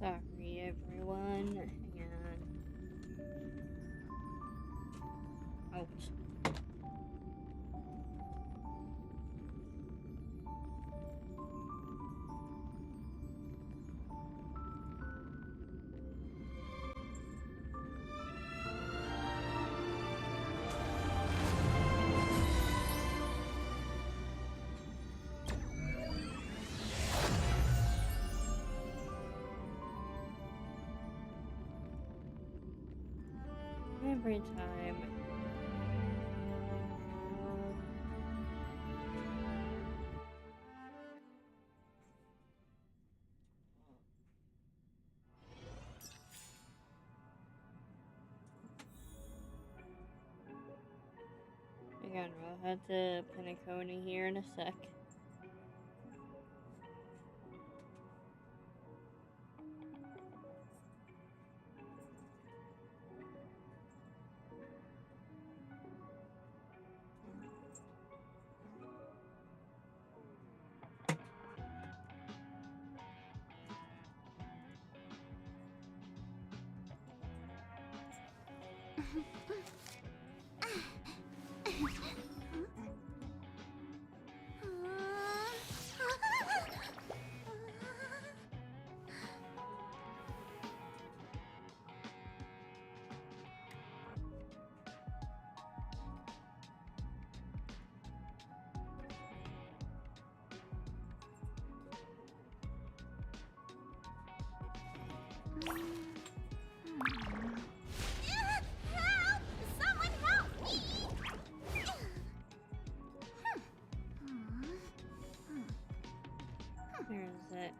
Sorry, everyone. Hang on. Ouch. Every time. Again, we'll head to Penacony here in a sec. Where is it?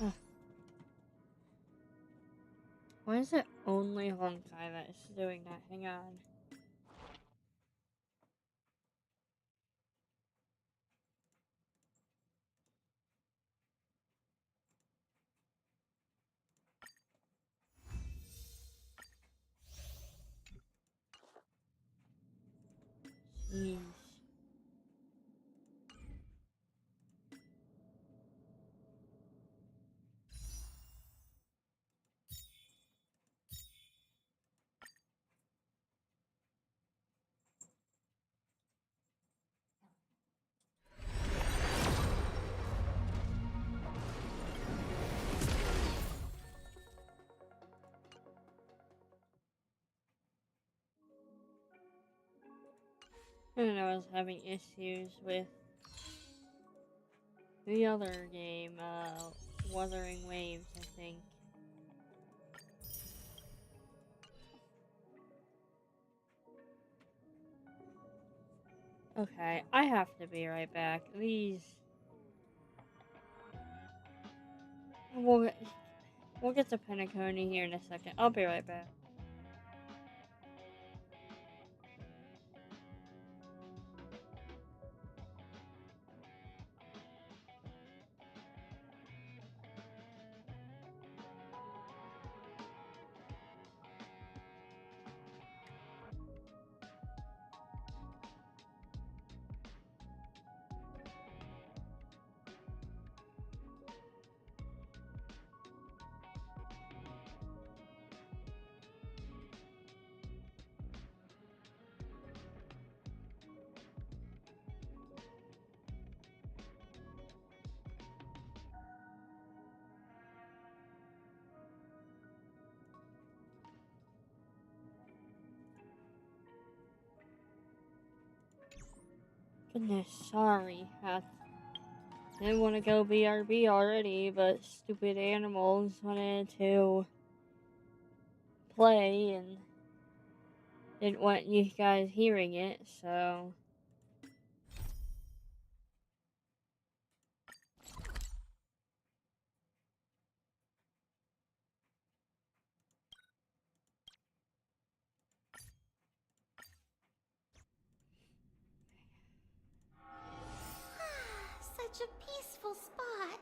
Oh. Why is it only Honkai that is doing that? Hang on. Jeez. I don't know, I was having issues with the other game, Wuthering Waves, I think. Okay, I have to be right back. These... We'll get to Penacony here in a second. I'll be right back. Goodness, sorry. I didn't want to go BRB already, but stupid animals wanted to play and didn't want you guys hearing it, so... Such a peaceful spot.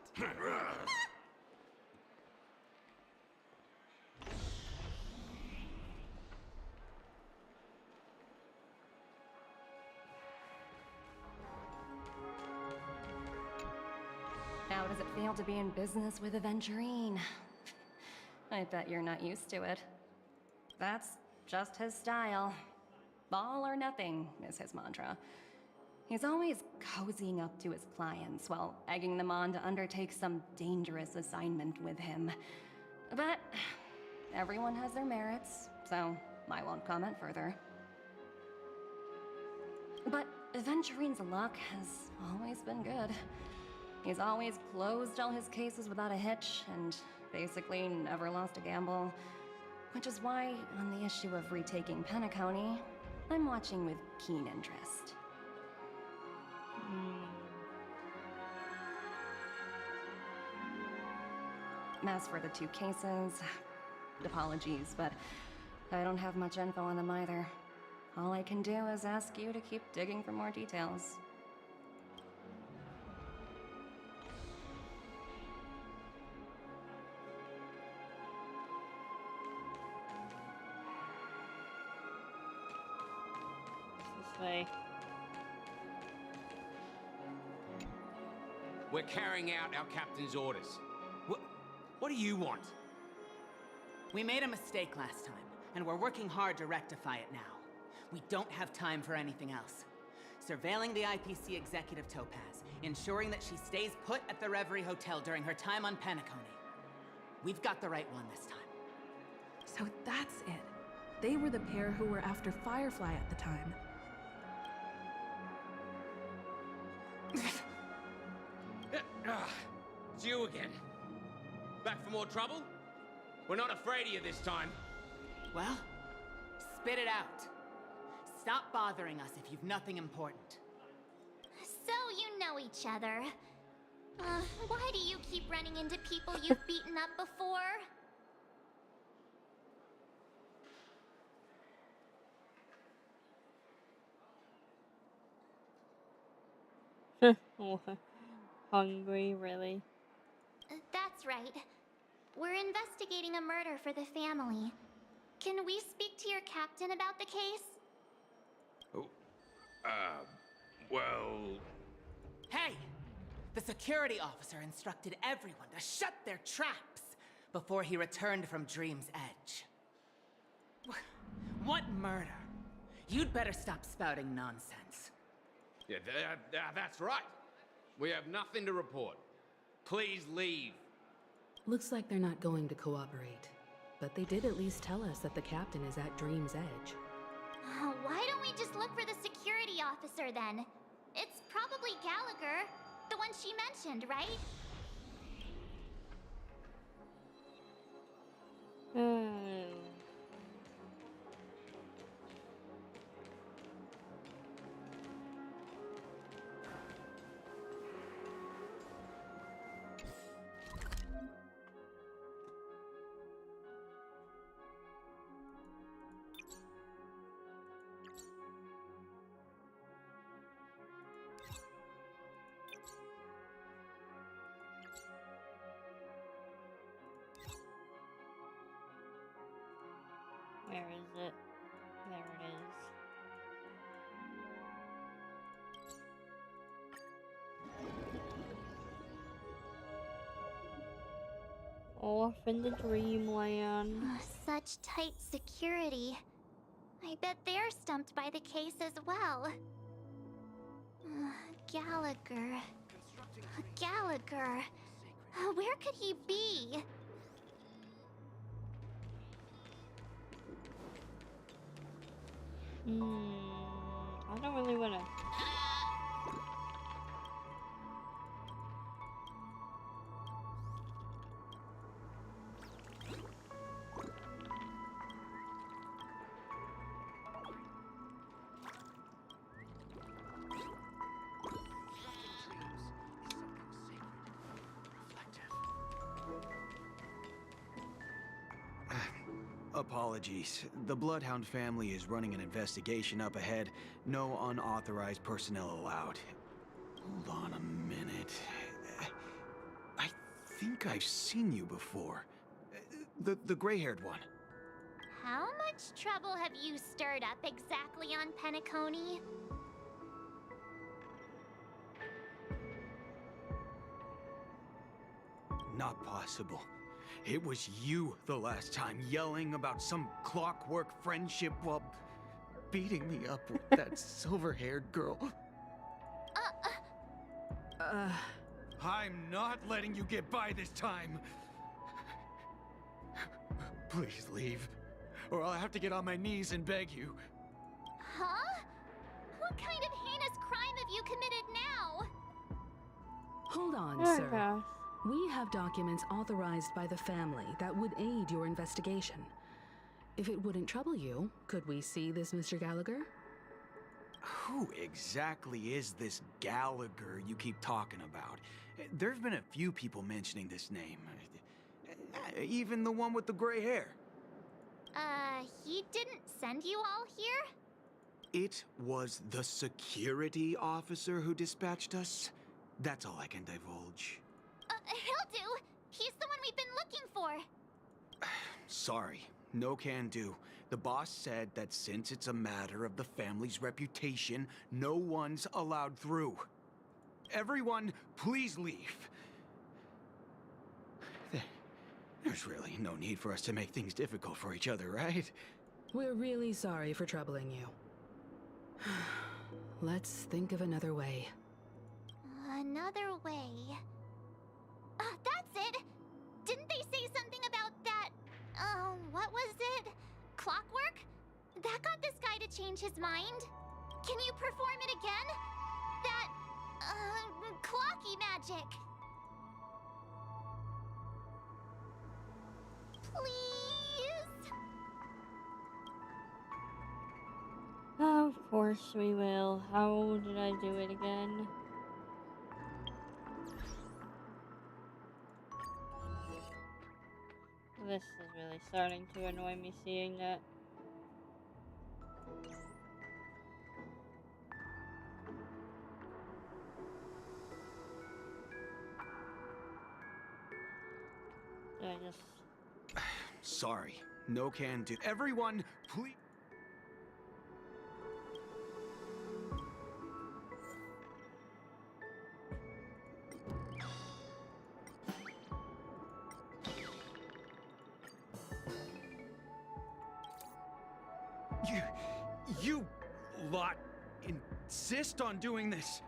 to be in business with Aventurine. I bet you're not used to it. That's just his style. All or nothing is his mantra. He's always cozying up to his clients while egging them on to undertake some dangerous assignment with him. But everyone has their merits, so I won't comment further. But Aventurine's luck has always been good. He's always closed all his cases without a hitch, and basically never lost a gamble. Which is why, on the issue of retaking Penacony, I'm watching with keen interest. As for the two cases, apologies, but I don't have much info on them either. All I can do is ask you to keep digging for more details. This way. We're carrying out our captain's orders. What do you want? We made a mistake last time, and we're working hard to rectify it now. We don't have time for anything else. Surveilling the IPC executive Topaz, ensuring that she stays put at the Reverie Hotel during her time on Penacony. We've got the right one this time. So that's it. They were the pair who were after Firefly at the time. It's you again. Back for more trouble? We're not afraid of you this time. Well, spit it out. Stop bothering us if you've nothing important. So you know each other. Why do you keep running into people you've beaten up before? Hungry, really? That's right. We're investigating a murder for the family. Can we speak to your captain about the case? Oh, well... Hey! The security officer instructed everyone to shut their traps before he returned from Dream's Edge. What murder? You'd better stop spouting nonsense. Yeah, that's right. We have nothing to report. Please leave. Looks like they're not going to cooperate. But they did at least tell us that the captain is at Dream's Edge. Why don't we just look for the security officer then? It's probably Gallagher, the one she mentioned, right? Where is it? There it is. Off in the dreamland. Such tight security. I bet they're stumped by the case as well. Gallagher. Gallagher. Where could he be? I don't really wanna. Apologies. The Bloodhound family is running an investigation up ahead. No unauthorized personnel allowed. Hold on a minute. I think I've seen you before. The gray-haired one. How much trouble have you stirred up exactly on Penacony? not possible. It was you the last time, yelling about some clockwork friendship while beating me up with that silver-haired girl. I'm not letting you get by this time. Please leave, or I'll have to get on my knees and beg you. Huh? What kind of heinous crime have you committed now? Hold on, Sure, sir. Cass. We have documents authorized by the family that would aid your investigation. If it wouldn't trouble you, could we see this Mr. Gallagher? Who exactly is this Gallagher you keep talking about? There's been a few people mentioning this name. Even the one with the gray hair. He didn't send you all here? It was the security officer who dispatched us. That's all I can divulge. He'll do. He's the one we've been looking for. Sorry, no can do. The boss said that since it's a matter of the family's reputation, no one's allowed through. Everyone, please leave. There's really no need for us to make things difficult for each other, right? We're really sorry for troubling you. Let's think of another way. Another way. That's it! Didn't they say something about that? What was it? Clockwork? That got this guy to change his mind? Can you perform it again? That, clocky magic. Please? Of course we will. How did I do it again? This is really starting to annoy me seeing that. I just... Sorry, no can do. Everyone, please. You lot insist on doing this.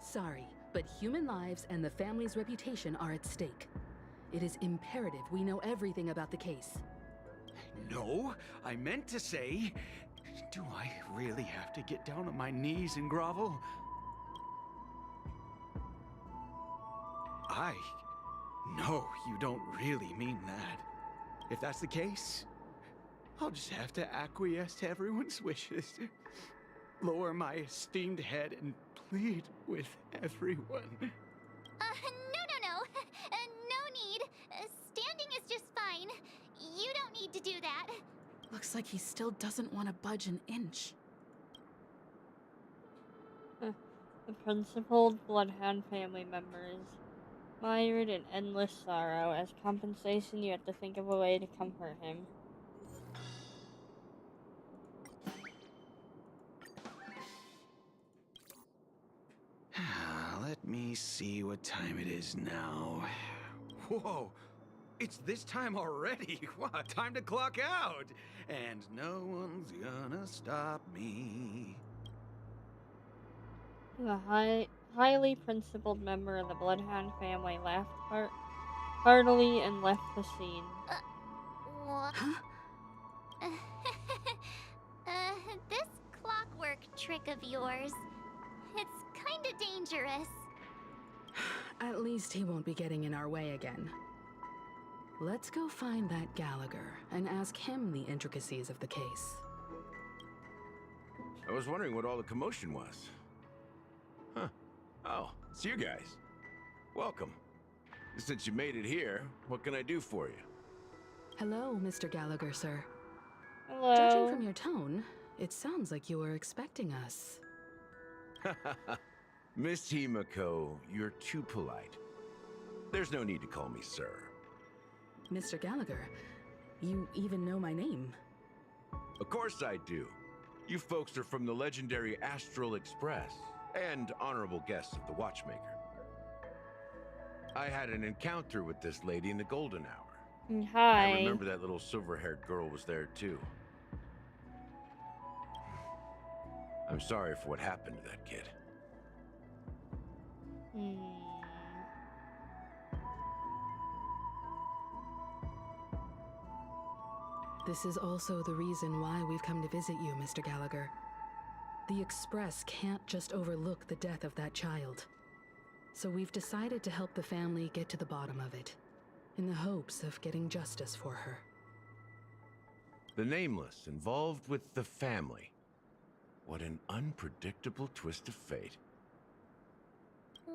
Sorry, but human lives and the family's reputation are at stake. It is imperative we know everything about the case. No, I meant to say, do I really have to get down on my knees and grovel? No, you don't really mean that. If that's the case, I'll just have to acquiesce to everyone's wishes. Lower my esteemed head and plead with everyone. No. No need. Standing is just fine. You don't need to do that. Looks like he still doesn't want to budge an inch. The principled Bloodhound family members mired in endless sorrow. As compensation, you have to think of a way to comfort him. Let me see what time it is now. Whoa! It's this time already! What? Time to clock out! And no one's gonna stop me. The highly principled member of the Bloodhound family laughed heartily and left the scene. What? Huh? This clockwork trick of yours, it's kinda dangerous. At least he won't be getting in our way again. Let's go find that Gallagher and ask him the intricacies of the case. I was wondering what all the commotion was. Huh. Oh, it's you guys. Welcome. Since you made it here, what can I do for you? Hello, Mr. Gallagher, sir. Hello. Judging from your tone, it sounds like you were expecting us. Miss Himiko, you're too polite. There's no need to call me sir. Mr. Gallagher, you even know my name. Of course I do. You folks are from the legendary Astral Express and honorable guests of the Watchmaker. I had an encounter with this lady in the golden hour. Hi. I remember that little silver-haired girl was there too. I'm sorry for what happened to that kid. This is also the reason why we've come to visit you, Mr. Gallagher. The Express can't just overlook the death of that child. So we've decided to help the family get to the bottom of it, in the hopes of getting justice for her. The Nameless involved with the family. What an unpredictable twist of fate.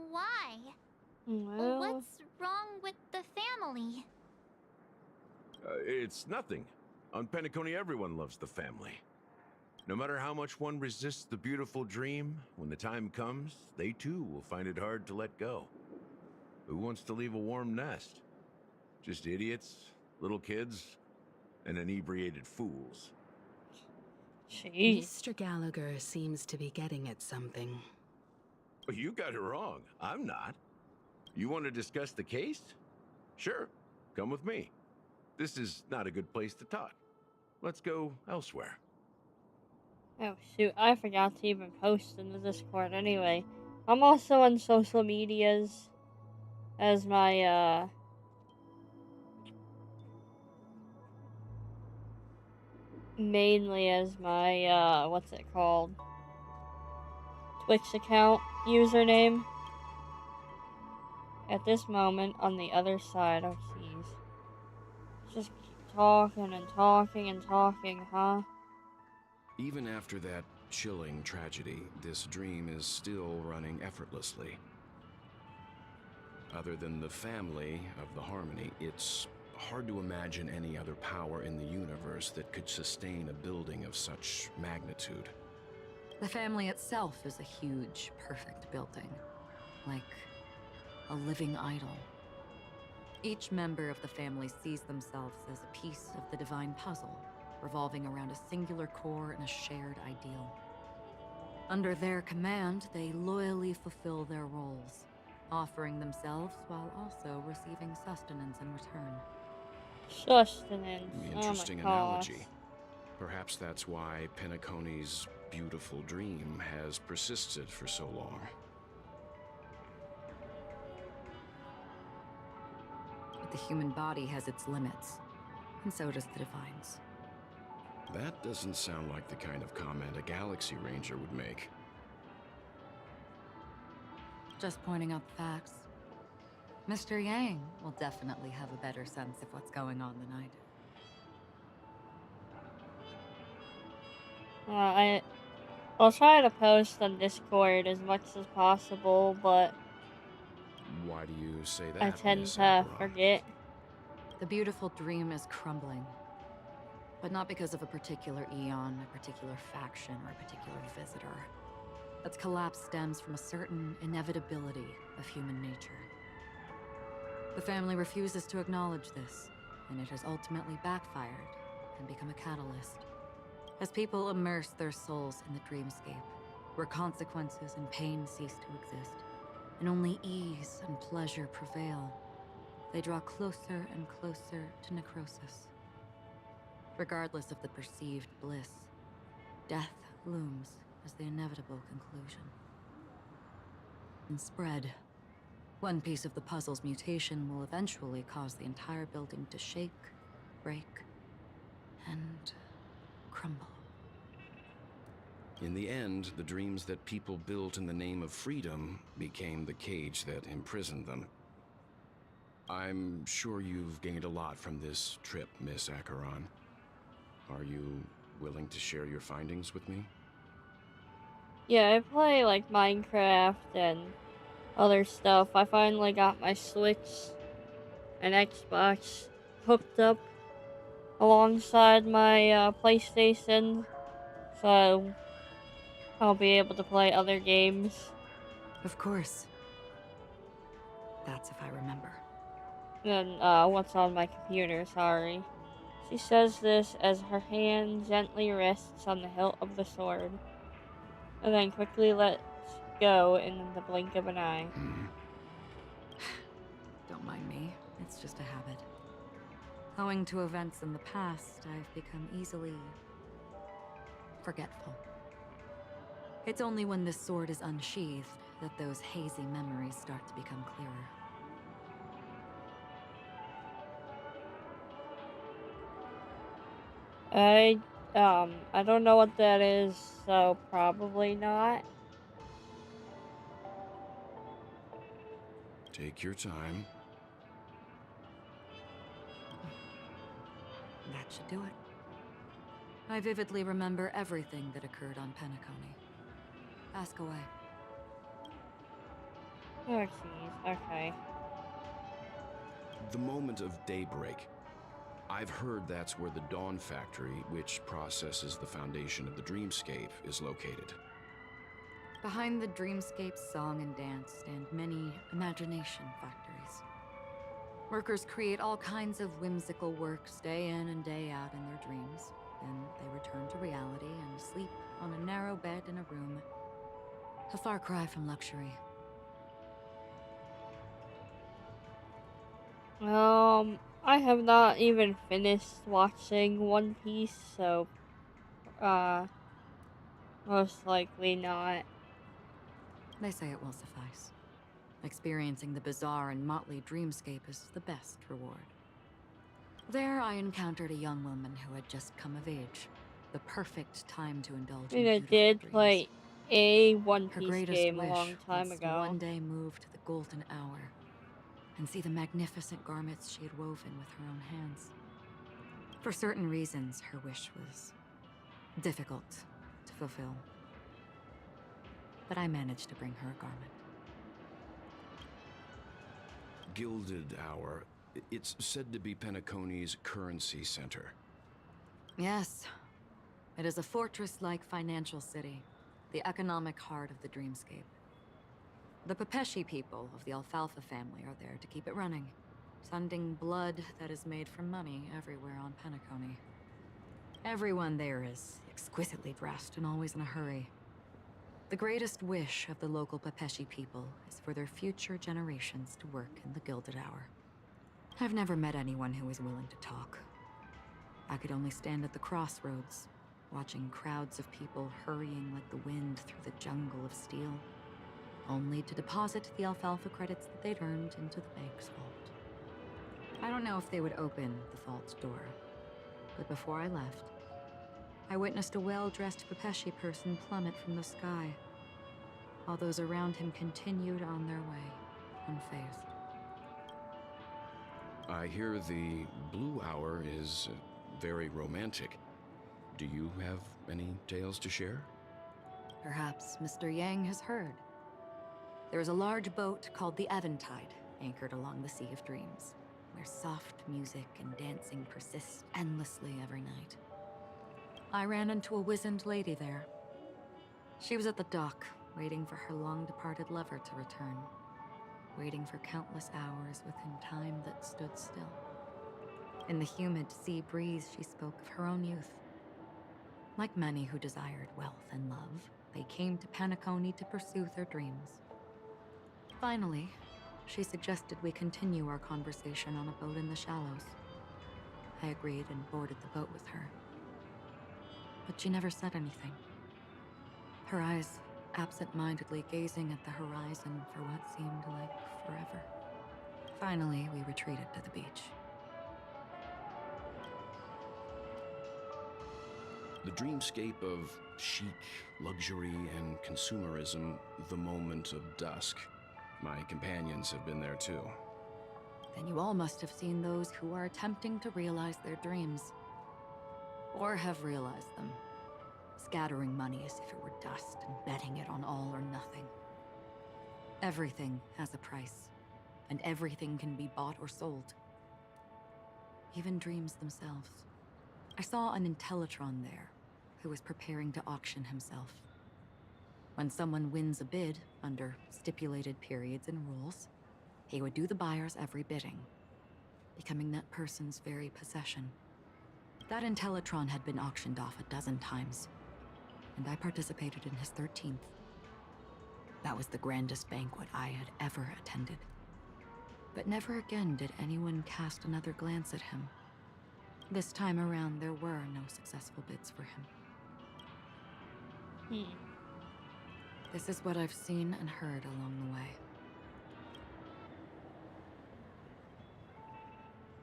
Why? Well, What's wrong with the family? It's nothing. On Penacony, everyone loves the family. No matter how much one resists the beautiful dream, when the time comes, they too will find it hard to let go. Who wants to leave a warm nest? Just idiots, little kids, and inebriated fools. jeez. Mr. Gallagher seems to be getting at something. You got it wrong. I'm not. You want to discuss the case? Sure. Come with me. This is not a good place to talk. Let's go elsewhere. Oh shoot, I forgot to even post in the Discord anyway. I'm also on social medias as my mainly as my what's it called? Twitch account username. At this moment on the other side of seas. Just keep talking and talking and talking, huh? Even after that chilling tragedy, this dream is still running effortlessly. Other than the family of the Harmony, it's hard to imagine any other power in the universe that could sustain a building of such magnitude. The family itself is a huge, perfect building. Like a living idol. Each member of the family sees themselves as a piece of the divine puzzle, revolving around a singular core and a shared ideal. Under their command, they loyally fulfill their roles, offering themselves while also receiving sustenance in return. Sustenance. Interesting Oh my gosh. analogy. Perhaps that's why Penacony's beautiful dream has persisted for so long. But the human body has its limits, and so does the divine's. That doesn't sound like the kind of comment a Galaxy Ranger would make. Just pointing out the facts. Mr. Yang will definitely have a better sense of what's going on than I do. I'll try to post on Discord as much as possible, but Why do you say that, I tend Miss to Acheron? forget. The beautiful dream is crumbling. But not because of a particular eon, a particular faction, or a particular visitor. Its collapse stems from a certain inevitability of human nature. The family refuses to acknowledge this, and it has ultimately backfired and become a catalyst. As people immerse their souls in the dreamscape, where consequences and pain cease to exist, and only ease and pleasure prevail, they draw closer and closer to necrosis. Regardless of the perceived bliss, death looms as the inevitable conclusion. And spread. One piece of the puzzle's mutation will eventually cause the entire building to shake, break, and crumble. In the end, the dreams that people built in the name of freedom became the cage that imprisoned them. I'm sure you've gained a lot from this trip, Miss Acheron. Are you willing to share your findings with me? Yeah, I play like Minecraft and other stuff. I finally got my Switch and Xbox hooked up alongside my PlayStation, so I'll be able to play other games. Of course. That's if I remember. And what's on my computer, sorry. She says this as her hand gently rests on the hilt of the sword, and then quickly lets go in the blink of an eye. Don't mind me. It's just a habit. Owing to events in the past, I've become easily forgetful. It's only when this sword is unsheathed that those hazy memories start to become clearer. I don't know what that is, so probably not. Take your time. That should do it. I vividly remember everything that occurred on Penacony. Ask away. Oh, jeez. Okay. The moment of daybreak. I've heard that's where the Dawn Factory, which processes the foundation of the dreamscape, is located. Behind the dreamscape song and dance stand many imagination factories. Workers create all kinds of whimsical works day in and day out in their dreams. Then they return to reality and sleep on a narrow bed in a room. A far cry from luxury. I have not even finished watching One Piece, so, most likely not. They say it will suffice. Experiencing the bizarre and motley dreamscape is the best reward. There, I encountered a young woman who had just come of age. The perfect time to indulge I mean, in I beautiful did dreams. play a One Her Piece greatest game a wish long time was to ago. one day move to the golden hour and see the magnificent garments she had woven with her own hands. For certain reasons, her wish was difficult to fulfill. But I managed to bring her a garment. Gilded Hour. It's said to be Penacony's currency center. Yes, it is a fortress-like financial city, the economic heart of the dreamscape. The Pepeshi people of the Alfalfa family are there to keep it running, sending blood that is made from money everywhere on Penacony. Everyone there is exquisitely dressed and always in a hurry. The greatest wish of the local Pepeshi people is for their future generations to work in the Gilded Hour. I've never met anyone who is willing to talk. I could only stand at the crossroads, watching crowds of people hurrying like the wind through the jungle of steel, only to deposit the alfalfa credits that they'd earned into the bank's vault. I don't know if they would open the vault's door, but before I left, I witnessed a well-dressed Pepeshi person plummet from the sky, while those around him continued on their way, unfazed. I hear the Blue Hour is very romantic. Do you have any tales to share? Perhaps Mr. Yang has heard. There is a large boat called the Eventide, anchored along the Sea of Dreams, where soft music and dancing persist endlessly every night. I ran into a wizened lady there. She was at the dock, waiting for her long-departed lover to return, waiting for countless hours within time that stood still. In the humid sea breeze, she spoke of her own youth. Like many who desired wealth and love, they came to Penacony to pursue their dreams. Finally, she suggested we continue our conversation on a boat in the shallows. I agreed and boarded the boat with her. But she never said anything. Her eyes absent-mindedly gazing at the horizon for what seemed like forever. Finally, we retreated to the beach. The dreamscape of chic, luxury, and consumerism, the moment of dusk. My companions have been there too. Then you all must have seen those who are attempting to realize their dreams. Or have realized them. Scattering money as if it were dust and betting it on all or nothing. Everything has a price, and everything can be bought or sold. Even dreams themselves. I saw an Intellitron there, who was preparing to auction himself. When someone wins a bid, under stipulated periods and rules, he would do the buyer's every bidding, becoming that person's very possession. That Intellitron had been auctioned off 12 times, and I participated in his 13th. That was the grandest banquet I had ever attended. But never again did anyone cast another glance at him. This time around, there were no successful bids for him. This is what I've seen and heard along the way.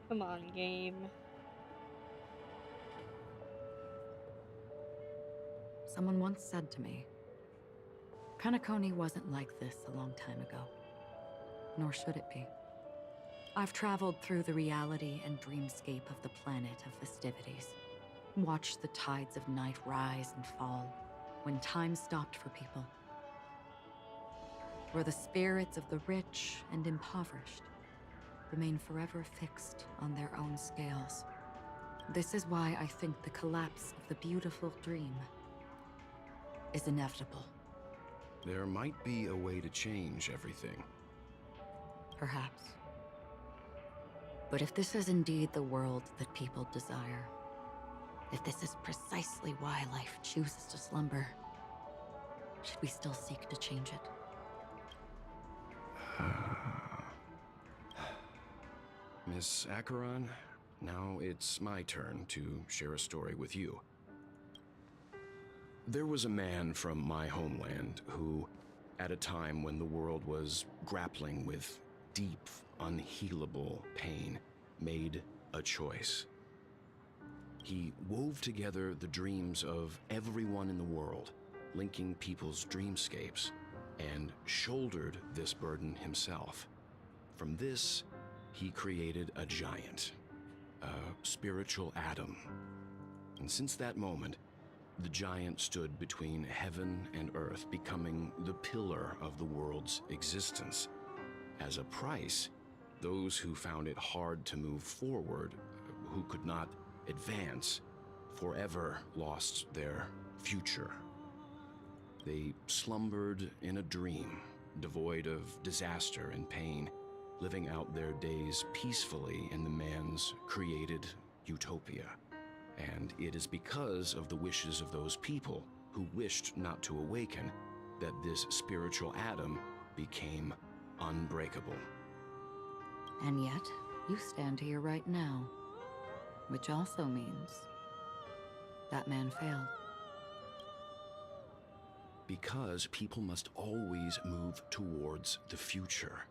Come on, game. Someone once said to me, Penacony wasn't like this a long time ago. Nor should it be. I've traveled through the reality and dreamscape of the planet of festivities. Watched the tides of night rise and fall when time stopped for people. Where the spirits of the rich and impoverished remain forever fixed on their own scales. This is why I think the collapse of the beautiful dream is inevitable. There might be a way to change everything. Perhaps. But if this is indeed the world that people desire, if this is precisely why life chooses to slumber, should we still seek to change it? Miss Acheron, now it's my turn to share a story with you. There was a man from my homeland who, at a time when the world was grappling with deep, unhealable pain, made a choice. He wove together the dreams of everyone in the world, linking people's dreamscapes, and shouldered this burden himself. From this, he created a giant, a spiritual atom. And since that moment, the giant stood between heaven and earth, becoming the pillar of the world's existence. As a price, those who found it hard to move forward, who could not advance, forever lost their future. They slumbered in a dream, devoid of disaster and pain, living out their days peacefully in the man's created utopia. And it is because of the wishes of those people who wished not to awaken that this spiritual atom became unbreakable. And yet, you stand here right now, which also means that man failed. Because people must always move towards the future.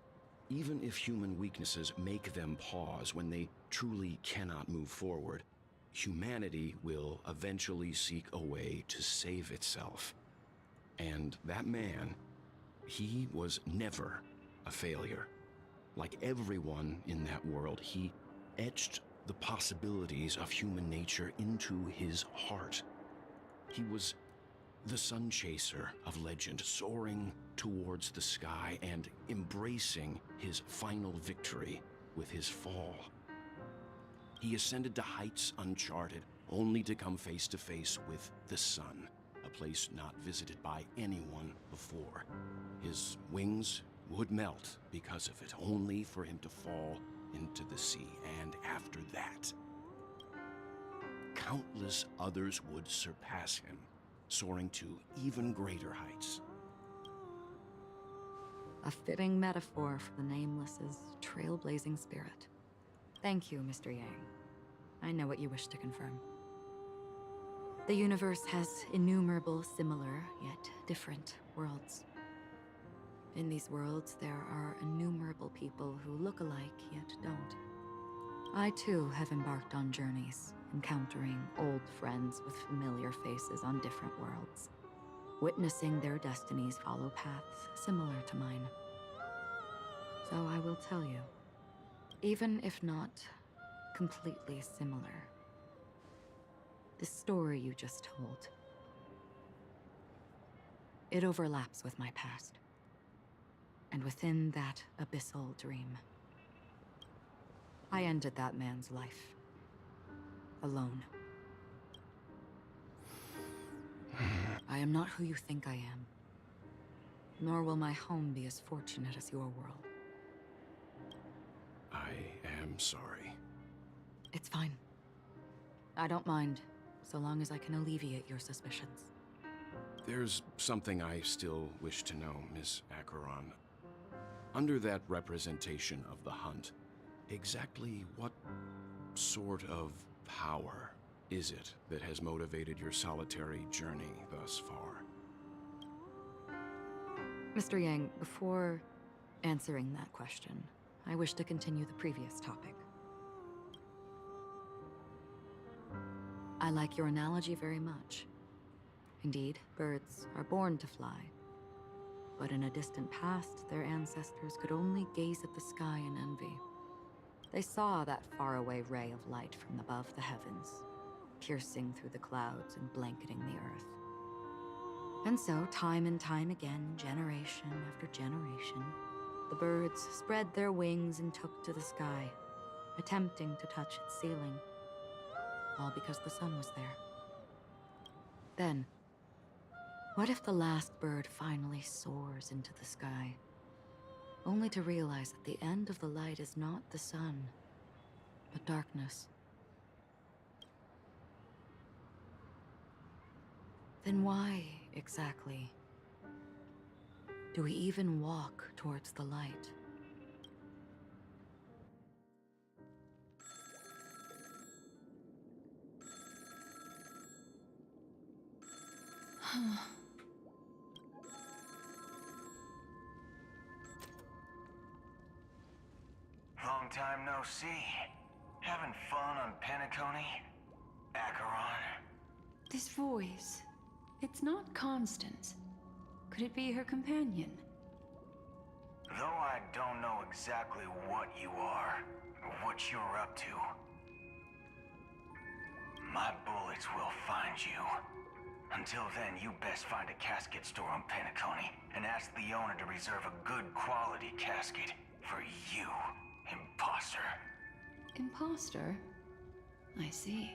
Even if human weaknesses make them pause when they truly cannot move forward, humanity will eventually seek a way to save itself. And that man, he was never a failure. Like everyone in that world, he etched the possibilities of human nature into his heart. He was the sun chaser of legend, soaring towards the sky and embracing his final victory with his fall. He ascended to heights uncharted, only to come face to face with the sun, a place not visited by anyone before. His wings would melt because of it, only for him to fall into the sea. And after that, countless others would surpass him, soaring to even greater heights. A fitting metaphor for the Nameless's trailblazing spirit. Thank you, Mr. Yang. I know what you wish to confirm. The universe has innumerable similar, yet different worlds. In these worlds, there are innumerable people who look alike, yet don't. I too have embarked on journeys, encountering old friends with familiar faces on different worlds, witnessing their destinies follow paths similar to mine. So I will tell you, even if not completely similar, the story you just told, it overlaps with my past. And within that abyssal dream, I ended that man's life. Alone. I am not who you think I am. Nor will my home be as fortunate as your world. I am sorry. It's fine. I don't mind, so long as I can alleviate your suspicions. There's something I still wish to know, Miss Acheron. Under that representation of the hunt, exactly what sort of power is it that has motivated your solitary journey thus far? Mr. Yang, before answering that question, I wish to continue the previous topic. I like your analogy very much. Indeed, birds are born to fly. But in a distant past, their ancestors could only gaze at the sky in envy. They saw that faraway ray of light from above the heavens, piercing through the clouds and blanketing the earth. And so, time and time again, generation after generation, the birds spread their wings and took to the sky, attempting to touch its ceiling, all because the sun was there. Then, what if the last bird finally soars into the sky, only to realize that the end of the light is not the sun, but darkness? Then why, exactly, do we even walk towards the light? Long time no see. Having fun on Penacony? Acheron? This voice, it's not Constance. Could it be her companion? Though I don't know exactly what you are, or what you're up to, my bullets will find you. Until then, you best find a casket store on Penacony and ask the owner to reserve a good quality casket for you, imposter. Imposter? I see.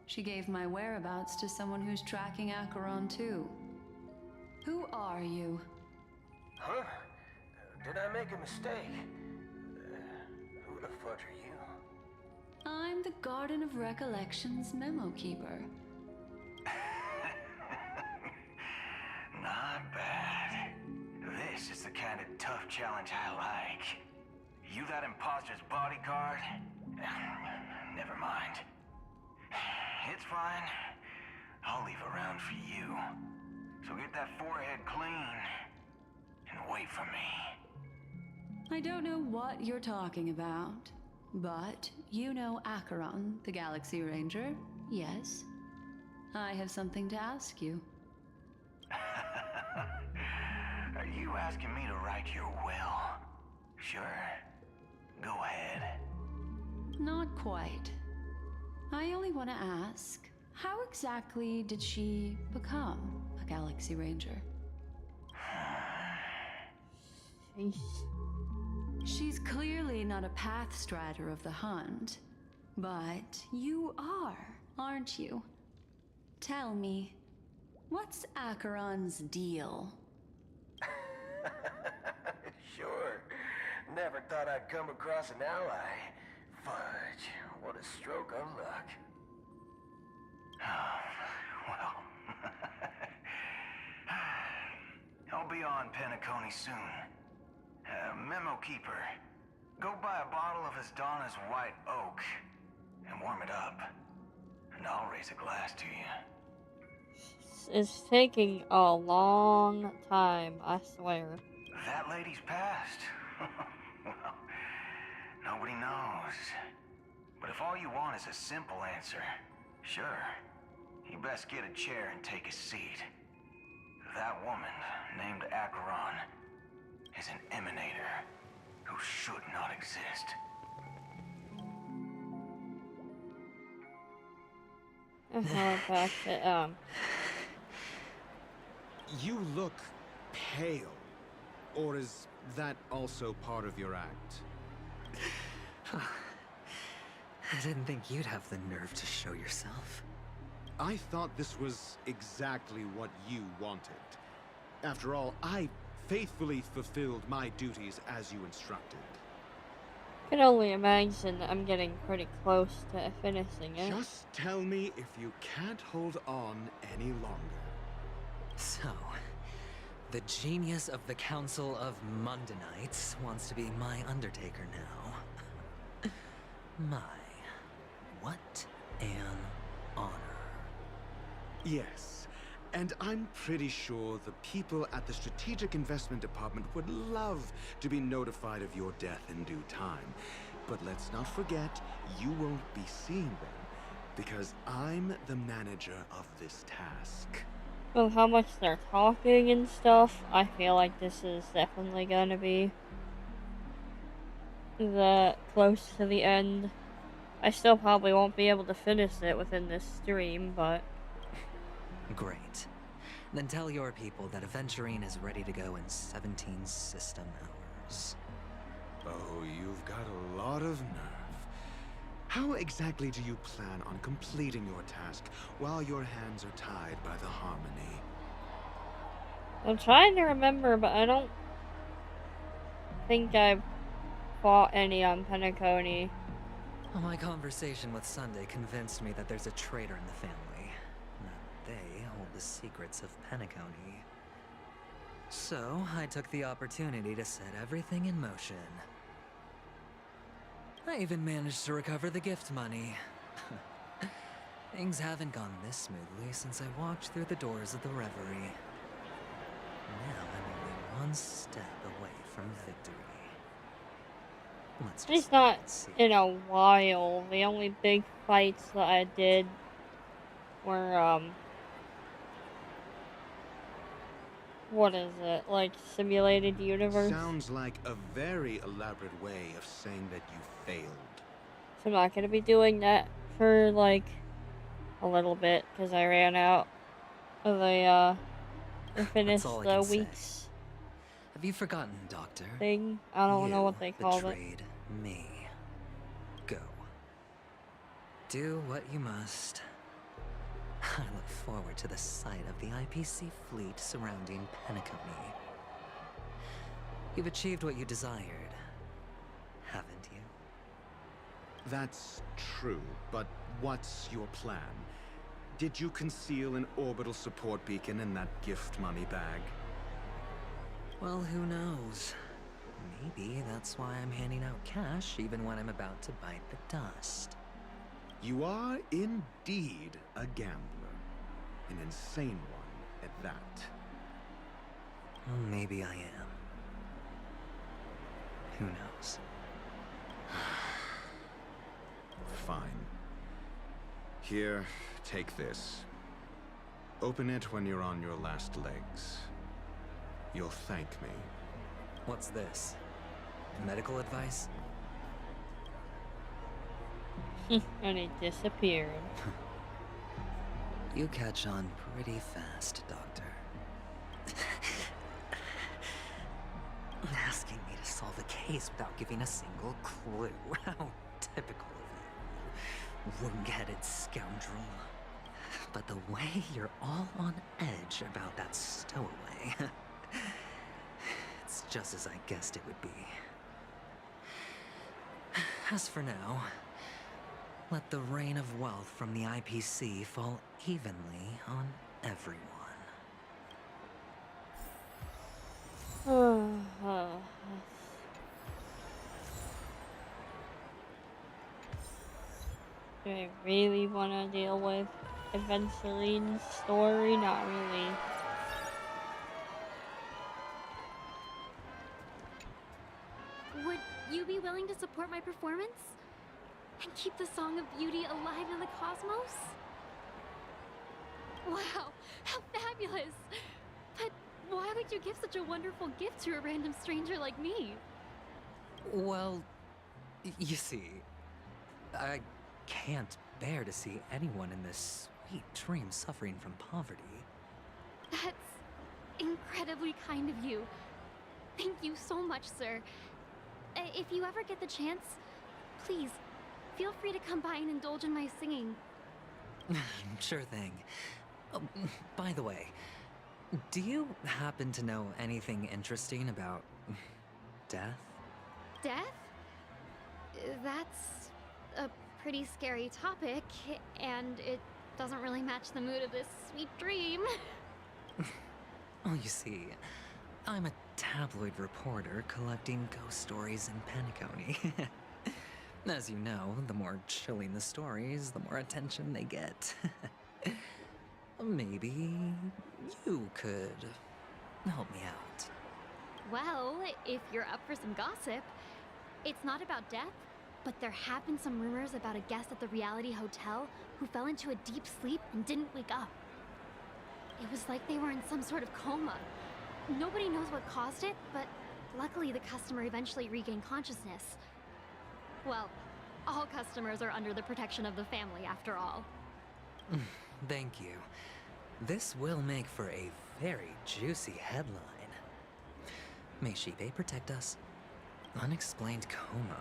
She gave my whereabouts to someone who's tracking Acheron too. Who are you? Huh? Did I make a mistake? Who the fudge are you? I'm the Garden of Recollections memo keeper. Not bad. This is the kind of tough challenge I like. You that imposter's bodyguard? Never mind. It's fine. I'll leave a round for you. So get that forehead clean and wait for me. I don't know what you're talking about, but you know Acheron, the Galaxy Ranger, yes? I have something to ask you. Are you asking me to write your will? Sure. Go ahead. Not quite. I only want to ask, how exactly did she become a Galaxy Ranger? She's clearly not a pathstrider of the hunt, but you are, aren't you? Tell me, what's Acheron's deal? Sure. Never thought I'd come across an ally. Fudge, what a stroke of luck. Well, I'll be on Penacony soon. Memo keeper, go buy a bottle of Donna's White Oak and warm it up, and I'll raise a glass to you. It's taking a long time, I swear. That lady's passed. Well, nobody knows. But if all you want is a simple answer, sure, you best get a chair and take a seat. That woman, named Acheron, is an emanator who should not exist. Back to, You look pale. Or is that also part of your act? I didn't think you'd have the nerve to show yourself. I thought this was exactly what you wanted. After all, I faithfully fulfilled my duties as you instructed. I can only imagine I'm getting pretty close to finishing it. Just tell me if you can't hold on any longer. So, The genius of the Council of Mundanites wants to be my Undertaker now. My, what an honor. Yes, and I'm pretty sure the people at the Strategic Investment Department would love to be notified of your death in due time. But let's not forget, you won't be seeing them, because I'm the manager of this task. Well, how much they're talking and stuff, I feel like this is definitely gonna be close to the end. I still probably won't be able to finish it within this stream, but... Great. Then tell your people that Aventurine is ready to go in 17 system hours. Oh, you've got a lot of nerve. How exactly do you plan on completing your task while your hands are tied by the Harmony? I'm trying to remember, but I don't think I've fought any on Penacony. Well, my conversation with Sunday convinced me that there's a traitor in the family. That they hold the secrets of Penacony. So, I took the opportunity to set everything in motion. I even managed to recover the gift money. Things haven't gone this smoothly since I walked through the doors of the Reverie. Now I'm only one step away from victory. Let's At least not in a while. The only big fights that I did were, what is it? Like, simulated universe? Sounds like a very elaborate way of saying that you failed. So I'm not gonna be doing that for, like, a little bit, because I ran out of to finish the week's Have you forgotten, Doctor? thing. I don't know what they call it. Betrayed me. Go. Do what you must. I look forward to the sight of the IPC fleet surrounding Penacony. You've achieved what you desired, haven't you? That's true, but what's your plan? Did you conceal an orbital support beacon in that gift money bag? Well, who knows? Maybe that's why I'm handing out cash even when I'm about to bite the dust. You are indeed a gambler. An insane one at that. Well, maybe I am. Who knows? Fine. Here, take this. Open it when you're on your last legs. You'll thank me. What's this? Medical advice? And it disappeared. You catch on pretty fast, Doctor. Asking me to solve a case without giving a single clue. How typical of you, wing-headed scoundrel. But the way you're all on edge about that stowaway, it's just as I guessed it would be. As for now, let the rain of wealth from the IPC fall evenly on everyone. Do I really want to deal with Adventurine's story? Not really. Would you be willing to support my performance? And keep the Song of Beauty alive in the cosmos? Wow, how fabulous! But why would you give such a wonderful gift to a random stranger like me? Well, you see, I can't bear to see anyone in this sweet dream suffering from poverty. That's incredibly kind of you. Thank you so much, sir. If you ever get the chance, please, feel free to come by and indulge in my singing. Sure thing. By the way, do you happen to know anything interesting about death? Death? That's a pretty scary topic, and it doesn't really match the mood of this sweet dream. Oh, you see, I'm a tabloid reporter collecting ghost stories in Penacony. As you know, the more chilling the stories, the more attention they get. Maybe you could help me out. Well, if you're up for some gossip, it's not about death, but there have been some rumors about a guest at the reality hotel who fell into a deep sleep and didn't wake up. It was like they were in some sort of coma. Nobody knows what caused it, but luckily the customer eventually regained consciousness. Well, all customers are under the protection of the family after all. Thank you. This will make for a very juicy headline. May Shibe protect us. Unexplained coma.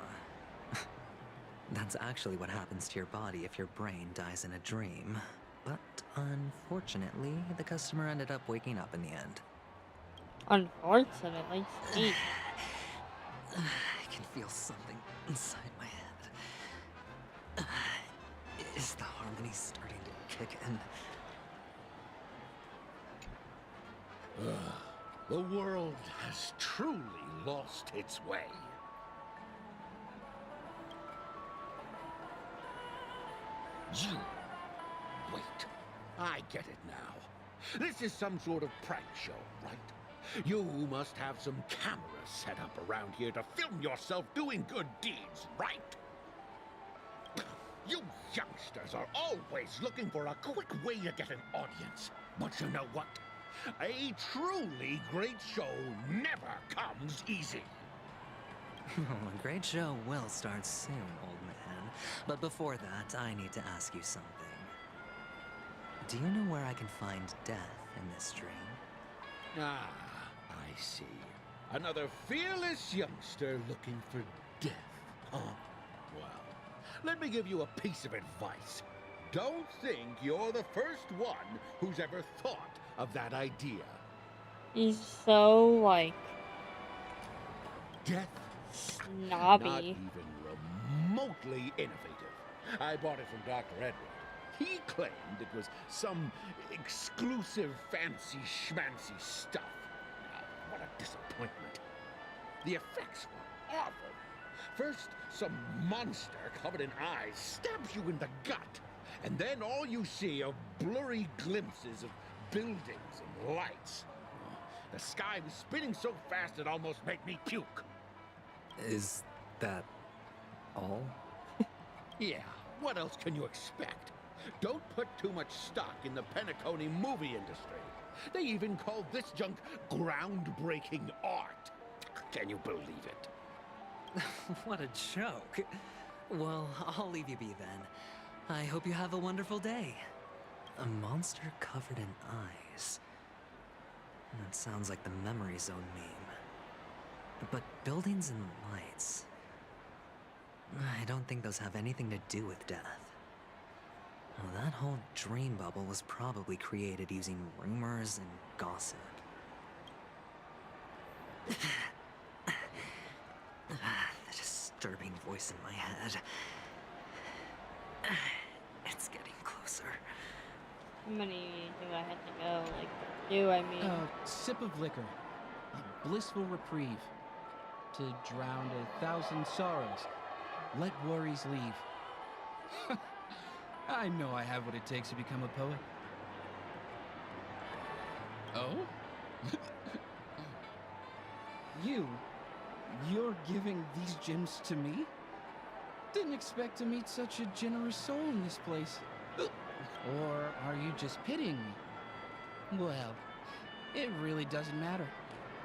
That's actually what happens to your body if your brain dies in a dream. But unfortunately, the customer ended up waking up in the end. Unfortunately, geez. I can feel something inside my head. Is the harmony starting to kick in? The world has truly lost its way. You... Wait. I get it now. This is some sort of prank show, right? You must have some cameras set up around here to film yourself doing good deeds, right? You youngsters are always looking for a quick way to get an audience. But you know what? A truly great show never comes easy. A great show will start soon, old man. But before that, I need to ask you something. Do you know where I can find death in this dream? Ah, I see. Another fearless youngster looking for death, huh? Well, let me give you a piece of advice. Don't think you're the first one who's ever thought of that idea. He's so, like... Death? snobby. Not even remotely innovative. I bought it from Dr. Edward. He claimed it was some exclusive fancy schmancy stuff. What a disappointment. The effects were awful. First, some monster covered in eyes stabs you in the gut. And then all you see are blurry glimpses of buildings and lights. The sky was spinning so fast it almost made me puke. Is that all? Yeah, what else can you expect? Don't put too much stock in the Penacony movie industry. They even call this junk groundbreaking art. Can you believe it? What a joke. Well, I'll leave you be then. I hope you have a wonderful day. A monster covered in eyes. That sounds like the Memory Zone meme. But buildings and lights... I don't think those have anything to do with death. Well, that whole dream bubble was probably created using rumors and gossip. The disturbing voice in my head. It's getting closer. How many do I have to go? Like, do I mean? A sip of liquor. A blissful reprieve. To drown 1,000 sorrows. Let worries leave. I know I have what it takes to become a poet. Oh? You're giving these gems to me? Didn't expect to meet such a generous soul in this place. Or are you just pitying me? Well, it really doesn't matter.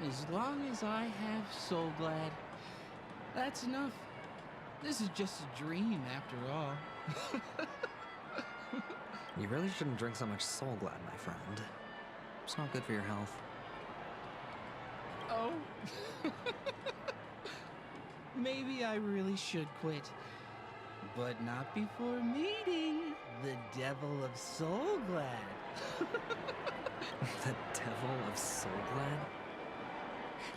As long as I have Soul Glad, that's enough. This is just a dream after all. You really shouldn't drink so much Soul Glad, my friend. It's not good for your health. Oh? Maybe I really should quit. But not before meeting the Devil of Soul Glad. The Devil of Soul Glad?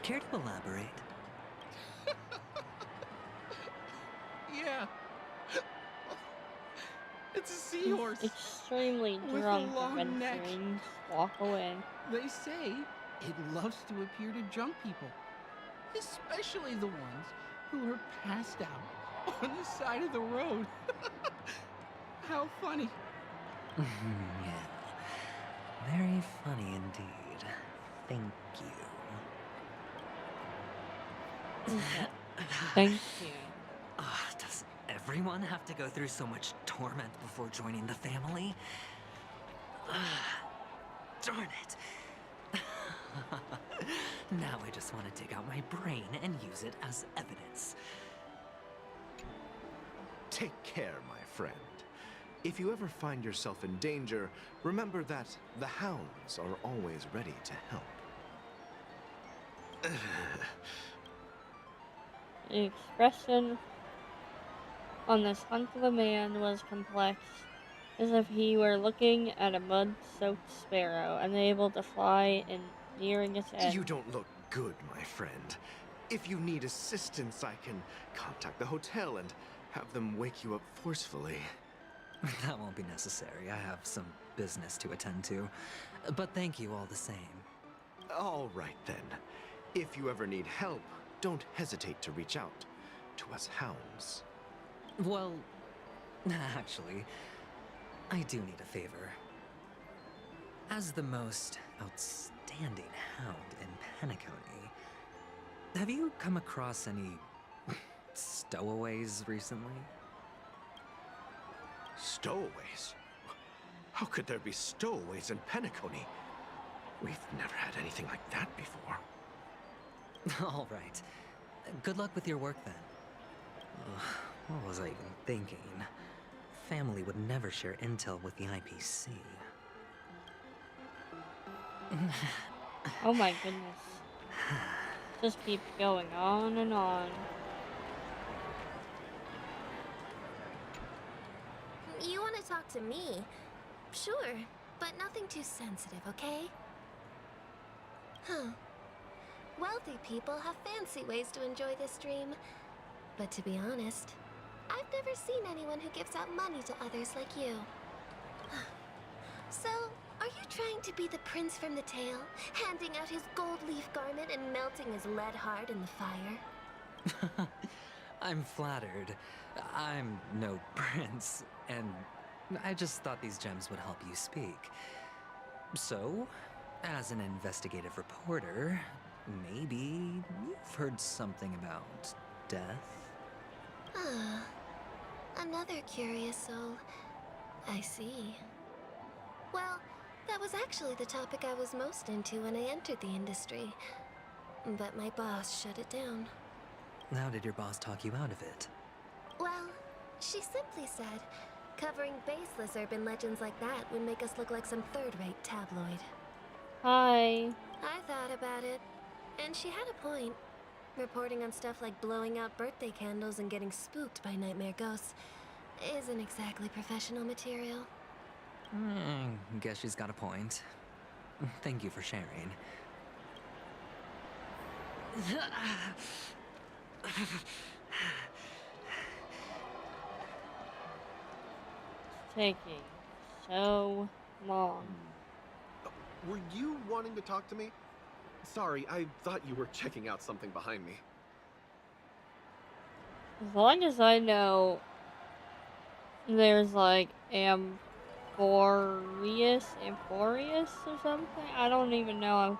Care to elaborate? Yeah. It's a seahorse. Extremely with drunk a long neck. adventuring. Walk away. They say It loves to appear to drunk people, especially the ones who are passed out on the side of the road. How funny. Yeah. Very funny indeed. Thank you. Thank you. Does everyone have to go through so much torment before joining the family? Darn it. Now I just want to dig out my brain and use it as evidence. Take care, my friend. If you ever find yourself in danger, remember that the hounds are always ready to help. The expression on this hunk of a man was complex, as if he were looking at a mud-soaked sparrow, unable to fly and nearing its end. You don't look good, my friend. If you need assistance, I can contact the hotel and have them wake you up forcefully. That won't be necessary. I have some business to attend to. But thank you all the same. All right, then. If you ever need help, don't hesitate to reach out to us hounds. Well, actually, I do need a favor. As the most outstanding hound in Penacony, have you come across any stowaways recently? Stowaways? How could there be stowaways in Penacony? We've never had anything like that before. All right. Good luck with your work, then. What was I even thinking? Family would never share intel with the IPC. Oh my goodness. Just keeps going on and on. You want to talk to me? Sure, but nothing too sensitive, okay? Huh. Wealthy people have fancy ways to enjoy this dream. But to be honest, I've never seen anyone who gives out money to others like you. So, are you trying to be the prince from the tale, handing out his gold leaf garment and melting his lead heart in the fire? I'm flattered. I'm no prince, and I just thought these gems would help you speak. So, as an investigative reporter, maybe you've heard something about death? Ah, another curious soul. I see. Well, that was actually the topic I was most into when I entered the industry. But my boss shut it down. How did your boss talk you out of it? Well, she simply said, covering baseless urban legends like that would make us look like some third-rate tabloid. Hi. I thought about it, and she had a point. Reporting on stuff like blowing out birthday candles and getting spooked by nightmare ghosts isn't exactly professional material. Guess she's got a point. Thank you for sharing. Taking so long. Were you wanting to talk to me? Sorry, I thought you were checking out something behind me. As long as I know, there's like Amphorius or something? I don't even know.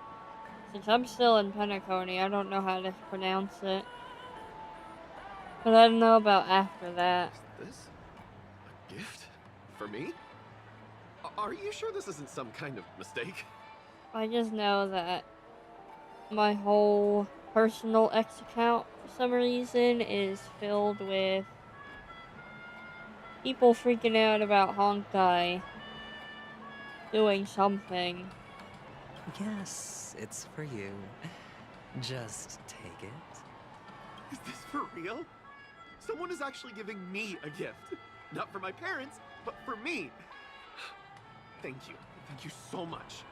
Since I'm still in Penacony, I don't know how to pronounce it. But I don't know about after that. Is this a gift? For me? Are you sure this isn't some kind of mistake? I just know that my whole personal X account, for some reason, is filled with people freaking out about Honkai doing something. Yes, it's for you. Just take it. Is this for real? Someone is actually giving me a gift. Not for my parents, but for me. Thank you. Thank you so much.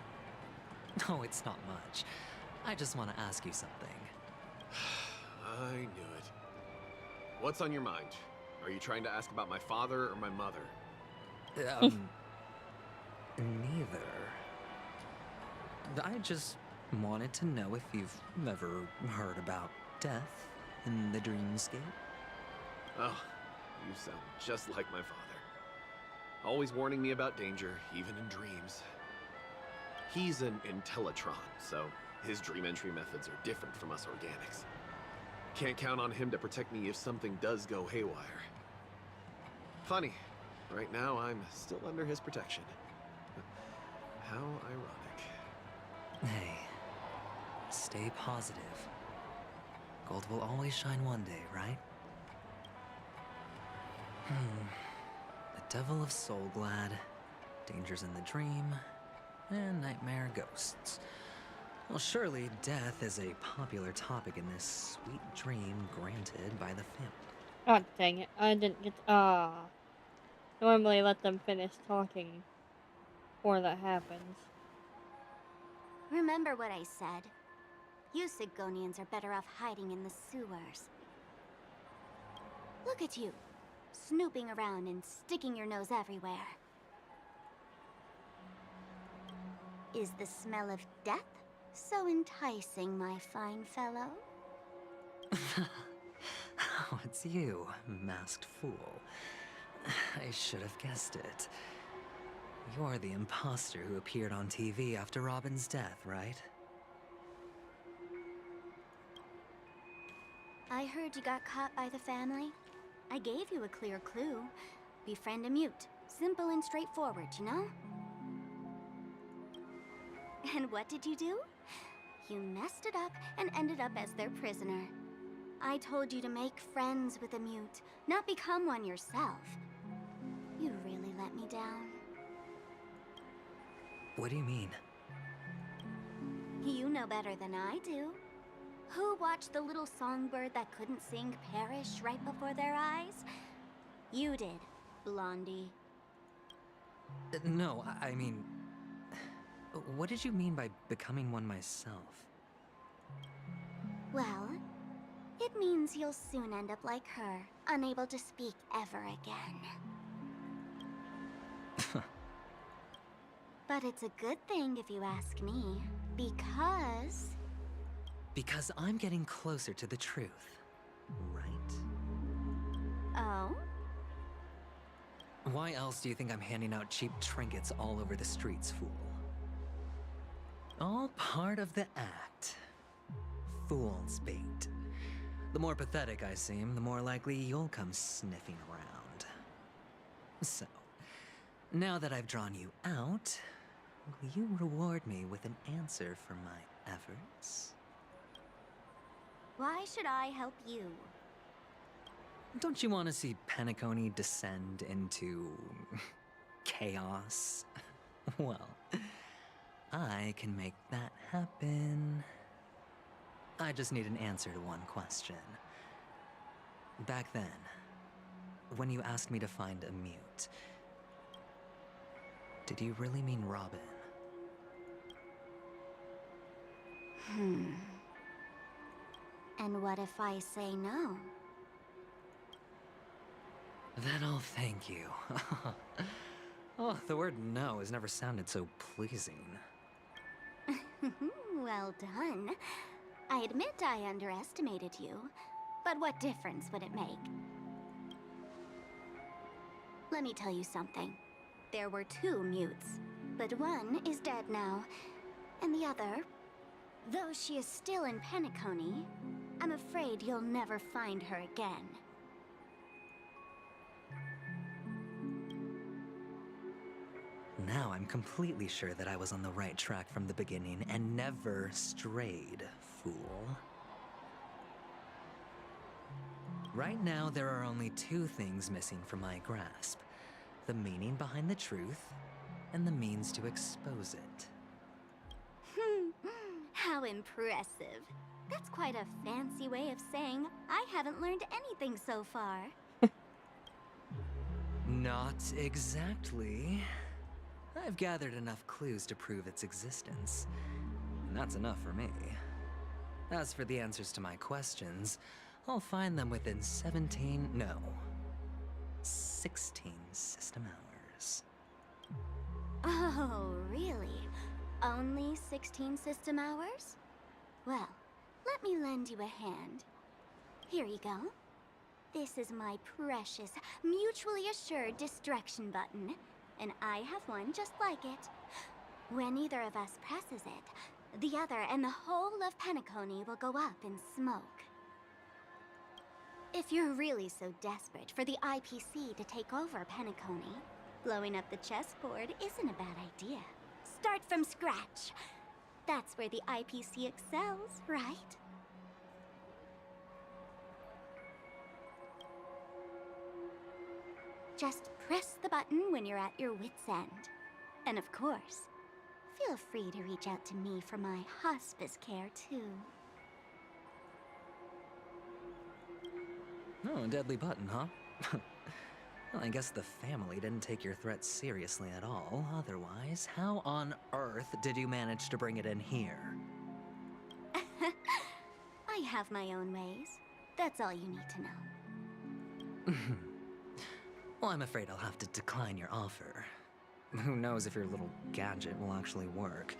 No, it's not much. I just want to ask you something. I knew it. What's on your mind? Are you trying to ask about my father or my mother? Neither. I just Wanted to know if you've ever heard about death in the dreamscape? Oh, you sound just like my father. Always warning me about danger, even in dreams. He's an Intellitron, so his dream entry methods are different from us organics. Can't count on him to protect me if something does go haywire. Funny, right now I'm still under his protection. How ironic. Hey, stay positive. Gold will always shine one day, right? The Devil of Soulglad, Dangers in the Dream, and Nightmare Ghosts. Well, surely death is a popular topic in this sweet dream granted by the family. Oh, dang it. I didn't get normally let them finish talking before that happens. Remember what I said. You Sigonians are better off hiding in the sewers. Look at you, snooping around and sticking your nose everywhere. Is the smell of death so enticing, my fine fellow? Oh, it's you, masked fool. I should have guessed it. You're the imposter who appeared on TV after Robin's death, right? I heard you got caught by the family. I gave you a clear clue. Befriend a mute. Simple and straightforward, you know? And what did you do? You messed it up and ended up as their prisoner. I told you to make friends with a mute, not become one yourself. You really let me down. What do you mean? You know better than I do. Who watched the little songbird that couldn't sing perish right before their eyes? You did, Blondie. No, I mean... What did you mean by becoming one myself? Well, it means you'll soon end up like her, unable to speak ever again. But it's a good thing if you ask me, because... Because I'm getting closer to the truth, right? Oh? Why else do you think I'm handing out cheap trinkets all over the streets, fool? All part of the act. Fool's bait. The more pathetic I seem, the more likely you'll come sniffing around. So, now that I've drawn you out, will you reward me with an answer for my efforts? Why should I help you? Don't you want to see Penacony descend into... chaos? Well, I can make that happen. I just need an answer to one question. Back then, when you asked me to find a mute, did you really mean Robin? And what if I say no? Then I'll thank you. Oh, the word no has never sounded so pleasing. Well done. I admit I underestimated you, but what difference would it make? Let me tell you something. There were 2 mutes, but one is dead now, and the other, though she is still in Penacony, I'm afraid you'll never find her again. Now I'm completely sure that I was on the right track from the beginning and never strayed, fool. Right now, there are only 2 things missing from my grasp. The meaning behind the truth, and the means to expose it. How impressive. That's quite a fancy way of saying I haven't learned anything so far. Not exactly. I've gathered enough clues to prove its existence, and that's enough for me. As for the answers to my questions, I'll find them within 16 system hours. Oh, really? Only 16 system hours? Well, let me lend you a hand. Here you go. This is my precious, mutually assured distraction button, and I have one just like it. When either of us presses it, the other and the whole of Penacony will go up in smoke. If you're really so desperate for the IPC to take over Penacony, blowing up the chessboard isn't a bad idea. Start from scratch. That's where the IPC excels, right? Just press the button when you're at your wit's end. And of course, feel free to reach out to me for my hospice care, too. Oh, a deadly button, huh? Well, I guess the family didn't take your threat seriously at all. Otherwise, how on earth did you manage to bring it in here? I have my own ways. That's all you need to know. Well, I'm afraid I'll have to decline your offer. Who knows if your little gadget will actually work.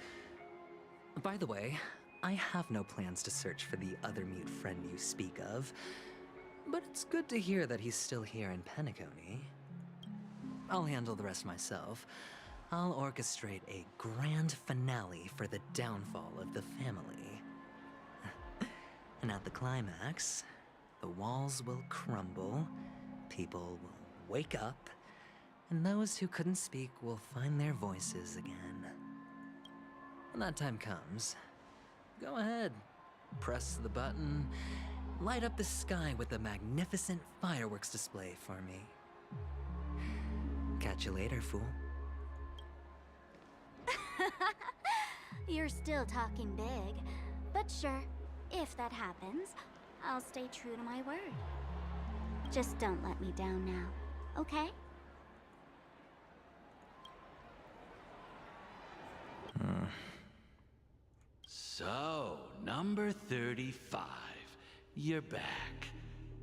By the way, I have no plans to search for the other mute friend you speak of, but it's good to hear that he's still here in Penacony. I'll handle the rest myself. I'll orchestrate a grand finale for the downfall of the family. And at the climax, the walls will crumble, people will wake up, and those who couldn't speak will find their voices again. When that time comes, go ahead, press the button, light up the sky with a magnificent fireworks display for me. Catch you later, fool. You're still talking big, but sure, if that happens, I'll stay true to my word. Just don't let me down now, okay? So, number 35. You're back.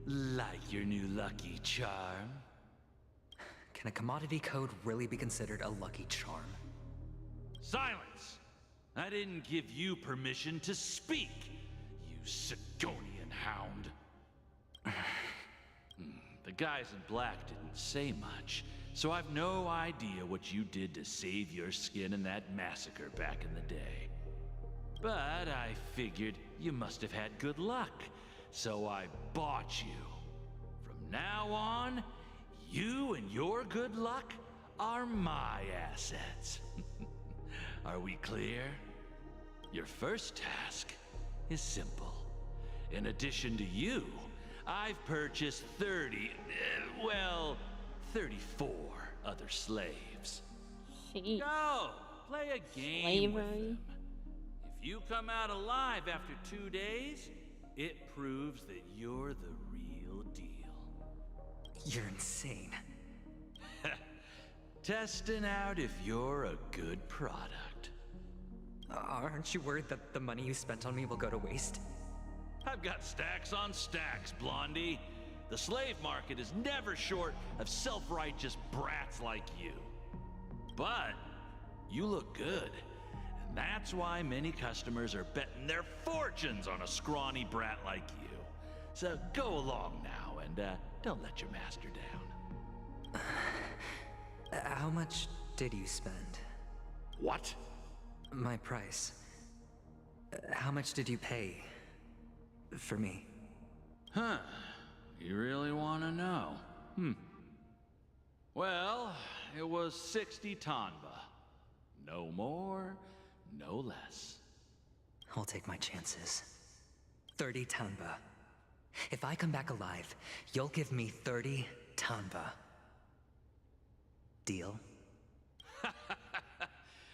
Like your new lucky charm? Can a commodity code really be considered a lucky charm? Silence! I didn't give you permission to speak, you Sigonian hound. The guys in black didn't say much, so I've no idea what you did to save your skin in that massacre back in the day. But I figured you must have had good luck, so I bought you. From now on, you and your good luck are my assets. Are we clear? Your first task is simple. In addition to you, I've purchased 34 other slaves. Jeez. Go! Play a game with Slavery. them. If you come out alive after 2 days, it proves that you're the real deal. You're insane. Testing out if you're a good product. Aren't you worried that the money you spent on me will go to waste? I've got stacks on stacks, Blondie. The slave market is never short of self-righteous brats like you. But you look good, and that's why many customers are betting their fortunes on a scrawny brat like you. So go along now, and don't let your master down. How much did you spend? What? My price. How much did you pay for me? Huh. You really want to know? Well, it was 60 tanba. No more, no less. I'll take my chances. 30 tanba. If I come back alive, you'll give me 30 tanba. Deal?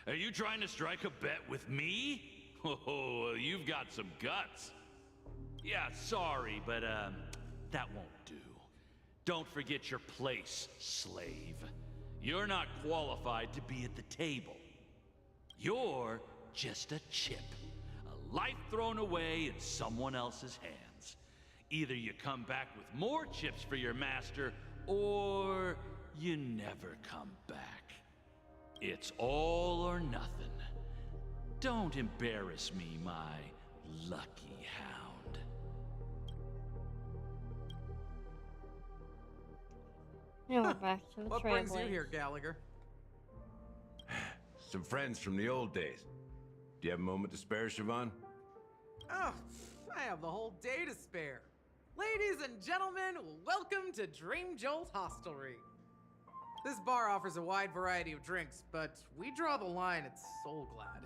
Are you trying to strike a bet with me? Oh, you've got some guts. Yeah, sorry, but that won't do. Don't forget your place, slave. You're not qualified to be at the table. You're just a chip. A life thrown away in someone else's hands. Either you come back with more chips for your master, or you never come back. It's all or nothing. Don't embarrass me, my lucky hound. Now we're back to the What brings you Trailblaze. here, Gallagher? Some friends from the old days. Do you have a moment to spare, Siobhan? Oh, I have the whole day to spare. Ladies and gentlemen, welcome to Dream Jolt Hostelry. This bar offers a wide variety of drinks, but we draw the line at Soul Glad.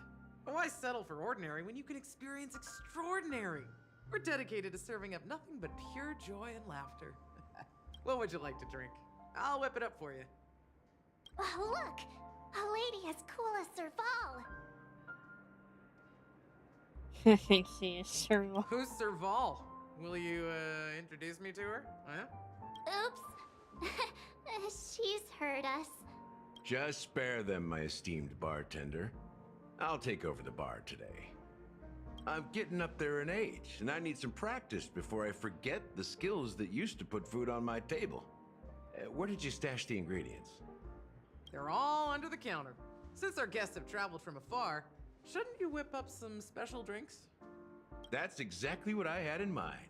Why settle for ordinary when you can experience extraordinary? We're dedicated to serving up nothing but pure joy and laughter. What would you like to drink? I'll whip it up for you. Oh, look! A lady as cool as Serval. I think she is Serval. Who's Serval? Will you, introduce me to her? Huh? Oops. She's heard us. Just spare them, my esteemed bartender. I'll take over the bar today. I'm getting up there in age, and I need some practice before I forget the skills that used to put food on my table. Where did you stash the ingredients? They're all under the counter. Since our guests have traveled from afar, shouldn't you whip up some special drinks? That's exactly what I had in mind.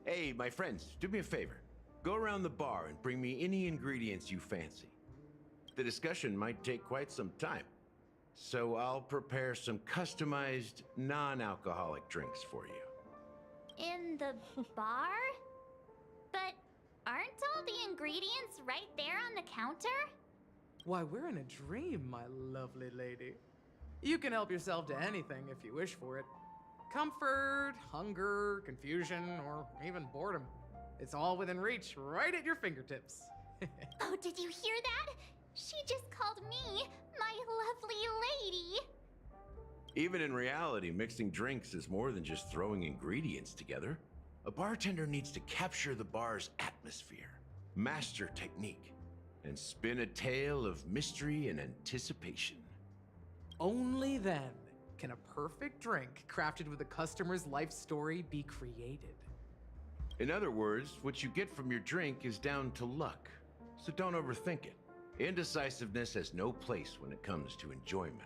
Hey, my friends, do me a favor. Go around the bar and bring me any ingredients you fancy. The discussion might take quite some time, so I'll prepare some customized, non-alcoholic drinks for you. In the bar? But aren't all the ingredients right there on the counter? Why, we're in a dream, my lovely lady. You can help yourself to anything if you wish for it. Comfort, hunger, confusion, or even boredom. It's all within reach, right at your fingertips. Oh, did you hear that? She just called me my lovely lady. Even in reality, mixing drinks is more than just throwing ingredients together. A bartender needs to capture the bar's atmosphere, master technique, and spin a tale of mystery and anticipation. Only then can a perfect drink crafted with a customer's life story be created. In other words, what you get from your drink is down to luck, so don't overthink it. Indecisiveness has no place when it comes to enjoyment.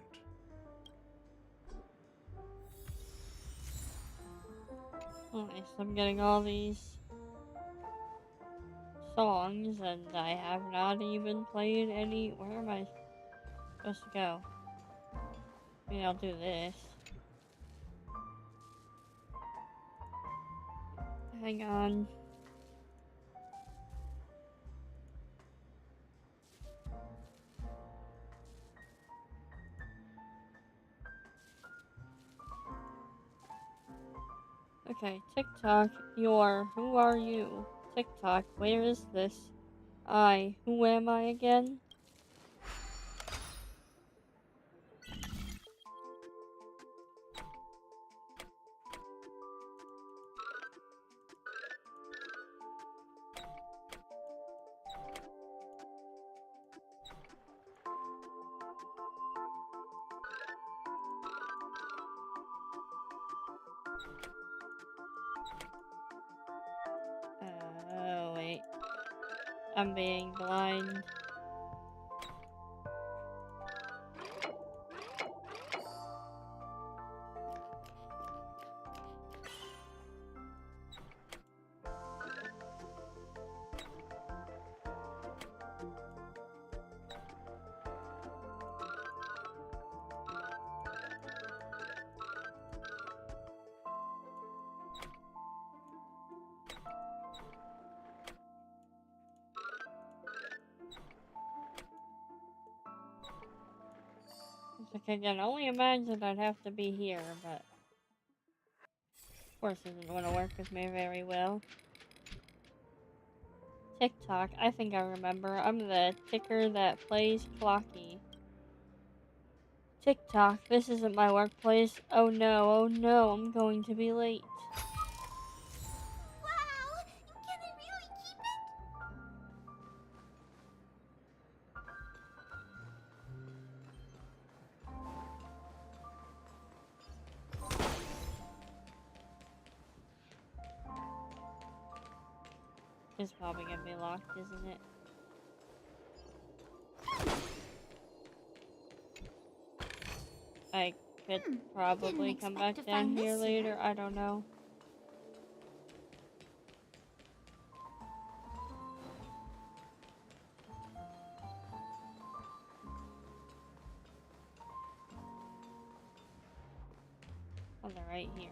Nice, I'm getting all these songs, and I have not even played any. Where am I supposed to go? I mean, I'll do this. Hang on. Okay, TikTok, who are you? TikTok, where is this? Who am I again? Oh, wait. I'm being blind. Like, I can only imagine I'd have to be here, but of course it isn't going to work with me very well. TikTok, I think I remember. I'm the ticker that plays Clocky. TikTok, this isn't my workplace. Oh no, I'm going to be late. Wow! Can I really keep it? It's probably gonna be locked, isn't it? I could probably come back down here later. I don't know. Oh, they're right here.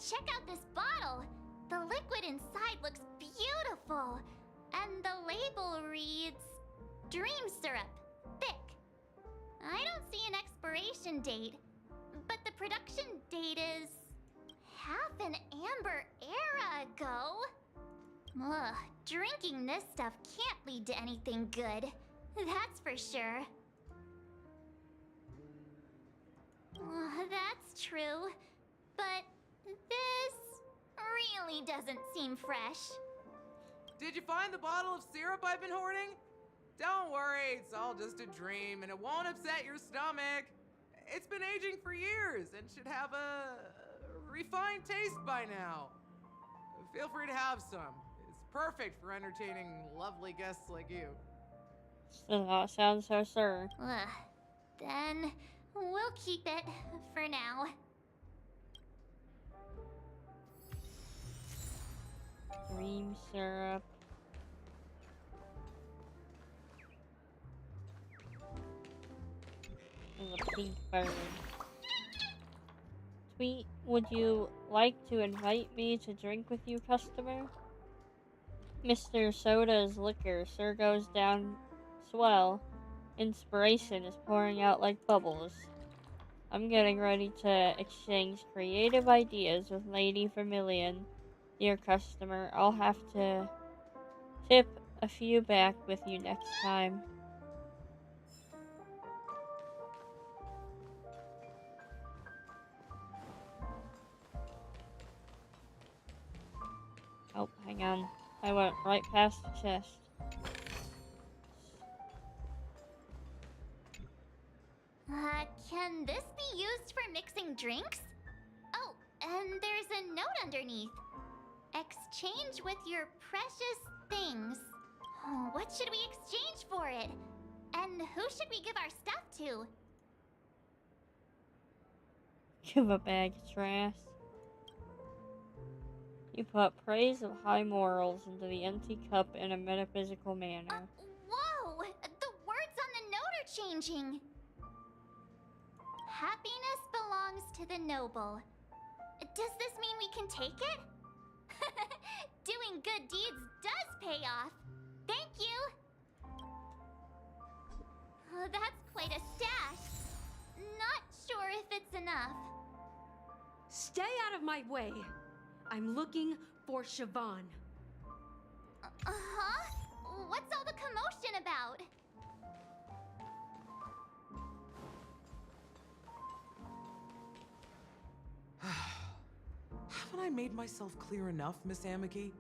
Check out this bottle! The liquid inside looks beautiful. And the label reads... Dream syrup. Thick. I don't see an expiration date. But the production date is... half an amber era ago. Ugh, drinking this stuff can't lead to anything good. That's for sure. That's true. But this really doesn't seem fresh. Did you find the bottle of syrup I've been hoarding? Don't worry, it's all just a dream and it won't upset your stomach. It's been aging for years and should have a refined taste by now. Feel free to have some. It's perfect for entertaining lovely guests like you. Does not sound so sir. Then we'll keep it for now. Dream syrup. There's a pink bird. Tweet, would you like to invite me to drink with you, customer? Mr. Soda's liquor sure goes down swell. Inspiration is pouring out like bubbles. I'm getting ready to exchange creative ideas with Lady Vermilion. Dear customer, I'll have to tip a few back with you next time. Oh, hang on. I went right past the chest. Can this be used for mixing drinks? Oh, and there's a note underneath. Exchange with your precious things. Oh, what should we exchange for it? And who should we give our stuff to? Give a bag of trash. You put praise of high morals into the empty cup in a metaphysical manner. Whoa! The words on the note are changing. Happiness belongs to the noble. Does this mean we can take it? Doing good deeds does pay off. Thank you. That's quite a stash. Not sure if it's enough. Stay out of my way. I'm looking for Siobhan. Uh-huh? What's all the commotion about? Haven't I made myself clear enough, Miss Amiki?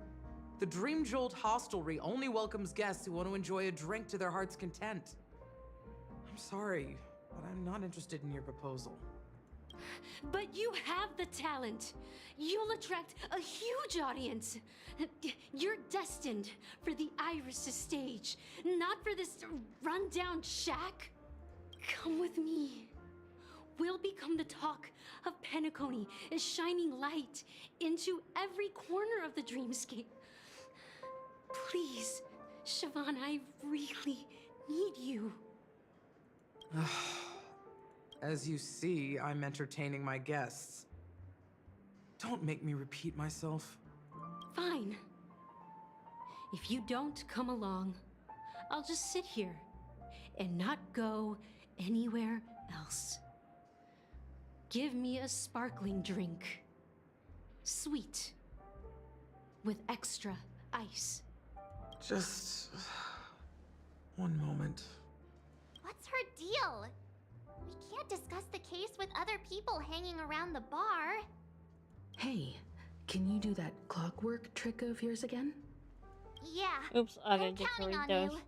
The Dream Jolt Hostelry only welcomes guests who want to enjoy a drink to their heart's content. I'm sorry, but I'm not interested in your proposal. But you have the talent. You'll attract a huge audience. You're destined for the Iris' stage, not for this rundown shack. Come with me. We'll become the talk of Penacony, shining light into every corner of the dreamscape. Please, Siobhan, I really need you. As you see, I'm entertaining my guests. Don't make me repeat myself. Fine. If you don't come along, I'll just sit here and not go anywhere else. Give me a sparkling drink. Sweet. With extra ice. Just... one moment. What's her deal? We can't discuss the case with other people hanging around the bar. Hey, can you do that clockwork trick of yours again? Yeah. Oops, I didn't get to read those.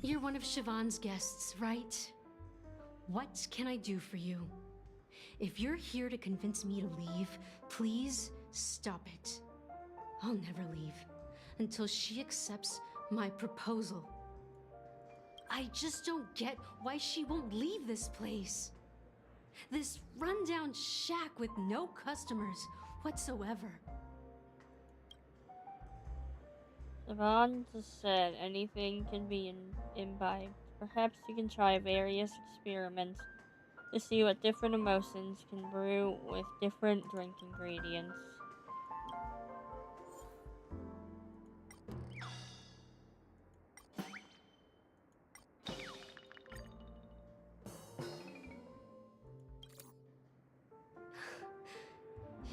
You're one of Siobhan's guests, right? What can I do for you? If you're here to convince me to leave, please stop it. I'll never leave until she accepts my proposal. I just don't get why she won't leave this place. This rundown shack with no customers whatsoever. Siobhan just said anything can be imbibed. Perhaps you can try various experiments to see what different emotions can brew with different drink ingredients.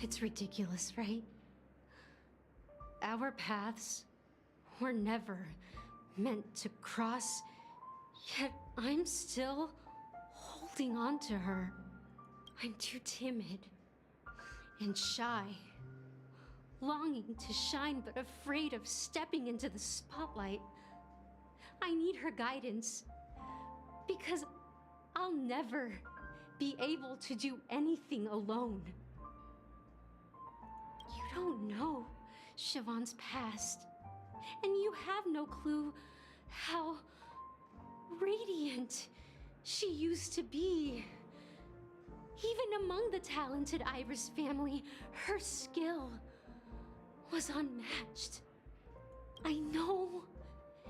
It's ridiculous, right? Our paths were never meant to cross, yet I'm still holding on to her. I'm too timid and shy, longing to shine but afraid of stepping into the spotlight. I need her guidance because I'll never be able to do anything alone. You don't know Siobhan's past, and you have no clue how radiant she used to be. Even among the talented Iris family, her skill was unmatched. I know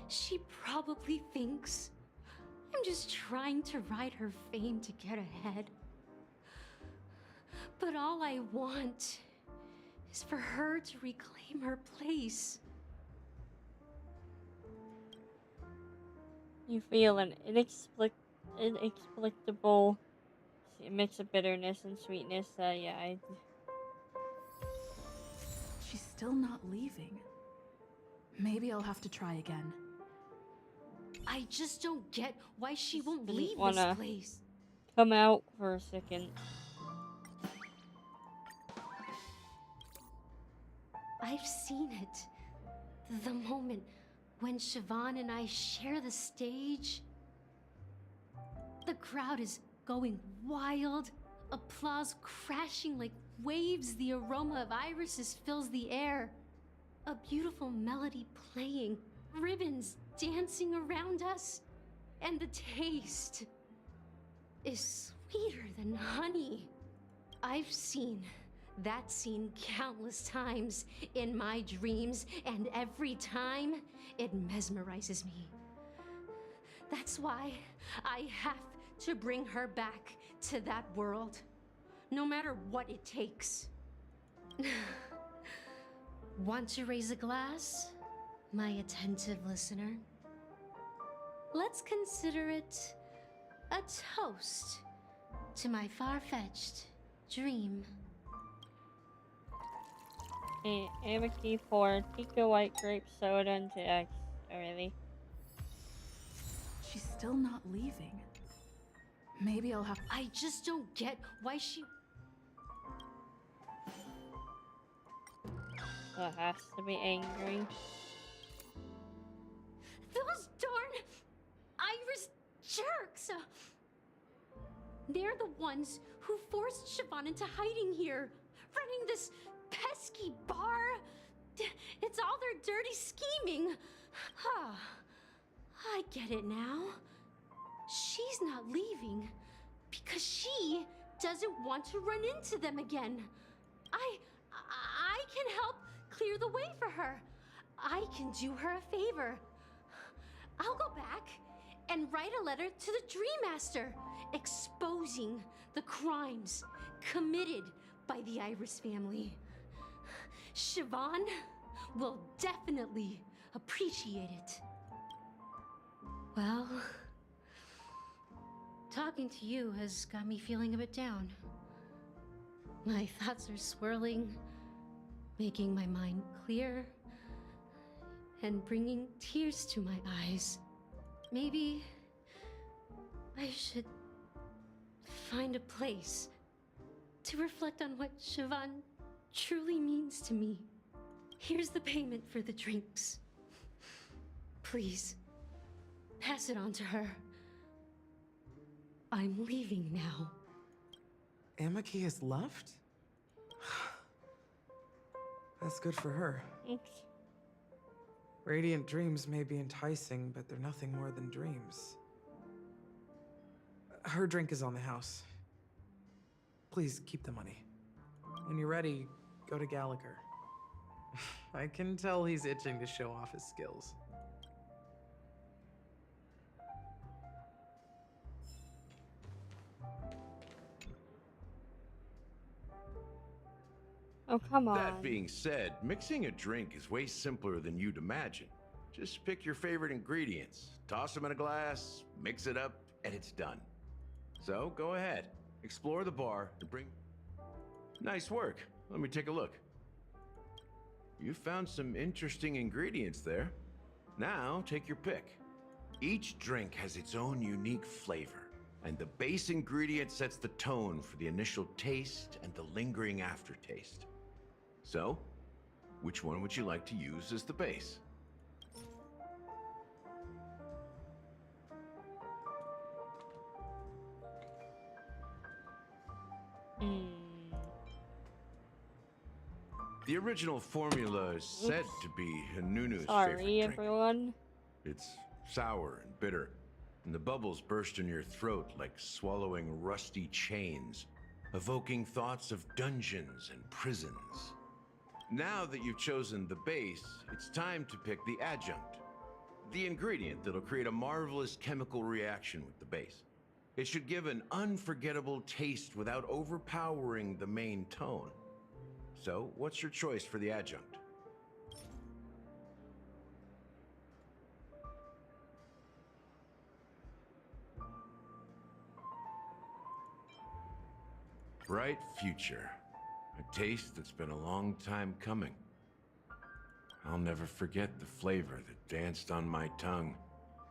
she probably thinks I'm just trying to ride her fame to get ahead. But all I want is for her to reclaim her place. You feel an inexplicable mix of bitterness and sweetness. She's still not leaving. Maybe I'll have to try again. I just don't get why she won't Didn't leave this wanna place. come out for a second. I've seen it. The moment when Siobhan and I share the stage. The crowd is going wild, applause crashing like waves. The aroma of irises fills the air. A beautiful melody playing, ribbons dancing around us, and the taste is sweeter than honey. I've seen that scene countless times in my dreams, and every time it mesmerizes me. That's why I have to bring her back to that world, no matter what it takes. Want to raise a glass, my attentive listener? Let's consider it a toast to my far-fetched dream. Amity for Tika White Grape Soda and X. Oh, really? She's still not leaving. Maybe I'll have... I just don't get why she... So it has to be angry. Those darn Iris jerks! They're the ones who forced Siobhan into hiding here, running this pesky bar. It's all their dirty scheming. I get it now. She's not leaving because she doesn't want to run into them again. I can help clear the way for her. I can do her a favor. I'll go back and write a letter to the Dream Master exposing the crimes committed by the Iris family. Siobhan will definitely appreciate it. Well, talking to you has got me feeling a bit down. My thoughts are swirling, making my mind clear, and bringing tears to my eyes. Maybe I should find a place to reflect on what Siobhan truly means to me. Here's the payment for the drinks. Please, pass it on to her. I'm leaving now. Amaki has left? That's good for her. Radiant dreams may be enticing, but they're nothing more than dreams. Her drink is on the house. Please keep the money. When you're ready, go to Gallagher. I can tell he's itching to show off his skills. Oh, come on. That being said, mixing a drink is way simpler than you'd imagine. Just pick your favorite ingredients, toss them in a glass, mix it up, and it's done. So go ahead, explore the bar, and bring... Nice work. Let me take a look. You found some interesting ingredients there. Now take your pick. Each drink has its own unique flavor, and the base ingredient sets the tone for the initial taste and the lingering aftertaste. So, which one would you like to use as the base? The original formula is said to be Nunu's favorite Sorry, drink. everyone. It's sour and bitter, and the bubbles burst in your throat like swallowing rusty chains, evoking thoughts of dungeons and prisons. Now that you've chosen the base, it's time to pick the adjunct, the ingredient that'll create a marvelous chemical reaction with the base. It should give an unforgettable taste without overpowering the main tone. So, what's your choice for the adjunct? Bright future. A taste that's been a long time coming. I'll never forget the flavor that danced on my tongue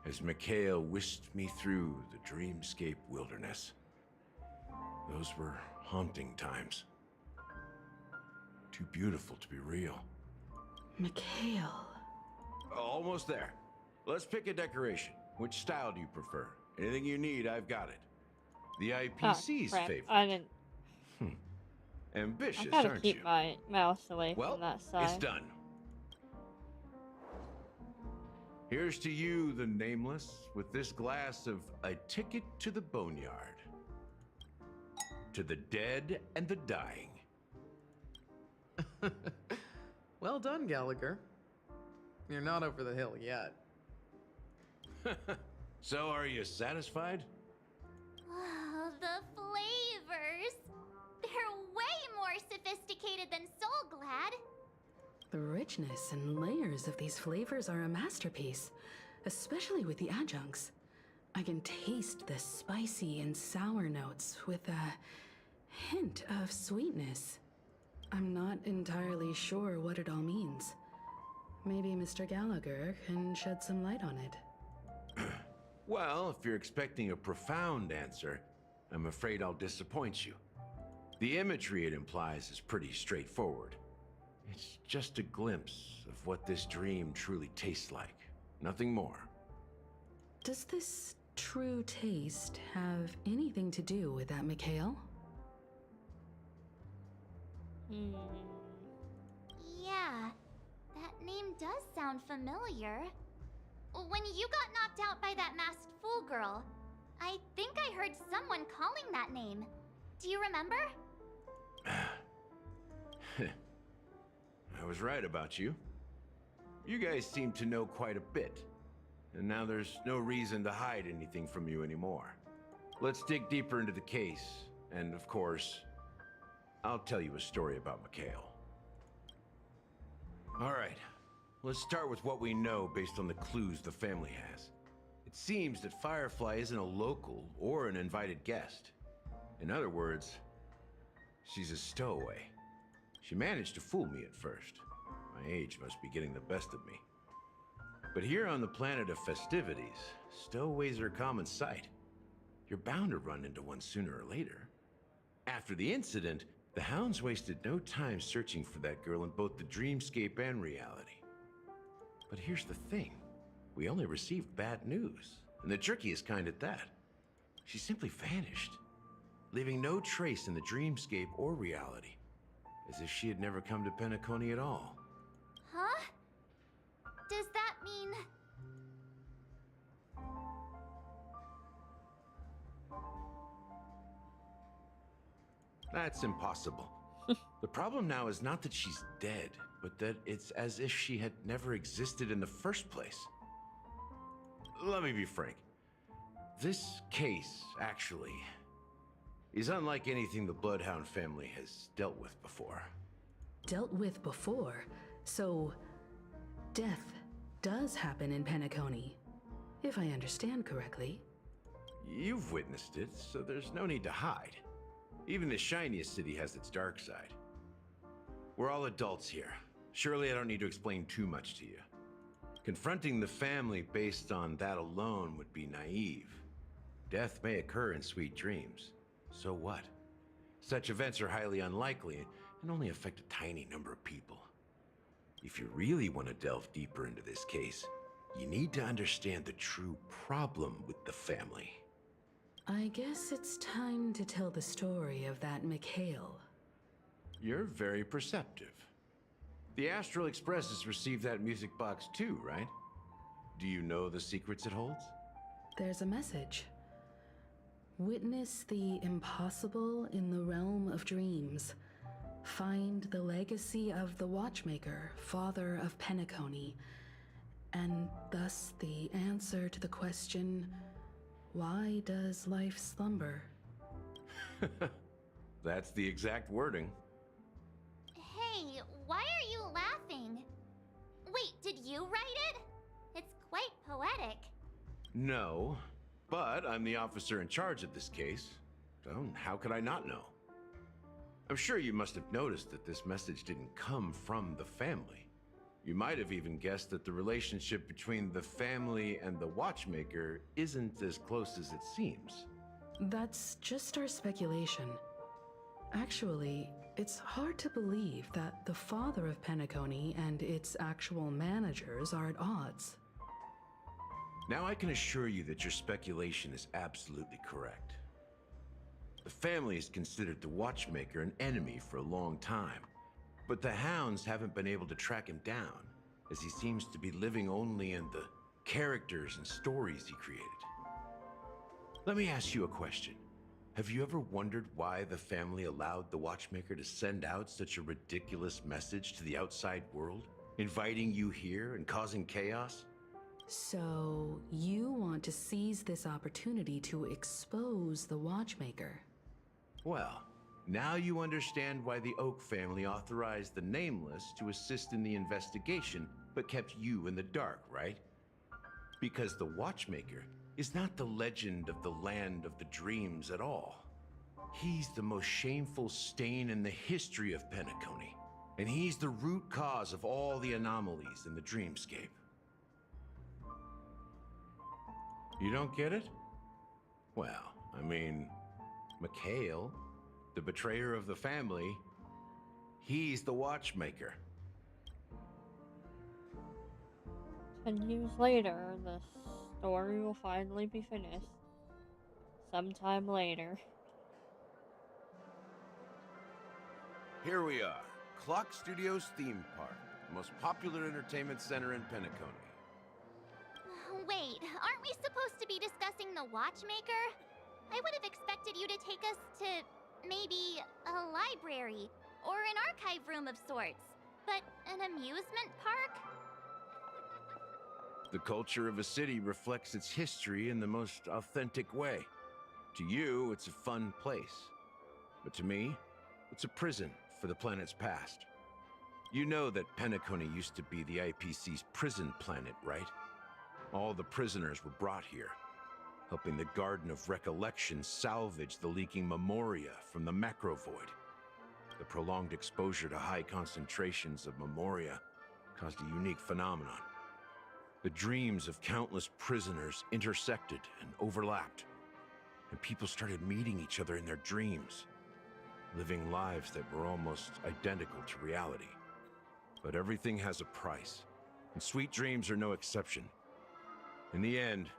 as Mikhail whisked me through the dreamscape wilderness. Those were haunting times. Too beautiful to be real. Mikhail. Almost there. Let's pick a decoration. Which style do you prefer? Anything you need, I've got it. The IPC's crap. favorite. I didn't. Ambitious, I gotta aren't keep you? my mouse away Well, from that side. it's done. Here's to you, the nameless, with this glass of a ticket to the boneyard. To the dead and the dying. Well done, Gallagher. You're not over the hill yet. So, are you satisfied? Oh, the flavors! They're way more sophisticated than Soul Glad. The richness and layers of these flavors are a masterpiece, especially with the adjuncts. I can taste the spicy and sour notes with a hint of sweetness. I'm not entirely sure what it all means. Maybe Mr. Gallagher can shed some light on it. Well, if you're expecting a profound answer, I'm afraid I'll disappoint you. The imagery it implies is pretty straightforward. It's just a glimpse of what this dream truly tastes like. Nothing more. Does this true taste have anything to do with that Mikhail? Yeah, that name does sound familiar. When you got knocked out by that masked fool girl, I think I heard someone calling that name. Do you remember? I was right about you. You guys seem to know quite a bit, and now there's no reason to hide anything from you anymore. Let's dig deeper into the case, and of course, I'll tell you a story about Mikhail. All right, let's start with what we know based on the clues the family has. It seems that Firefly isn't a local or an invited guest. In other words, she's a stowaway. She managed to fool me at first. My age must be getting the best of me. But here on the planet of festivities, stowaways are a common sight. You're bound to run into one sooner or later. After the incident, the hounds wasted no time searching for that girl in both the dreamscape and reality. But here's the thing. We only received bad news, and the trickiest kind at that. She simply vanished, leaving no trace in the dreamscape or reality, as if she had never come to Penacony at all. Huh? Does that That's impossible. The problem now is not that she's dead, but that it's as if she had never existed in the first place. Let me be frank. This case, actually, is unlike anything the Bloodhound family has dealt with before. Dealt with before? So, death does happen in Penacony, if I understand correctly. You've witnessed it, so there's no need to hide. Even the shiniest city has its dark side. We're all adults here. Surely I don't need to explain too much to you. Confronting the family based on that alone would be naive. Death may occur in sweet dreams. So what? Such events are highly unlikely and only affect a tiny number of people. If you really want to delve deeper into this case, you need to understand the true problem with the family. I guess it's time to tell the story of that Mikhail. You're very perceptive. The Astral Express has received that music box too, right? Do you know the secrets it holds? There's a message. Witness the impossible in the realm of dreams. Find the legacy of the Watchmaker, father of Penacony, and thus the answer to the question, why does life slumber? That's the exact wording. Hey, why are you laughing? Wait, did you write it? It's quite poetic. No, but I'm the officer in charge of this case, so how could I not know? I'm sure you must have noticed that this message didn't come from the family. You might have even guessed that the relationship between the family and the Watchmaker isn't as close as it seems. That's just our speculation. Actually, it's hard to believe that the father of Penacony and its actual managers are at odds. Now I can assure you that your speculation is absolutely correct. The family has considered the Watchmaker an enemy for a long time, but the Hounds haven't been able to track him down, as he seems to be living only in the characters and stories he created. Let me ask you a question. Have you ever wondered why the family allowed the Watchmaker to send out such a ridiculous message to the outside world, inviting you here and causing chaos? So, you want to seize this opportunity to expose the Watchmaker? Well, now you understand why the Oak family authorized the Nameless to assist in the investigation, but kept you in the dark, right? Because the Watchmaker is not the legend of the Land of the Dreams at all. He's the most shameful stain in the history of Penacony, and he's the root cause of all the anomalies in the dreamscape. You don't get it? Well, I mean, Mikhail, the betrayer of the family, he's the Watchmaker. 10 years later, the story will finally be finished. Sometime later. Here we are, Clock Studios theme park, the most popular entertainment center in Penacony. Wait, aren't we supposed to be discussing the Watchmaker? I would have expected you to take us to maybe a library or an archive room of sorts. But an amusement park? The culture of a city reflects its history in the most authentic way. To you, it's a fun place. But to me, it's a prison for the planet's past. You know that Penacony used to be the IPC's prison planet, right? All the prisoners were brought here, helping the Garden of Recollection salvage the leaking memoria from the macro void. The prolonged exposure to high concentrations of memoria caused a unique phenomenon. The dreams of countless prisoners intersected and overlapped, and people started meeting each other in their dreams, living lives that were almost identical to reality. But everything has a price, and sweet dreams are no exception. In the end,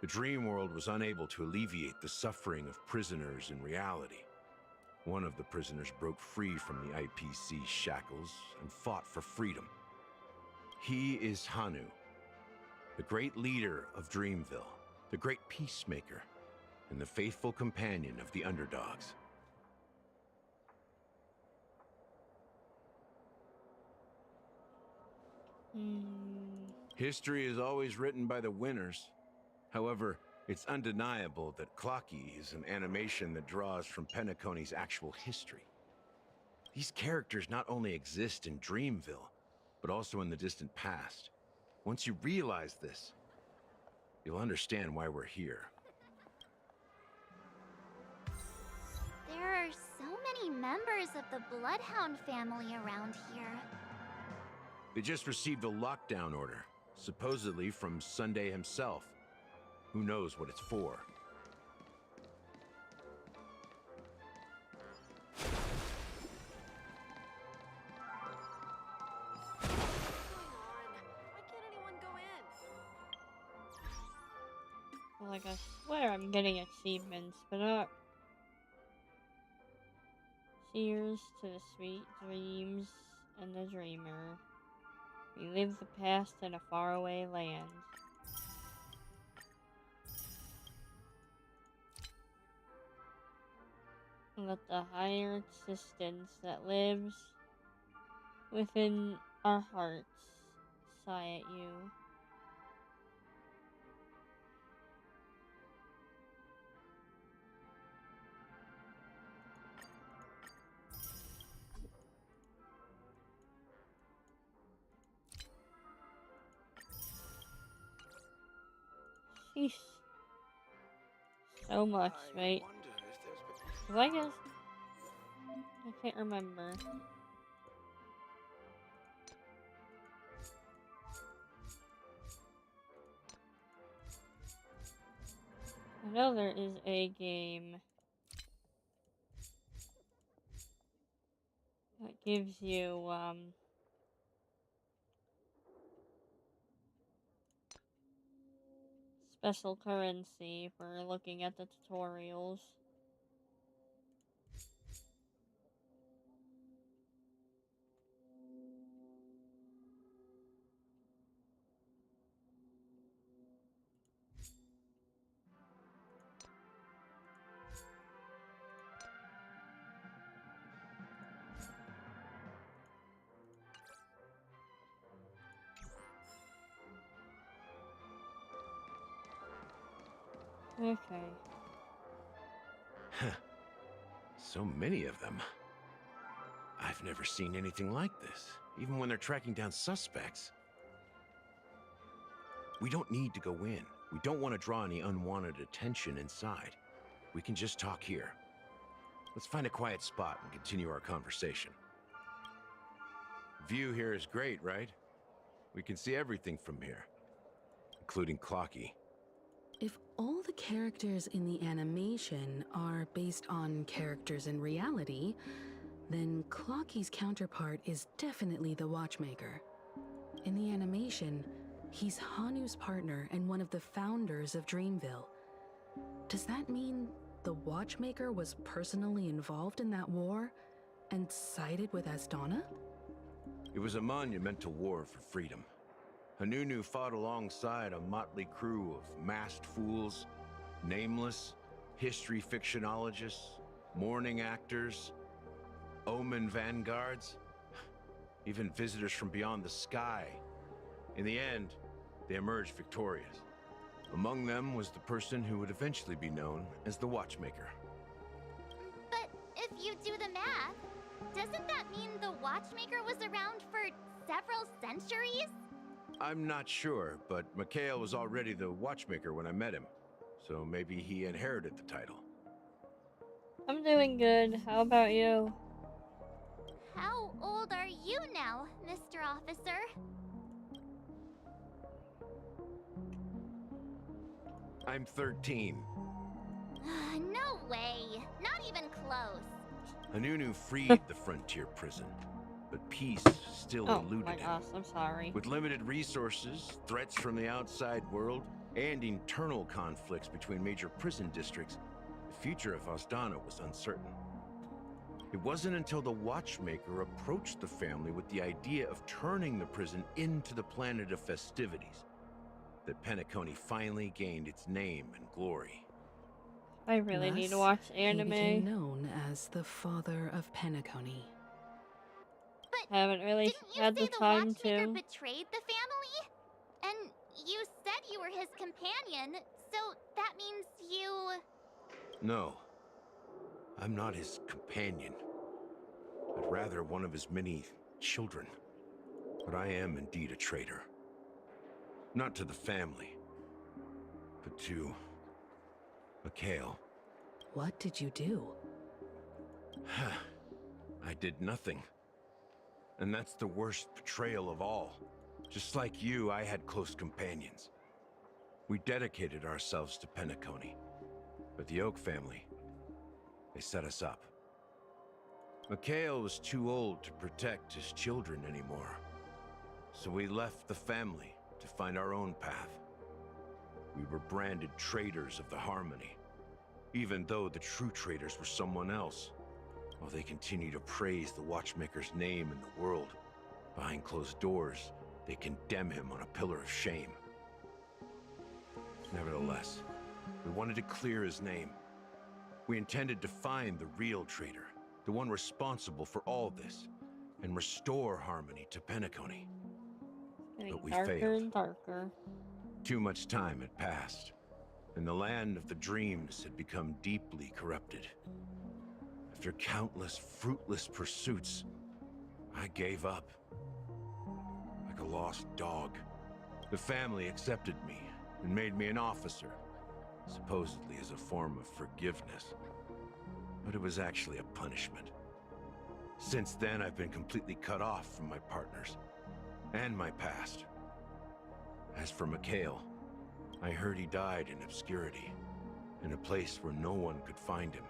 the dream world was unable to alleviate the suffering of prisoners in reality. One of the prisoners broke free from the IPC shackles and fought for freedom. He is Hanu, the great leader of Dreamville, the great peacemaker, and the faithful companion of the underdogs. History is always written by the winners. However, it's undeniable that Clocky is an animation that draws from Penacony's actual history. These characters not only exist in Dreamville, but also in the distant past. Once you realize this, you'll understand why we're here. There are so many members of the Bloodhound family around here. They just received a lockdown order, supposedly from Sunday himself. Who knows what it's for? Like, I swear I'm getting achievements, but not. Cheers to the sweet dreams and the dreamer. Relive the past in a faraway land. Let the higher existence that lives within our hearts sigh at you. Sheesh. So much, right? Well, I guess. I can't remember. I know there is a game that gives you, special currency for looking at the tutorials. Okay. So many of them. I've never seen anything like this, even when they're tracking down suspects. We don't need to go in. We don't want to draw any unwanted attention inside. We can just talk here. Let's find a quiet spot and continue our conversation. View here is great, right? We can see everything from here, including Clocky. If all the characters in the animation are based on characters in reality, then Clocky's counterpart is definitely the Watchmaker. In the animation, he's Hanu's partner and one of the founders of Dreamville. Does that mean the Watchmaker was personally involved in that war and sided with Asdana? It was a monumental war for freedom. Hanunu fought alongside a motley crew of masked fools, nameless, history fictionologists, mourning actors, omen vanguards, even visitors from beyond the sky. In the end, they emerged victorious. Among them was the person who would eventually be known as the Watchmaker. But if you do the math, doesn't that mean the Watchmaker was around for several centuries? I'm not sure, but Mikhail was already the Watchmaker when I met him, so maybe he inherited the title. I'm doing good. How about you? How old are you now, Mr. Officer? I'm 13. No way. Not even close. Hanunu freed the frontier prison, but peace still eluded my him. gosh, I'm sorry. With limited resources, threats from the outside world, and internal conflicts between major prison districts, the future of Asdana was uncertain. It wasn't until the Watchmaker approached the family with the idea of turning the prison into the planet of festivities that Penacony finally gained its name and glory. I really need to watch anime. He became known as the father of Penacony. But haven't really didn't you had say the the time watchmaker to. betrayed the family? And you said you were his companion, so that means you... No. I'm not his companion, but rather one of his many children. But I am indeed a traitor. Not to the family, but to Mikhail. What did you do? I did nothing. And that's the worst betrayal of all. Just like you, I had close companions. We dedicated ourselves to Penacony. But the Oak family, they set us up. Mikhail was too old to protect his children anymore. So we left the family to find our own path. We were branded traitors of the Harmony, even though the true traitors were someone else. While they continue to praise the Watchmaker's name in the world, behind closed doors, they condemn him on a pillar of shame. Nevertheless, we wanted to clear his name. We intended to find the real traitor, the one responsible for all this, and restore harmony to Penacony. But we Darker failed. and darker. Too much time had passed, and the land of the dreams had become deeply corrupted. After countless fruitless pursuits, I gave up. Like a lost dog. The family accepted me and made me an officer, supposedly as a form of forgiveness. But it was actually a punishment. Since then, I've been completely cut off from my partners and my past. As for Mikhail, I heard he died in obscurity, in a place where no one could find him.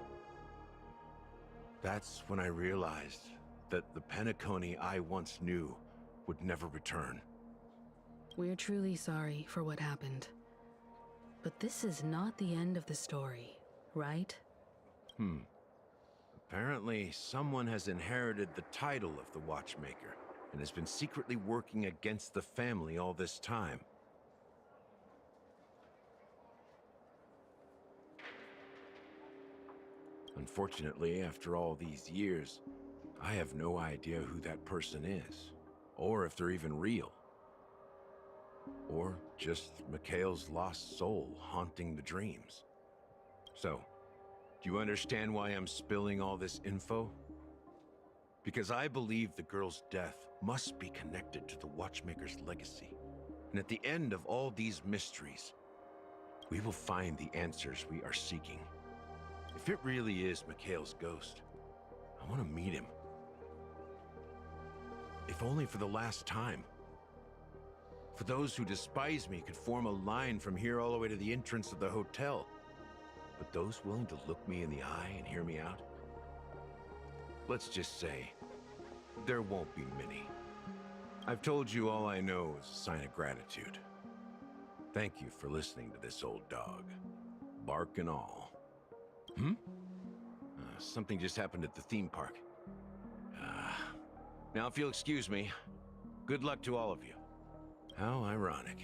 That's when I realized that the Penacony I once knew would never return. We're truly sorry for what happened. But this is not the end of the story, right? Apparently, someone has inherited the title of the Watchmaker and has been secretly working against the family all this time. Unfortunately, after all these years, I have no idea who that person is, or if they're even real. Or just Mikhail's lost soul haunting the dreams. So, do you understand why I'm spilling all this info? Because I believe the girl's death must be connected to the Watchmaker's legacy. And at the end of all these mysteries, we will find the answers we are seeking. If it really is Mikhail's ghost, I want to meet him. If only for the last time. For those who despise me could form a line from here all the way to the entrance of the hotel. But those willing to look me in the eye and hear me out? Let's just say, there won't be many. I've told you all I know is a sign of gratitude. Thank you for listening to this old dog. Bark and all. Something just happened at the theme park. Now if you'll excuse me, good luck to all of you. How ironic.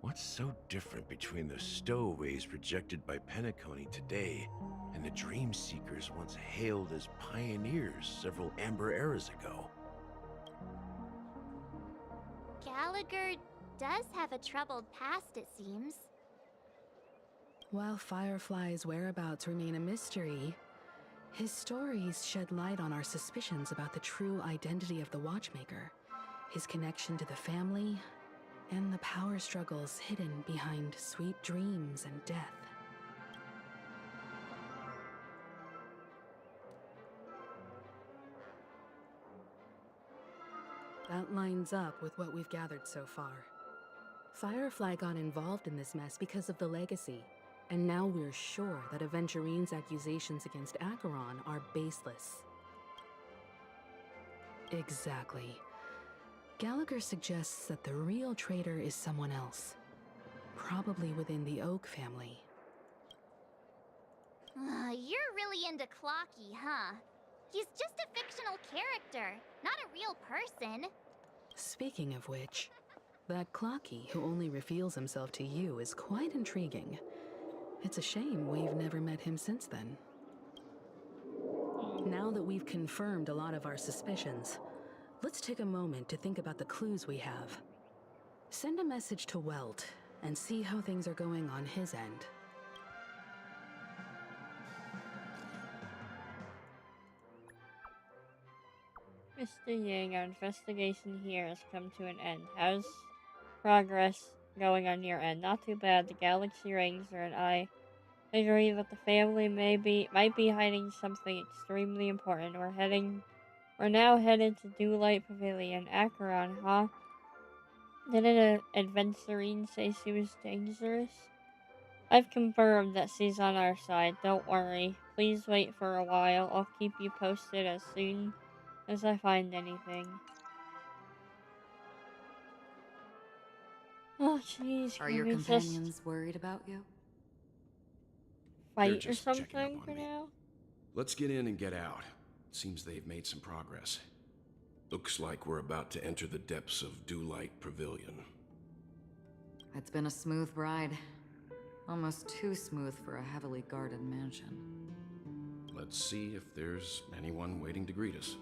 What's so different between the stowaways rejected by Penacony today and the dream seekers once hailed as pioneers several amber eras ago? Gallagher does have a troubled past, it seems. While Firefly's whereabouts remain a mystery, his stories shed light on our suspicions about the true identity of the Watchmaker, his connection to the family, and the power struggles hidden behind sweet dreams and death. That lines up with what we've gathered so far. Firefly got involved in this mess because of the legacy, and now we're sure that Aventurine's accusations against Acheron are baseless. Exactly. Gallagher suggests that the real traitor is someone else, probably within the Oak family. You're really into Clocky, huh? He's just a fictional character, not a real person. Speaking of which, that Clocky who only reveals himself to you is quite intriguing. It's a shame we've never met him since then. Now that we've confirmed a lot of our suspicions, let's take a moment to think about the clues we have. Send a message to Welt and see how things are going on his end. Mr. Yang, our investigation here has come to an end. How's progress going on your end? Not too bad. The galaxy rings are an eye. I agree that the family might be hiding something extremely important. We're now headed to Dewlight Pavilion. Acheron, huh? Didn't an adventurine say she was dangerous? I've confirmed that she's on our side. Don't worry. Please wait for a while. I'll keep you posted as soon as I find anything. Oh, jeez. Are your companions worried about you? They're Fight or just checking up something on for me. now? Let's get in and get out. Seems they've made some progress. Looks like we're about to enter the depths of Dewlight Pavilion. It's been a smooth ride. Almost too smooth for a heavily guarded mansion. Let's see if there's anyone waiting to greet us.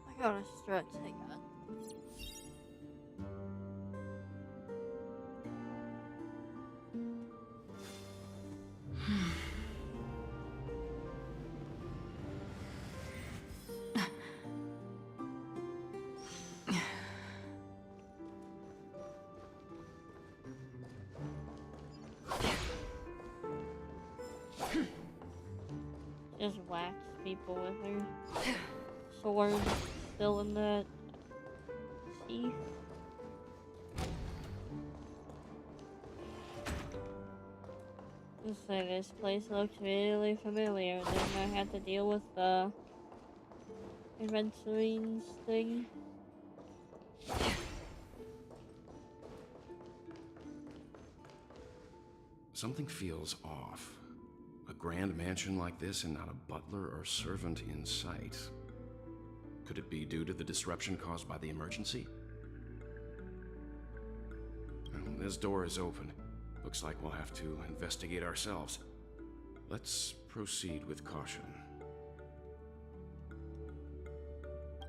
I gotta stretch. Hang on. Just wax people with her sword still in the sheath. Just say this place looks really familiar. Then I had to deal with the adventurines thing. Something feels off. A grand mansion like this and not a butler or servant in sight. Could it be due to the disruption caused by the emergency? Well, this door is open. Looks like we'll have to investigate ourselves. Let's proceed with caution.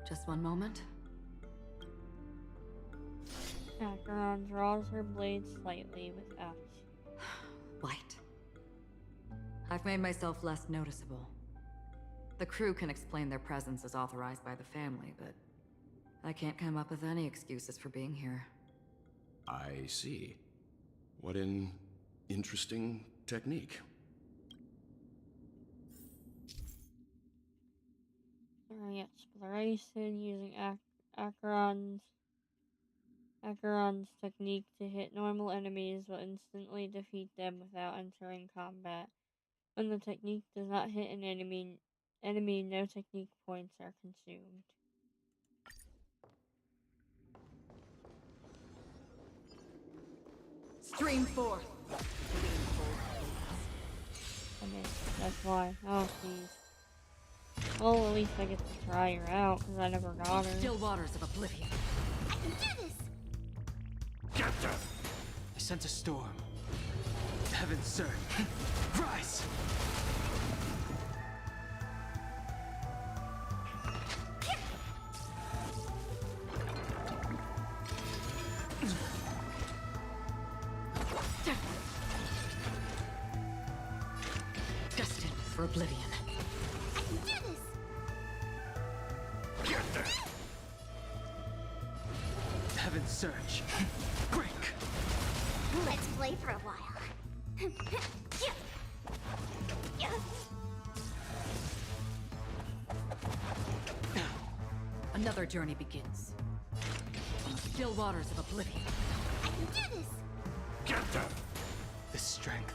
Just one moment. Acheron draws her blade slightly with axe. Light. I've made myself less noticeable. The crew can explain their presence as authorized by the family, but I can't come up with any excuses for being here. I see. What an interesting technique. During exploration, using Acheron's technique to hit normal enemies will instantly defeat them without entering combat. When the technique does not hit an enemy, no technique points are consumed. Stream forth. I missed. That's why. Oh, jeez. Well, at least I get to try her out, because I never got her. Still waters of oblivion. I can do this! Captain! I sense a storm. Heaven, sir. Rise! Destined for oblivion. I can do this! Heaven's surge. Break! Let's play for a while. Another journey begins. On the still waters of oblivion. I can do this! Captain! The strength.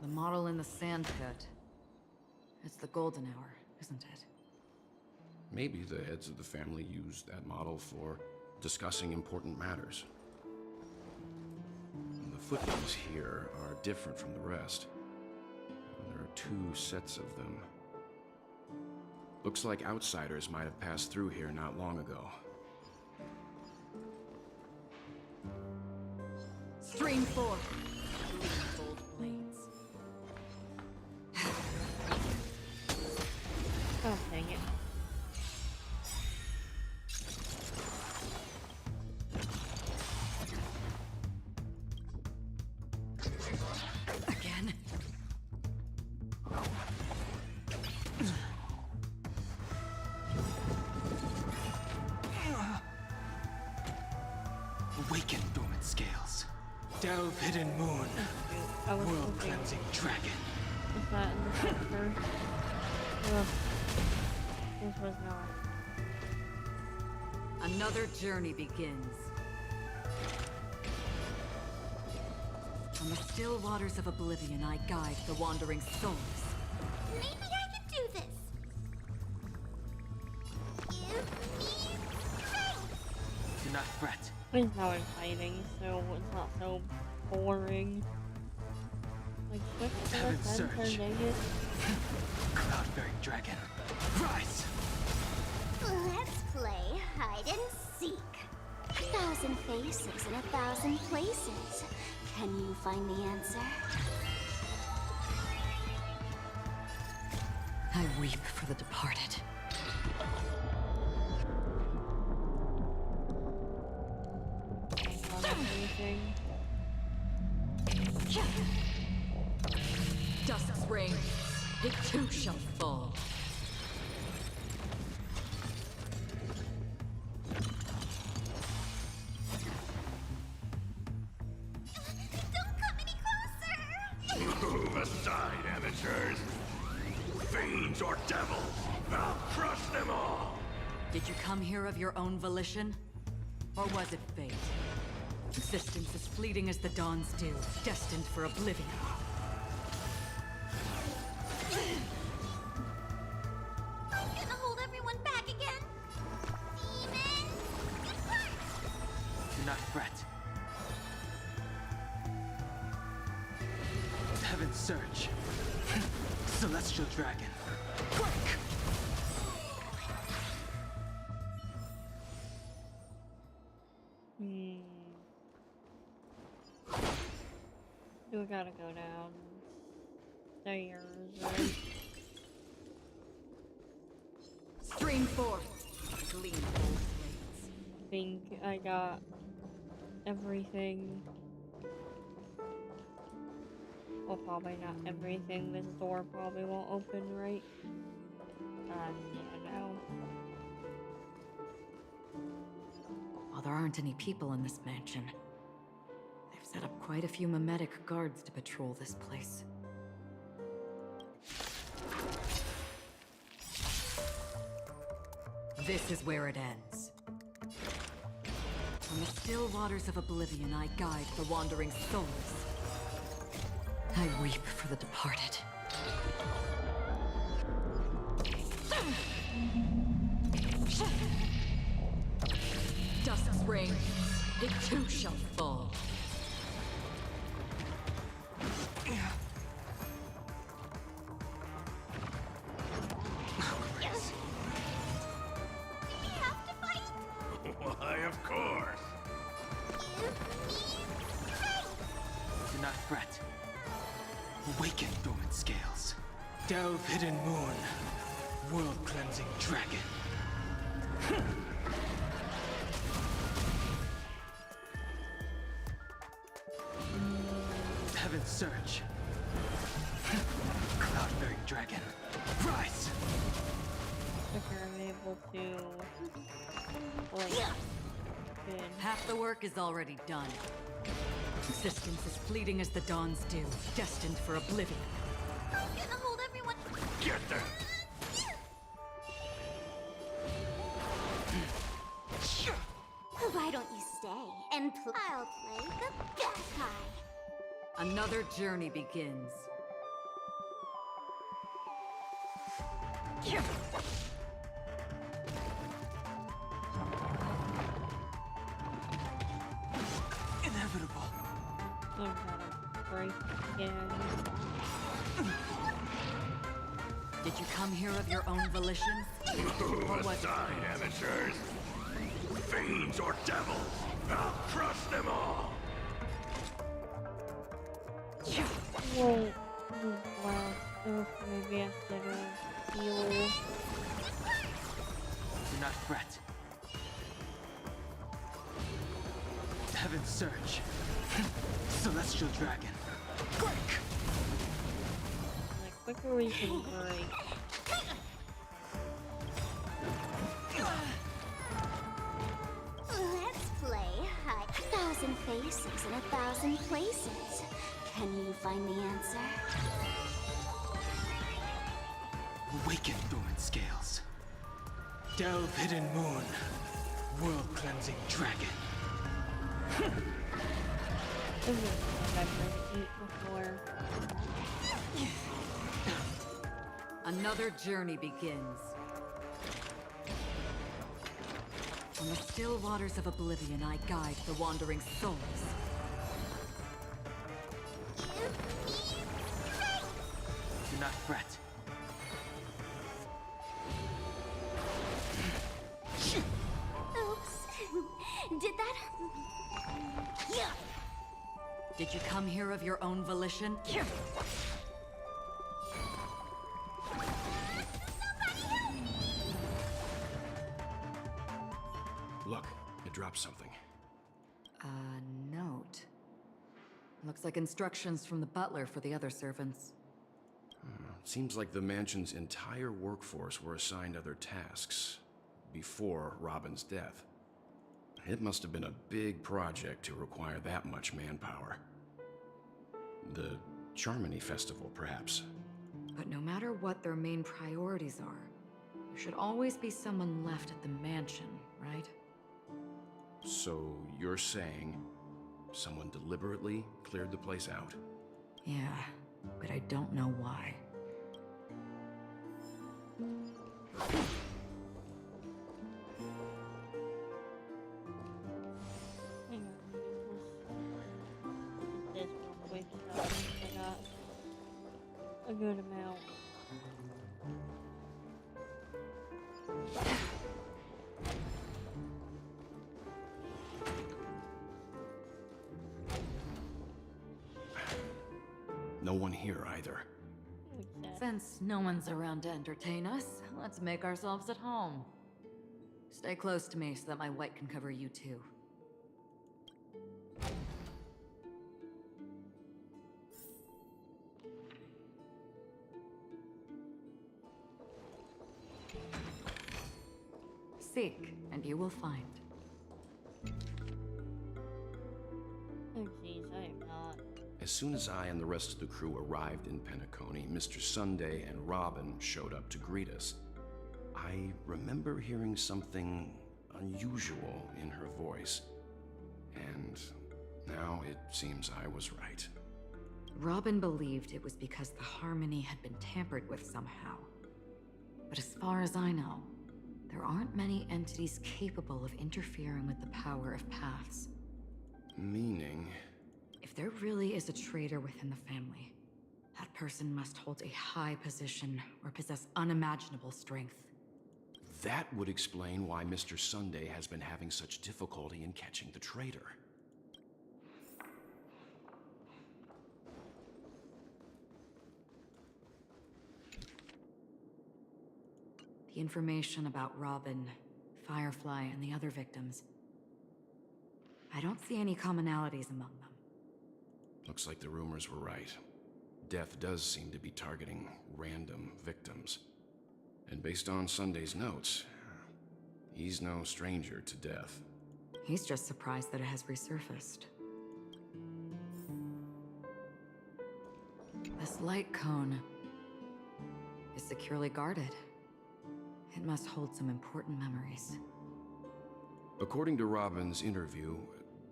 The model in the sand pit. It's the golden hour, isn't it? Maybe the heads of the family used that model for discussing important matters. The footprints here are different from the rest. There are 2 sets of them. Looks like outsiders might have passed through here not long ago. Stream 4. Oh, dang it. Again? Awaken dormant scales. Delve hidden moon. World cleansing dragon. Is that in the center? Ugh. This was not. Another journey begins. From the still waters of oblivion, I guide the wandering souls. Maybe I can do this. Give me strength. Do not fret. It's how I'm fighting, so it's not so boring. Like, switch to the Heaven's center, surge. dang it. Cloud-bearing dragon. Rise! Let's play hide and seek. 1,000 faces in 1,000 places. Can you find the answer? I weep for the departed. Everything. Dusk's reign, it too shall fall. Don't come any closer! Move aside, amateurs. Fiends or devils, I'll crush them all. Did you come here of your own volition? Or was it fate? Existence as fleeting as the dawn's dew, destined for oblivion. I'm gonna hold everyone back again. Demons, depart! Do not fret. Heaven's surge. Celestial dragon. Quick! We gotta go down stairs, right? Stream 4. Gleam old I think I got everything. Well, probably not everything. This door probably won't open, right? Yeah, no. While there aren't any people in this mansion, they've set up quite a few mimetic guards to patrol this place. This is where it ends. From the still waters of oblivion, I guide the wandering souls. I weep for the departed. Dusk's reign, it too shall fall. Why, of course. Do not fret. Awaken dormant scales. Delve hidden moon. World cleansing dragon. Heaven's surge. Cloud-bearing dragon. Rise! Quicker I'm able to Half the work is already done. Existence as fleeting as the dawn's dew, destined for oblivion. I'm gonna hold everyone. Get there! Why don't you stay and I'll play the bad guy. Another journey begins. I'm gonna break again. Did you come here of your own volition? Or was it amateurs? Fiends or devils, I'll crush them all! Whoa. Oh, wow. Oh, maybe I should have healed. Do not fret. Heaven's Surge. Celestial Dragon. Break! The quicker we can break. Let's play 1,000 faces in 1,000 places. Can you find the answer? Awaken dormant scales. Delve hidden moon. World cleansing dragon. This is what I've never eaten before. Another journey begins. On the still waters of oblivion, I guide the wandering souls. Do not fret. Oops. Did that? Yeah. Did you come here of your own volition? Look, it dropped something. A note. Looks like instructions from the butler for the other servants. Seems like the mansion's entire workforce were assigned other tasks before Robin's death. It must have been a big project to require that much manpower. The Charmony Festival, perhaps. But no matter what their main priorities are, there should always be someone left at the mansion, right? So you're saying someone deliberately cleared the place out? Yeah, but I don't know why. Hang on, this real quick. I got a good amount. No one here either. Since no one's around to entertain us, let's make ourselves at home. Stay close to me so that my white can cover you too. Seek, and you will find. Oh jeez, I am not. As soon as I and the rest of the crew arrived in Penacony, Mr. Sunday and Robin showed up to greet us. I remember hearing something unusual in her voice. And now it seems I was right. Robin believed it was because the harmony had been tampered with somehow. But as far as I know, there aren't many entities capable of interfering with the power of paths. Meaning? If there really is a traitor within the family, that person must hold a high position or possess unimaginable strength. That would explain why Mr. Sunday has been having such difficulty in catching the traitor. The information about Robin, Firefly, and the other victims. I don't see any commonalities among them. Looks like the rumors were right. Death does seem to be targeting random victims. And based on Sunday's notes, he's no stranger to death. He's just surprised that it has resurfaced. This light cone is securely guarded. It must hold some important memories. According to Robin's interview,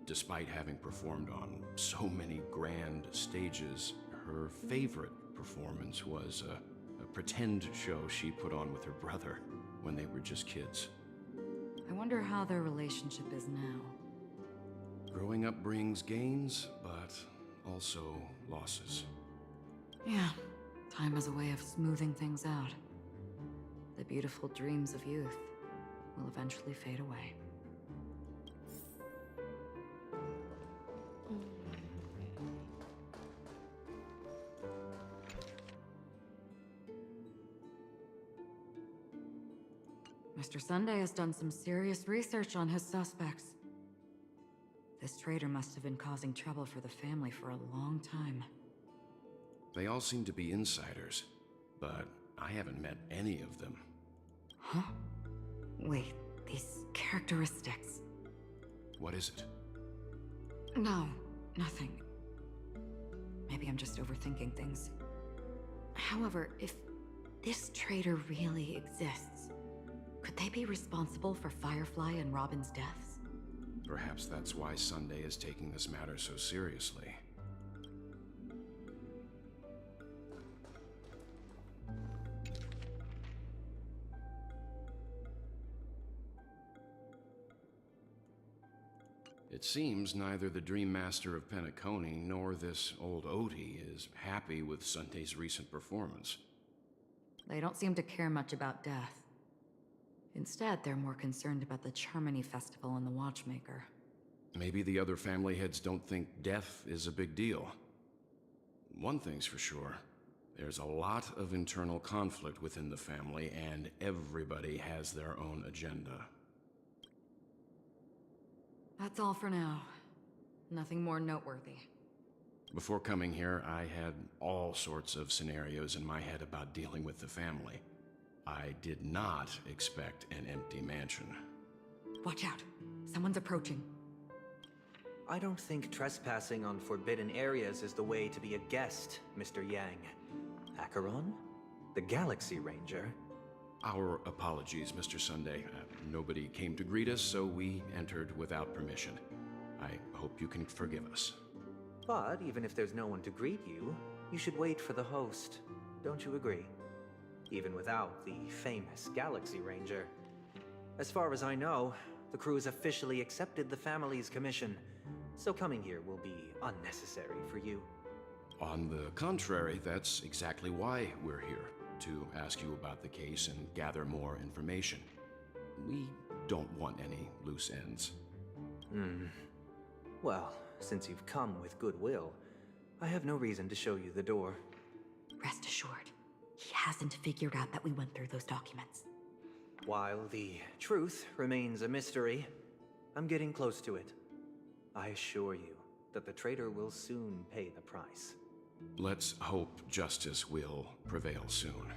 despite having performed on so many grand stages, her favorite performance was a pretend show she put on with her brother when they were just kids. I wonder how their relationship is now. Growing up brings gains, but also losses. Yeah, time has a way of smoothing things out. The beautiful dreams of youth will eventually fade away. Mr. Sunday has done some serious research on his suspects. This traitor must have been causing trouble for the family for a long time. They all seem to be insiders, but I haven't met any of them. Huh? Wait, these characteristics. What is it? No, nothing. Maybe I'm just overthinking things. However, if this traitor really exists, could they be responsible for Firefly and Robin's deaths? Perhaps that's why Sunday is taking this matter so seriously. It seems neither the Dream Master of Penacony nor this old Odie is happy with Sunday's recent performance. They don't seem to care much about death. Instead, they're more concerned about the Charmony Festival and the Watchmaker. Maybe the other family heads don't think death is a big deal. One thing's for sure. There's a lot of internal conflict within the family, and everybody has their own agenda. That's all for now. Nothing more noteworthy. Before coming here, I had all sorts of scenarios in my head about dealing with the family. I did not expect an empty mansion. Watch out. Someone's approaching. I don't think trespassing on forbidden areas is the way to be a guest, Mr. Yang. Acheron? The Galaxy Ranger? Our apologies, Mr. Sunday. Nobody came to greet us, so we entered without permission. I hope you can forgive us. But even if there's no one to greet you, you should wait for the host. Don't you agree? Even without the famous Galaxy Ranger. As far as I know, the crew has officially accepted the family's commission, so coming here will be unnecessary for you. On the contrary, that's exactly why we're here, to ask you about the case and gather more information. We don't want any loose ends. Well, since you've come with goodwill, I have no reason to show you the door. Rest assured, he hasn't figured out that we went through those documents. While the truth remains a mystery, I'm getting close to it. I assure you that the traitor will soon pay the price. Let's hope justice will prevail soon.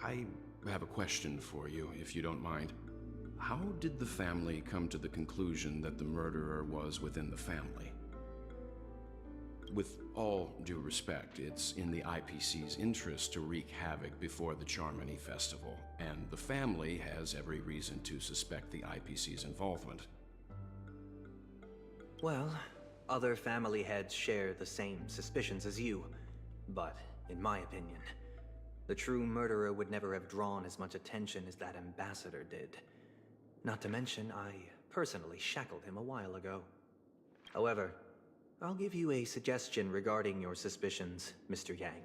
I have a question for you, if you don't mind. How did the family come to the conclusion that the murderer was within the family? With all due respect, it's in the IPC's interest to wreak havoc before the Charmony Festival, and the family has every reason to suspect the IPC's involvement. Well, other family heads share the same suspicions as you, but in my opinion, the true murderer would never have drawn as much attention as that ambassador did. Not to mention, I personally shackled him a while ago. However, I'll give you a suggestion regarding your suspicions, Mr. Yang.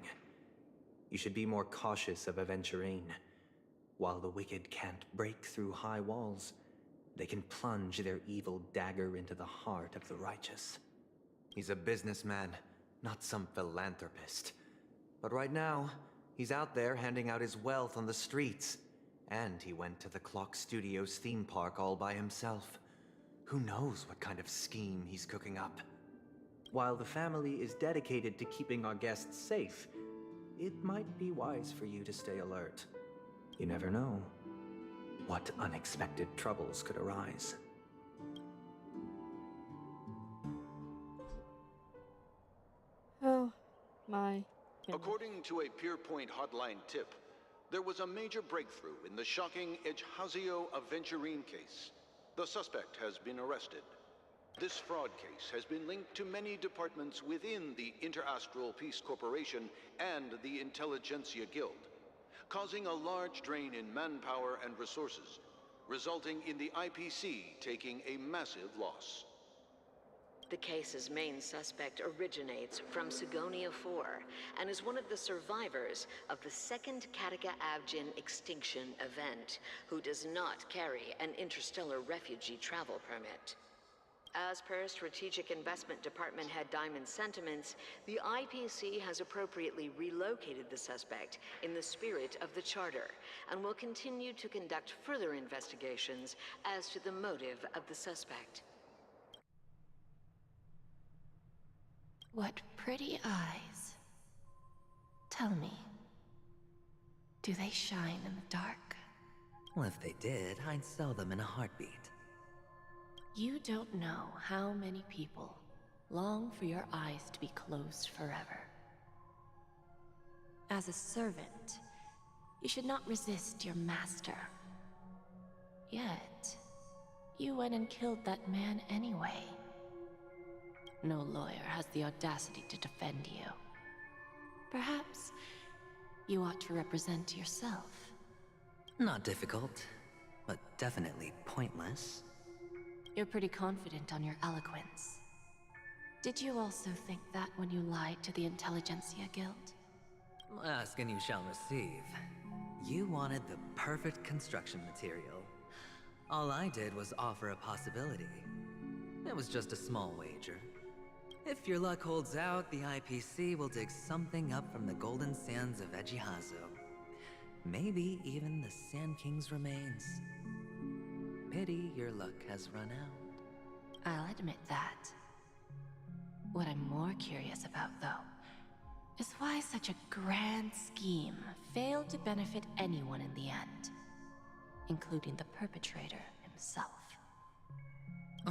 You should be more cautious of Aventurine. While the wicked can't break through high walls, they can plunge their evil dagger into the heart of the righteous. He's a businessman, not some philanthropist. But right now, he's out there handing out his wealth on the streets. And he went to the Clock Studios theme park all by himself. Who knows what kind of scheme he's cooking up? While the family is dedicated to keeping our guests safe, it might be wise for you to stay alert. You never know what unexpected troubles could arise. Oh, my goodness. According to a Pierpoint hotline tip, there was a major breakthrough in the shocking Ejhazio Aventurine case. The suspect has been arrested. This fraud case has been linked to many departments within the Interastral Peace Corporation and the Intelligentsia Guild, causing a large drain in manpower and resources, resulting in the IPC taking a massive loss. The case's main suspect originates from Sigonia 4 and is one of the survivors of the second Kataka Avgin extinction event, who does not carry an interstellar refugee travel permit. As per Strategic Investment Department Head Diamond's sentiments, the IPC has appropriately relocated the suspect in the spirit of the Charter and will continue to conduct further investigations as to the motive of the suspect. What pretty eyes. Tell me, do they shine in the dark? Well, if they did, I'd sell them in a heartbeat. You don't know how many people long for your eyes to be closed forever. As a servant, you should not resist your master. Yet, you went and killed that man anyway. No lawyer has the audacity to defend you. Perhaps you ought to represent yourself. Not difficult, but definitely pointless. You're pretty confident on your eloquence. Did you also think that when you lied to the Intelligentsia Guild? Ask and you shall receive. You wanted the perfect construction material. All I did was offer a possibility. It was just a small wager. If your luck holds out, the IPC will dig something up from the golden sands of Ejihazo. Maybe even the Sand King's remains. Pity your luck has run out. I'll admit that. What I'm more curious about, though, is why such a grand scheme failed to benefit anyone in the end, including the perpetrator himself.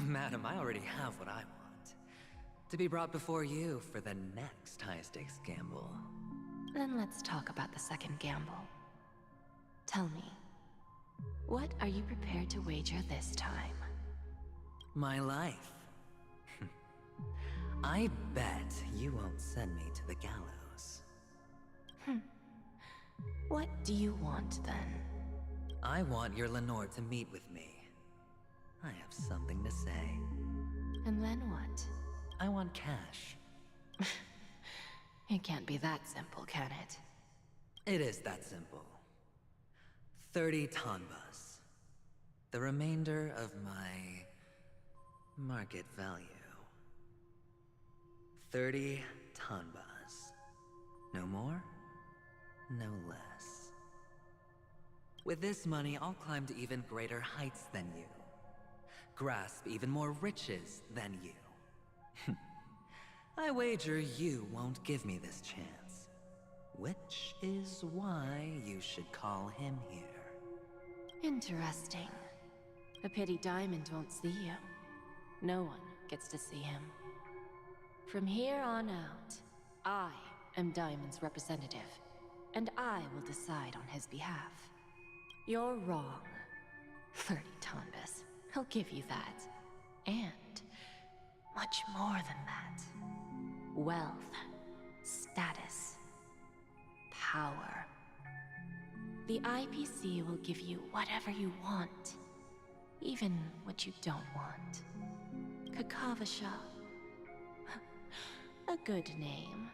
Madam, I already have what I want. To be brought before you for the next high-stakes gamble. Then let's talk about the second gamble. Tell me, what are you prepared to wager this time? My life. I bet you won't send me to the gallows. What do you want, then? I want your Lenore to meet with me. I have something to say. And then what? I want cash. It can't be that simple, can it? It is that simple. 30 tanbas. The remainder of my market value. 30 tanbas. No more, no less. With this money, I'll climb to even greater heights than you. Grasp even more riches than you. I wager you won't give me this chance. Which is why you should call him here. Interesting. A pity Diamond won't see you. No one gets to see him. From here on out, I am Diamond's representative, and I will decide on his behalf. You're wrong. 30 tanbas. He'll give you that. And much more than that. Wealth, status, power. The IPC will give you whatever you want, even what you don't want. Kakavasha. A good name,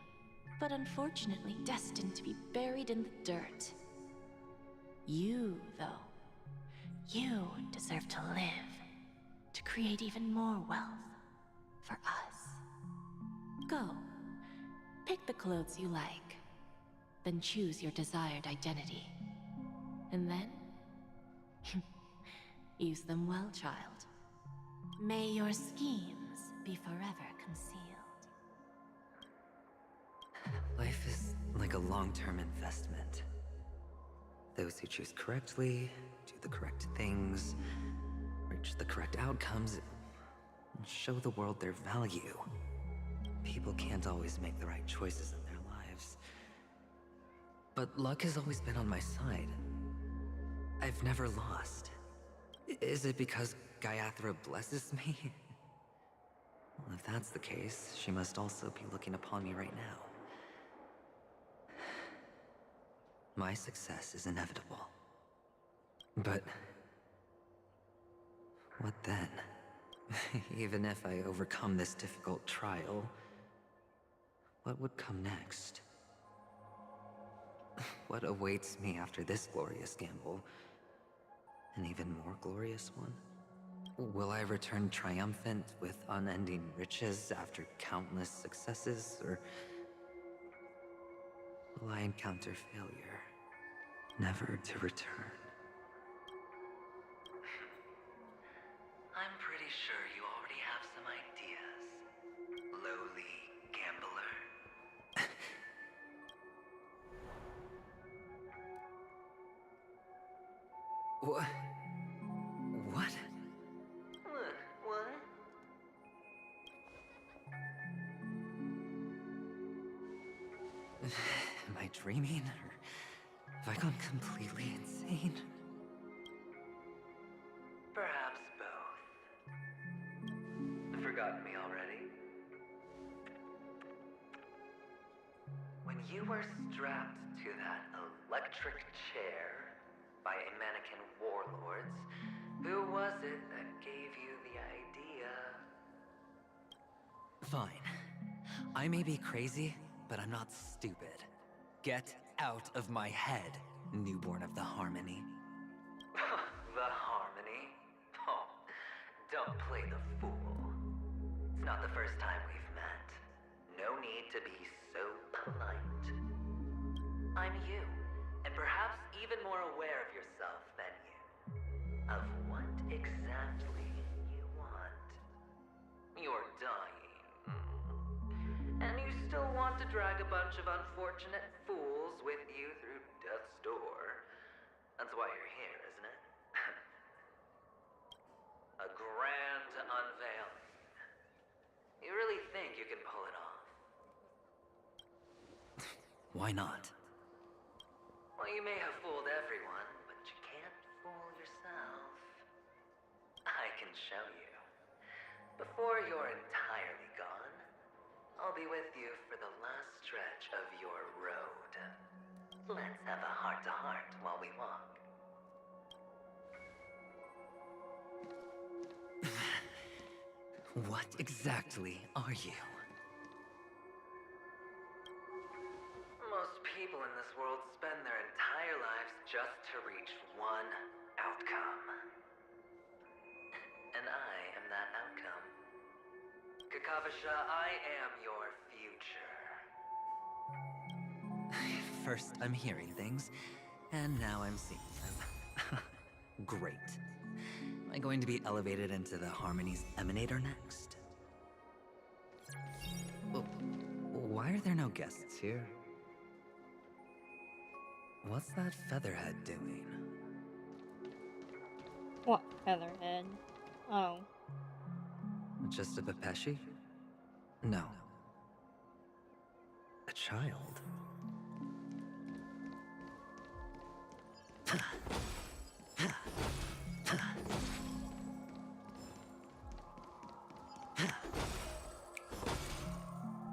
but unfortunately destined to be buried in the dirt. You, though, you deserve to live, to create even more wealth for us. Go, pick the clothes you like, then choose your desired identity. And then, use them well, child. May your schemes be forever concealed. Life is like a long-term investment. Those who choose correctly, do the correct things, reach the correct outcomes, and show the world their value. People can't always make the right choices in their lives. But luck has always been on my side. I've never lost. Is it because Gaiathra blesses me? Well, if that's the case, she must also be looking upon me right now. My success is inevitable. But what then? Even if I overcome this difficult trial, what would come next? What awaits me after this glorious gamble? An even more glorious one? Will I return triumphant with unending riches after countless successes, or will I encounter failure, never to return? I'm pretty sure you already have some ideas, lowly gambler. What? What? What? Am I dreaming, or have I gone completely insane? Perhaps both. Forgotten me already? When you were strapped to that electric chair by a mannequin warlords, who was it that gave you the idea? Fine. I may be crazy, but I'm not stupid. Get out of my head, newborn of the Harmony. The Harmony? Oh, don't play the fool. It's not the first time we've met. No need to be so polite. I'm you, and perhaps even more aware of yourself than you. Of what exactly you want. You're dying. And you still want to drag a bunch of unfortunate fools with you through death's door. That's why you're here, isn't it? A grand unveiling. You really think you can pull it off? Why not? Well, you may have fooled everyone, but you can't fool yourself. I can show you. Before you're entirely gone, I'll be with you for the last stretch of your road. Let's have a heart-to-heart while we walk. What exactly are you? Most people in this world spend their entire lives just to reach one outcome. And I am that outcome. Kakavasha, I am your future. First, I'm hearing things, and now I'm seeing them. Great. Am I going to be elevated into the Harmony's Emanator next? Why are there no guests here? What's that featherhead doing? What featherhead? Oh. Just a Pepeshi? No. A child.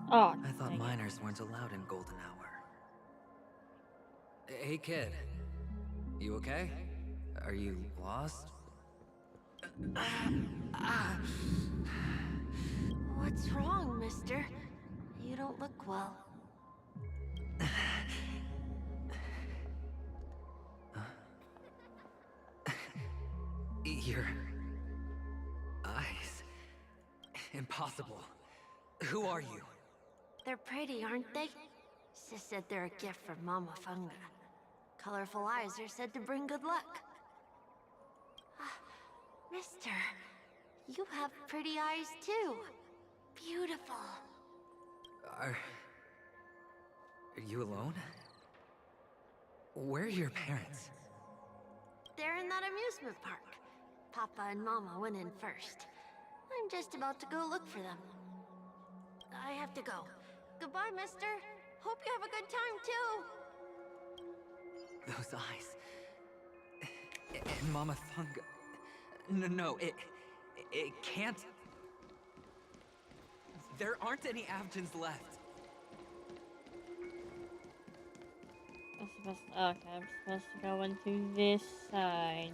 Oh, I thought miners weren't allowed in Golden Hour. Hey kid, you okay? Are you lost? What's wrong, mister? You don't look well. Your eyes. Impossible. Who are you? They're pretty, aren't they? Sis said they're a gift from Mama Funga. Colorful eyes are said to bring good luck. Mister, you have pretty eyes too. Beautiful. Are you alone? Where are your parents? They're in that amusement park. Papa and Mama went in first. I'm just about to go look for them. I have to go. Goodbye, mister. Hope you have a good time, too. Those eyes. And Mama Funga. No, it can't. There aren't any Avgens left. Okay, I'm supposed to go into this side.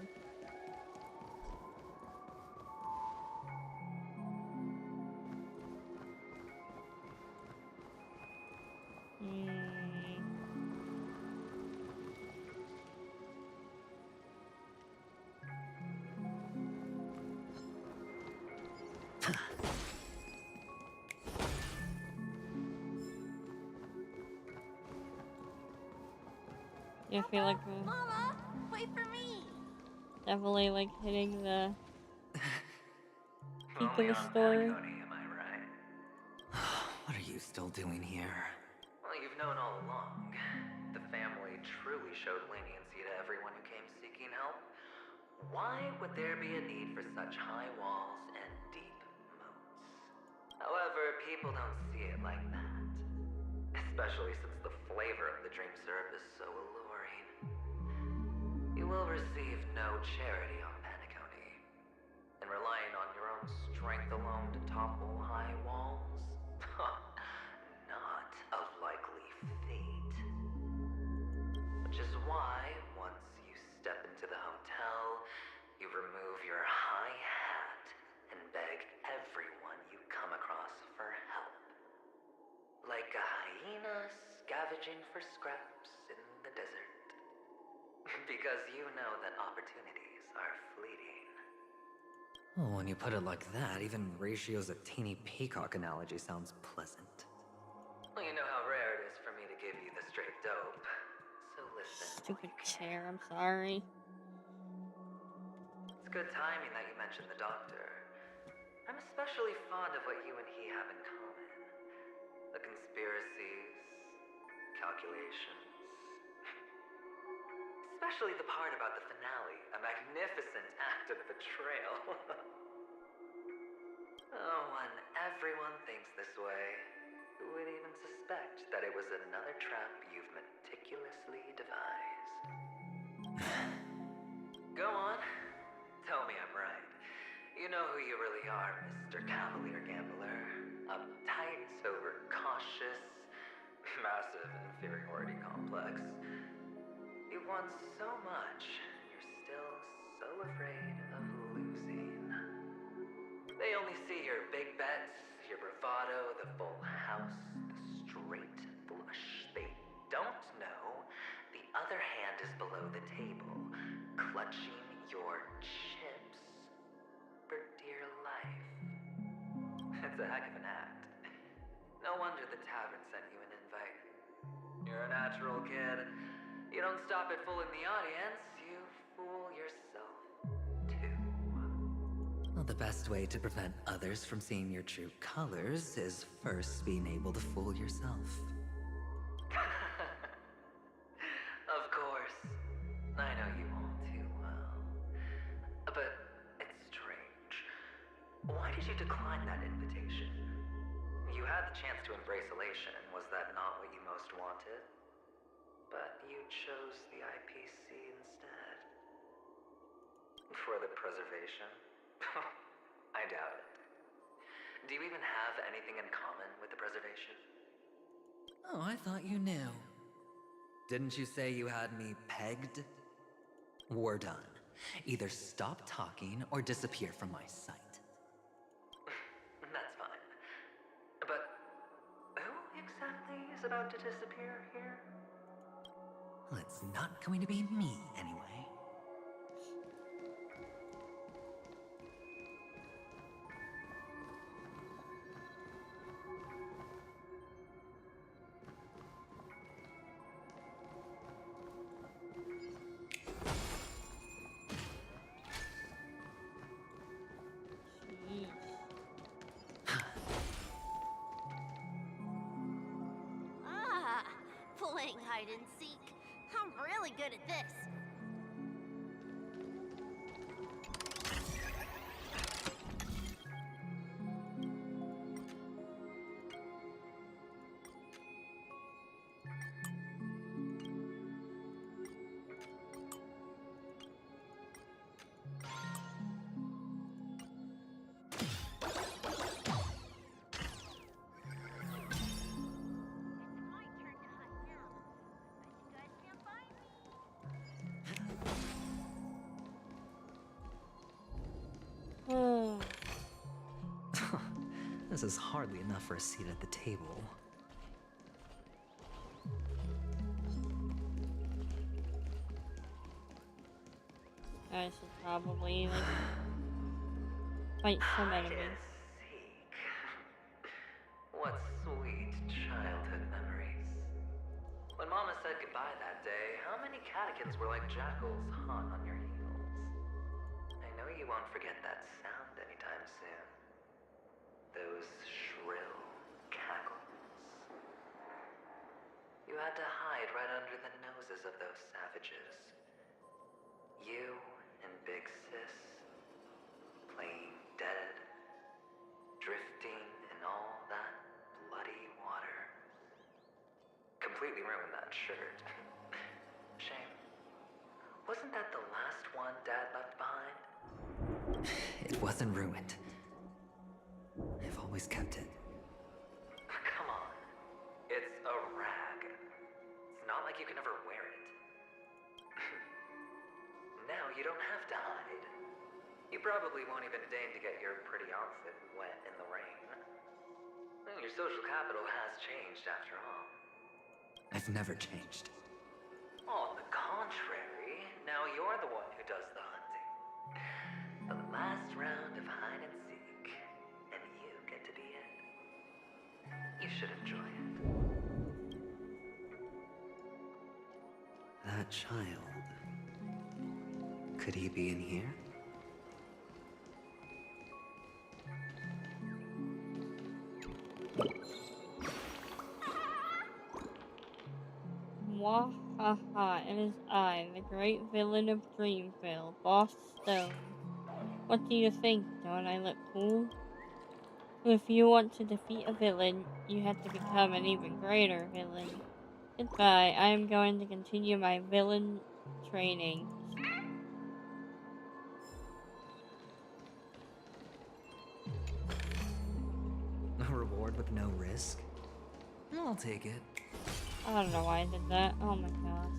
Yeah, I feel like Mama, wait for me. definitely like hitting the peak of Only the on story. Penacony, am I right? What are you still doing here? Well, you've known all along. The family truly showed leniency to everyone who came seeking help. Why would there be a need for such high walls and deep moats? However, people don't see it like that. Especially since the flavor of the dream syrup is so alluring. You will receive no charity on Penacony. And relying on your own strength alone to topple high walls? Not a likely fate. Which is why, once you step into the hotel, you remove your high hat and beg everyone you come across for help. Like a hyena scavenging for scraps in the desert. Because you know that opportunities are fleeting. Oh, when you put it like that, even Ratio's a teeny peacock analogy sounds pleasant. Well, you know how rare it is for me to give you the straight dope. So listen. Stupid chair, I'm sorry. It's good timing that you mentioned the doctor. I'm especially fond of what you and he have in common. The conspiracies, calculations. Especially the part about the finale, a magnificent act of betrayal. Oh, when everyone thinks this way, who would even suspect that it was another trap you've meticulously devised? Go on. Tell me I'm right. You know who you really are, Mr. Cavalier Gambler. Uptight, overcautious, massive inferiority complex. You want so much, and you're still so afraid of losing. They only see your big bets, your bravado, the full house, the straight flush. They don't know the other hand is below the table, clutching your chips for dear life. It's a heck of an act. No wonder the tavern sent you an invite. You're a natural kid. You don't stop at fooling the audience, you fool yourself, too. Well, the best way to prevent others from seeing your true colors is first being able to fool yourself. Of course. I know you all too well. But it's strange. Why did you decline that invitation? You had the chance to embrace elation, was that not what you most wanted? But you chose the IPC instead. For the preservation? I doubt it. Do you even have anything in common with the preservation? Oh, I thought you knew. Didn't you say you had me pegged? We're done. Either stop talking or disappear from my sight. That's fine. But who exactly is about to disappear here? Well, it's not going to be me, anyway. Jeez. Playing hide and seek. I'm really good at this. This is hardly enough for a seat at the table. I should probably, like, fight some enemies. What sweet childhood memories. When Mama said goodbye that day, how many catechins were like jackals hot on your heels? I know you won't forget that sound anytime soon. Those shrill cackles. You had to hide right under the noses of those savages. You and Big Sis, playing dead, drifting in all that bloody water. Completely ruined that shirt. Shame. Wasn't that the last one Dad left behind? It wasn't ruined. I've always kept it. Come on. It's a rag. It's not like you can ever wear it. Now you don't have to hide. You probably won't even deign to get your pretty outfit wet in the rain. Your social capital has changed after all. I've never changed. On the contrary, now you're the one who does the hunting. The last round of hide and seek, and you get to be it. You should enjoy it. That child. Could he be in here? Mwahaha, it is I, the great villain of Dreamville, Boss Stone. What do you think? Don't I look cool? If you want to defeat a villain, you have to become an even greater villain. Goodbye, I am going to continue my villain training. A reward with no risk? I'll take it. I don't know why I did that. Oh my gosh.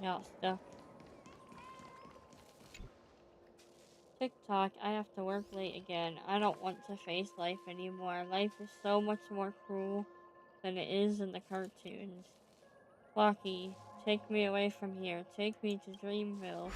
Got stuff. TikTok, I have to work late again. I don't want to face life anymore. Life is so much more cruel than it is in the cartoons. Flocky, take me away from here. Take me to Dreamville.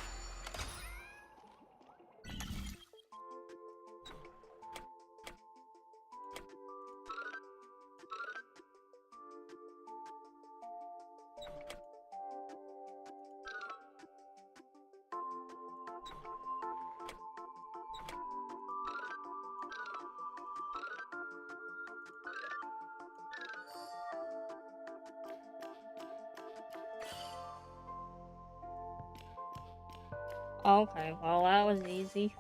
Okay, well that was easy.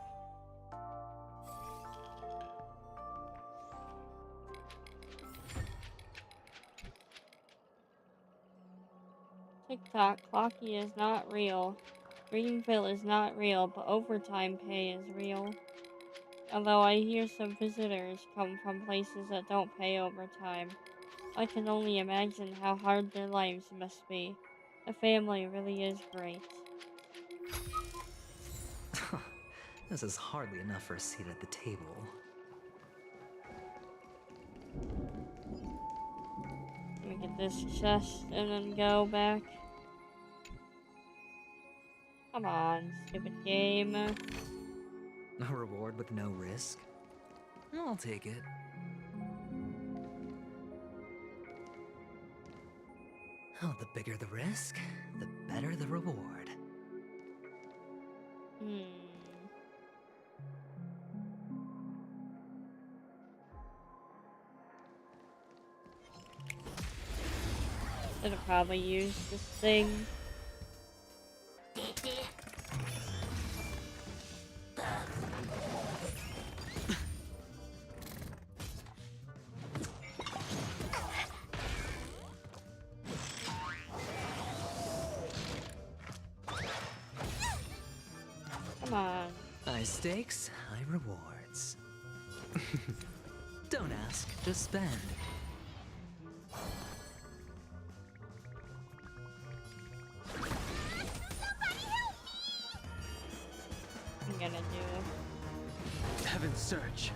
TikTok, Clocky is not real. Greenville is not real, but overtime pay is real. Although I hear some visitors come from places that don't pay overtime. I can only imagine how hard their lives must be. The family really is great. This is hardly enough for a seat at the table. Let me get this chest and then go back. Come on, stupid game. A reward with no risk? I'll take it. Oh, the bigger the risk, the better the reward. Should have probably used this thing. Come on. High stakes, high rewards. Don't ask, just spend. I'm gonna do. Heaven's Surge.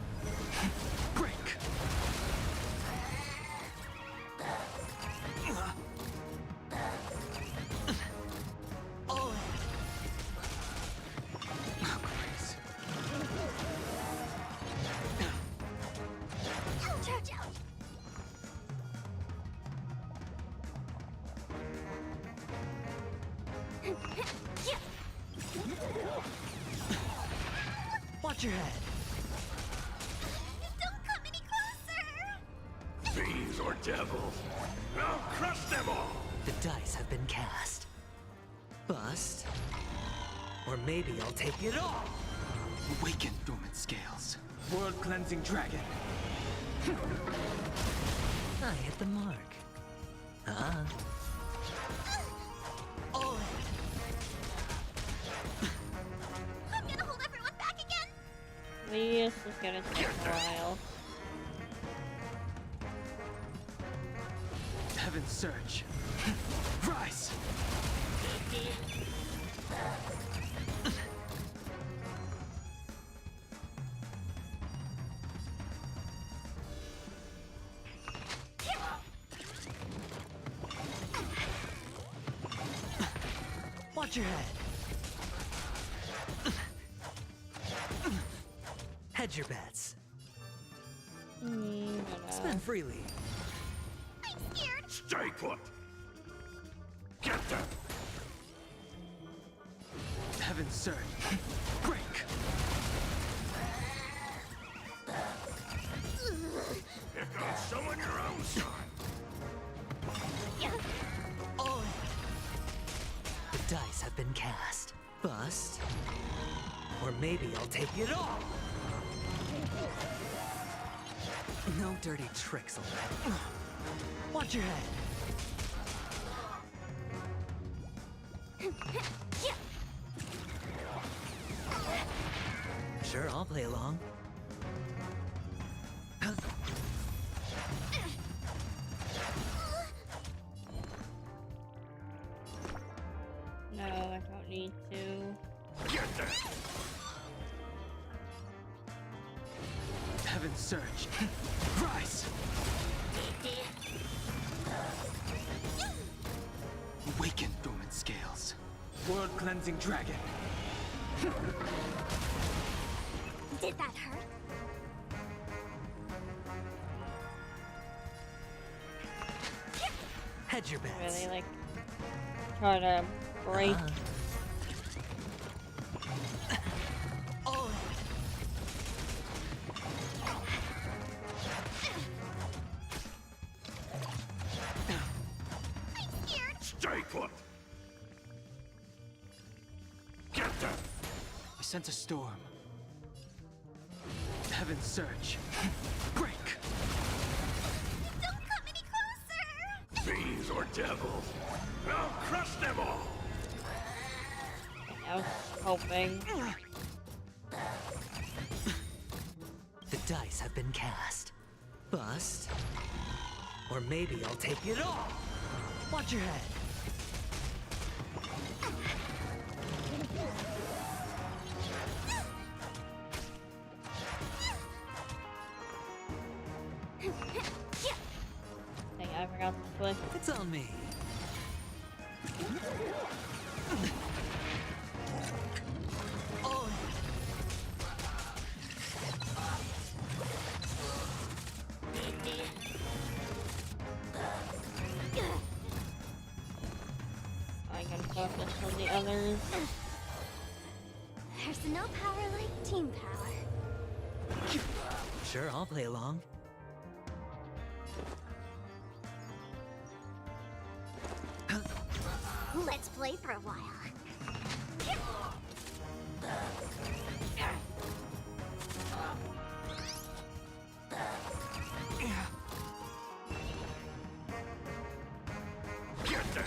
Break. Oh. Ouch, ouch, ouch. Watch your head. Don't come any closer! Fiends or devils, I'll crush them all! The dice have been cast. Bust. Or maybe I'll take it all. Awaken dormant scales. World cleansing dragon. I hit the mark. Oh. I'm gonna hold everyone back again! This is gonna take a while. Heaven's Surge. Rise. Watch your head. Hedge your bets. Spend freely. I'm scared! Stay put! Get them! Heaven's Surge. Break. Here comes someone your own side! Oh. The dice have been cast. Bust. Or maybe I'll take it all. No dirty tricks, alright? Watch your head. Sure, I'll play along. No, I don't need to. Get them! Heaven's Surge. Rise. Awaken dormant scales. World cleansing dragon. Did that hurt? Hedge your bets. Really, like, try to break. Oh. I'm scared! Stay put! Get them! I sense a storm. Heaven's Surge. Break. Don't come any closer! Fiends or devils, I'll crush them all! I was hoping. The dice have been cast. Bust. Or maybe I'll take it all. Watch your head. Dang, I forgot to switch. It's on me. Oh. I can focus on the others. There's no power like team power. Sure, I'll play along. Let's play for a while. Get them!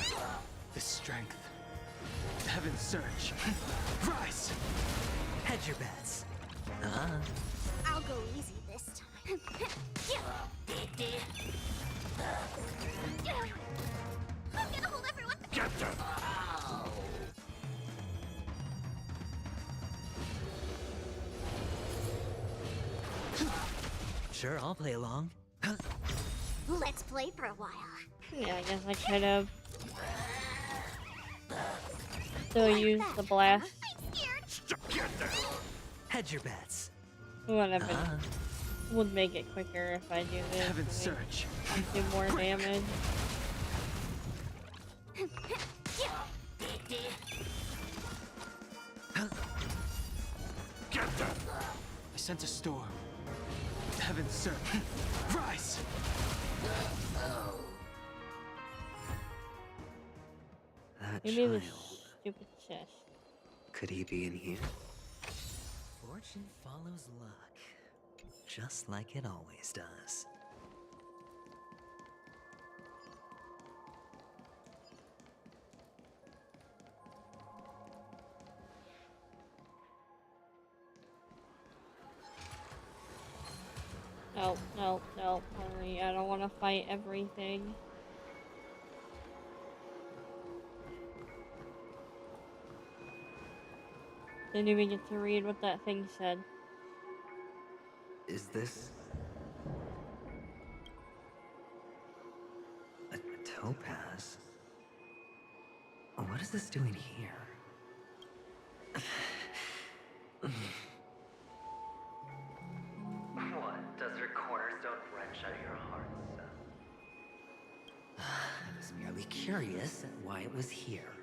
The strength. Heaven's Surge. Rise. Hedge your bets. I'll go easy this time. I'm gonna hold everyone. Sure, I'll play along. Let's play for a while. Yeah, I guess I could have still used the blast. Hedge your bets. Whatever. Would make it quicker if I do this. Heaven search. I do more damage. I sense a storm. Heaven search. Rise! That Give me this child. stupid chest. Could he be in here? Fortune follows luck, just like it always does. No, no, no, hurry. I don't want to fight everything. Didn't even get to read what that thing said. Is this a topaz? What is this doing here? What does your cornerstone wrench out your heart, son? I was merely curious at why it was here.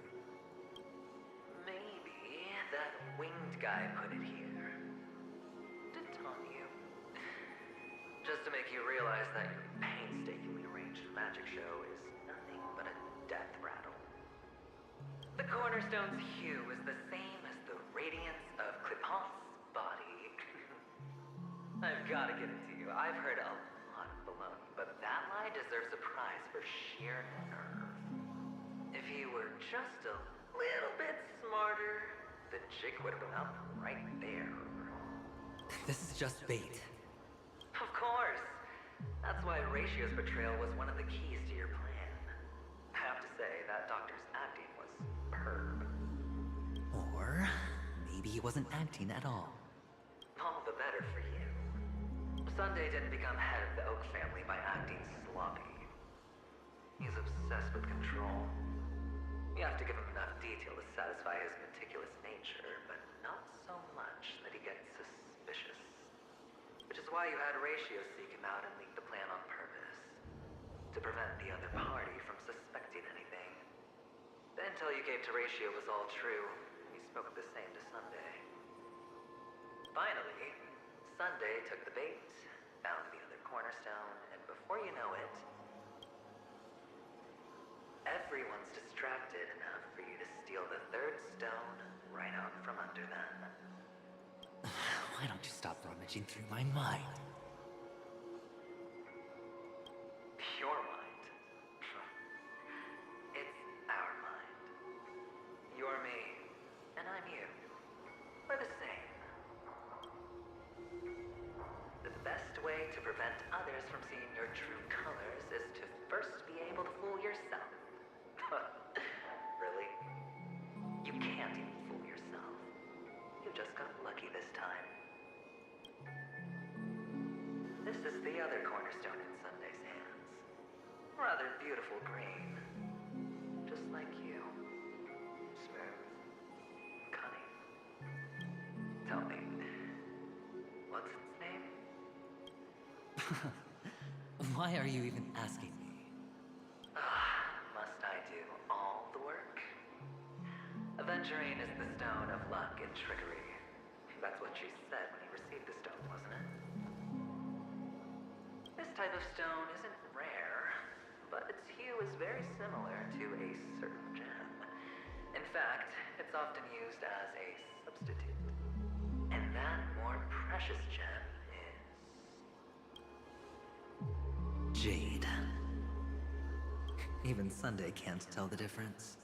Maybe that winged guy put it here to taunt you. Just to make you realize that your painstakingly arranged magic show is nothing but a death rattle. The cornerstone's hue is the same as the radiance of Clipant's body. I've got to give it to you. I've heard a lot of baloney, but that lie deserves a prize for sheer nerve. If he were just a little bit smarter, the chick would have been up right there. This is just bait. Of course. That's why Ratio's betrayal was one of the keys to your plan. I have to say, that doctor's acting was superb. Or maybe he wasn't acting at all. All the better for you. Sunday didn't become head of the Oak family by acting sloppy. He's obsessed with control. You have to give him enough detail to satisfy his meticulous nature, but not so much that he gets suspicious. Which is why you had Ratio seek him out and leak the plan on purpose. To prevent the other party from suspecting anything. The intel you gave to Ratio was all true. You spoke the same to Sunday. Finally, Sunday took the bait, found the other cornerstone, and before you know it, everyone's distracted enough for you to steal the third stone right out from under them. Why don't you stop rummaging through my mind? Your mind? It's our mind. You're me, and I'm you. We're the same. The best way to prevent others from seeing your true colors is to first be able to fool yourself. Really? You can't even fool yourself. You just got lucky this time. This is the other cornerstone in Sunday's hands. Rather beautiful green. Just like you. Smooth. Cunning. Tell me, what's its name? Why are you even asking me? Must I do all the work? Aventurine is the stone of luck and trickery. That's what you said when you received the stone, wasn't it? This type of stone isn't rare, but its hue is very similar to a certain gem. In fact, it's often used as a substitute. And that more precious gem is... Jade. Even Sunday can't tell the difference.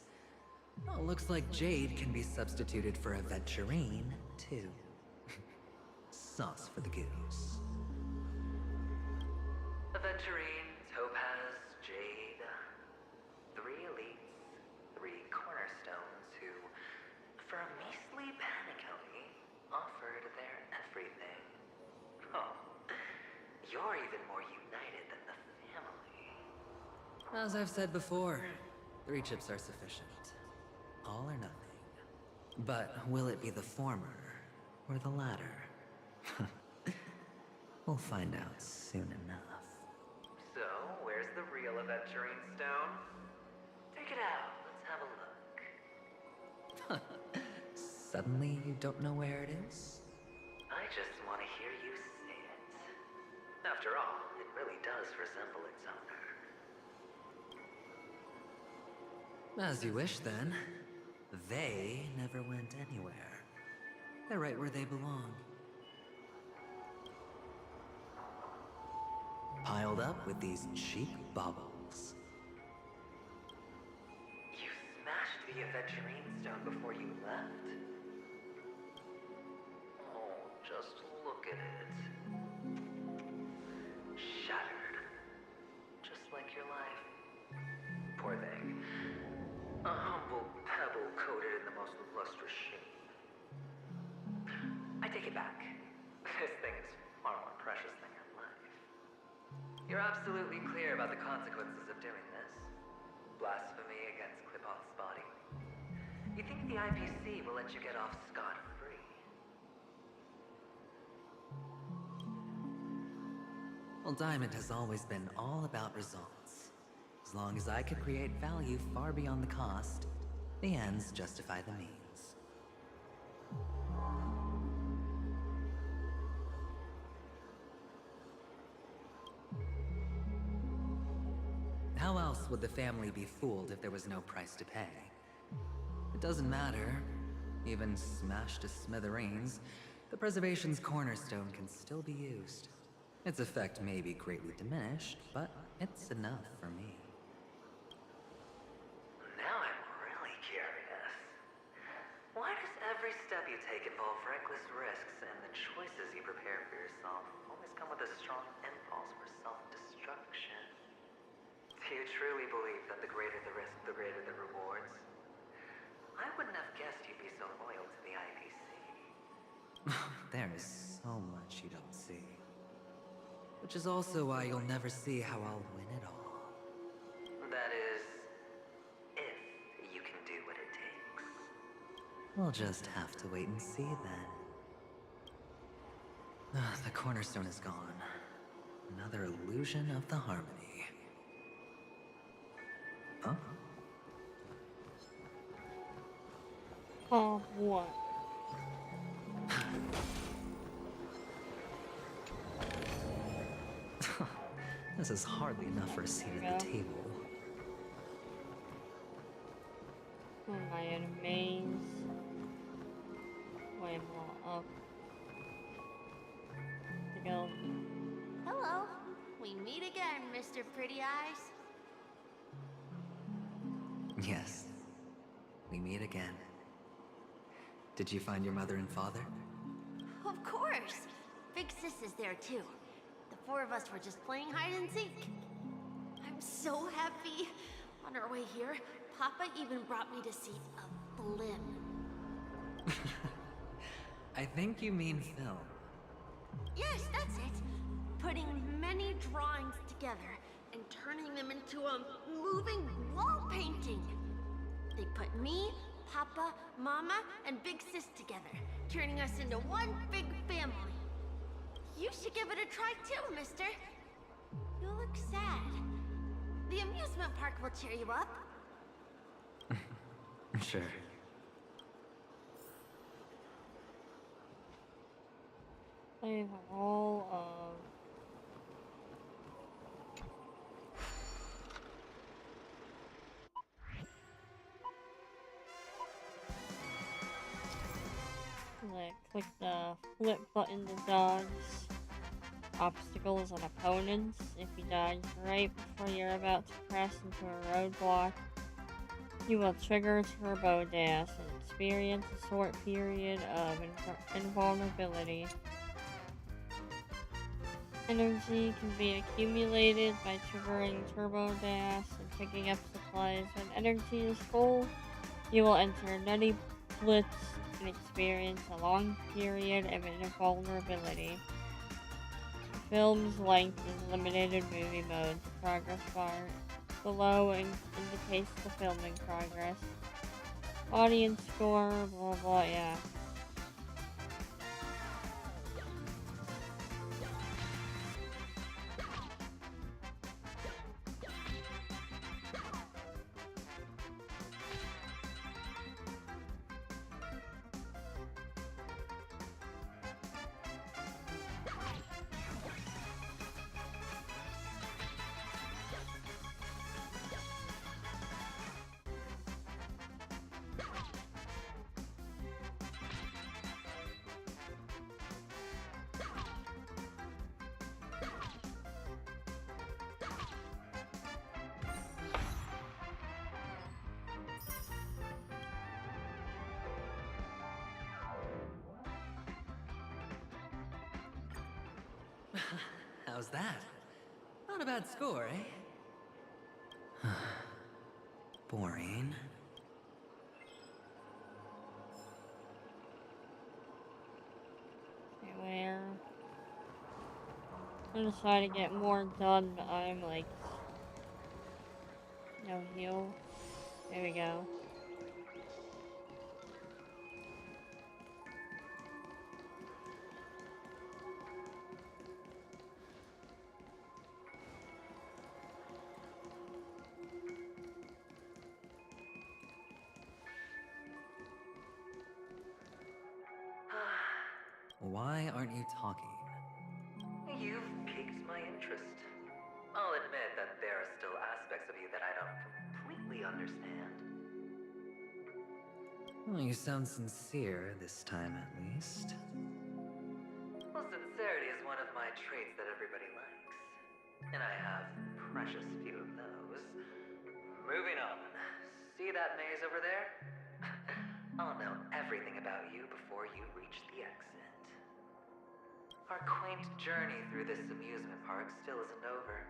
Oh, looks like Jade can be substituted for Aventurine, too. Sauce for the goose. aventurine, topaz, jade. 3 elites, 3 cornerstones who, for a measly Penacony, offered their everything. Oh, you're even more united than the family. As I've said before, 3 chips are sufficient. All or nothing. But will it be the former or the latter? We'll find out soon enough. So, where's the real aventurine stone? Take it out. Let's have a look. Suddenly you don't know where it is? I just want to hear you say it. After all, it really does resemble its owner. As you wish, then. They never went anywhere. They're right where they belong. Piled up with these cheap baubles. You smashed the aventurine stone before you left? Oh, just look at it. Shattered. Just like your life. Poor thing. A humble pebble coated in the most lustrous sheen. I take it back. This thing is far more precious than your life. You're absolutely clear about the consequences of doing this. Blasphemy against Clipoth's body. You think the IPC will let you get off scot-free? Well, Diamond has always been all about results. As long as I could create value far beyond the cost, the ends justify the means. How else would the family be fooled if there was no price to pay? It doesn't matter. Even smashed to smithereens, the preservation's cornerstone can still be used. Its effect may be greatly diminished, but it's enough for me. Now I'm really curious. Why does every step you take involve reckless risks, and the choices you prepare for yourself always come with a strong impulse for self-destruction? Do you truly believe that the greater the risk, the greater the rewards? I wouldn't have guessed you'd be so loyal to the IPC. There is so much you don't see. Which is also why you'll never see how I'll win it all. That is, if you can do what it takes. We'll just have to wait and see then. The cornerstone is gone. Another illusion of the harmony. Huh? Oh, what? This is hardly enough for a seat at the table. Oh, my enemies. Way more up. To go. Hello. We meet again, Mr. Pretty Eyes. Yes. We meet again. Did you find your mother and father? Of course. Big Sis is there too. The 4 of us were just playing hide and seek. I'm so happy. On our way here, Papa even brought me to see a blimp. I think you mean film. Yes, that's it. Putting many drawings together and turning them into a moving wall painting. They put me, Papa, Mama, and Big Sis together, turning us into one big family. You should give it a try too, mister. You look sad. The amusement park will cheer you up. Sure. They have all of click the flip button to dodge obstacles and opponents. If you dodge right before you're about to crash into a roadblock, you will trigger Turbo Dash and experience a short period of invulnerability. Energy can be accumulated by triggering turbo gas and picking up supplies. When energy is full, you will enter Nutty Blitz and experience a long period of invulnerability. The film's length is limited in movie mode. The progress bar below indicates the filming progress. Audience score, blah blah, yeah. How's that? Not a bad score, eh? Boring. Okay, where? I'm gonna try to get more done, but I'm like... no heal. There we go. Why aren't you talking? You've piqued my interest. I'll admit that there are still aspects of you that I don't completely understand. Well, you sound sincere this time, at least. Well, sincerity is one of my traits that everybody likes. And I have precious few of those. Moving on. See that maze over there? I'll know everything about you before you reach the exit. Our quaint journey through this amusement park still isn't over.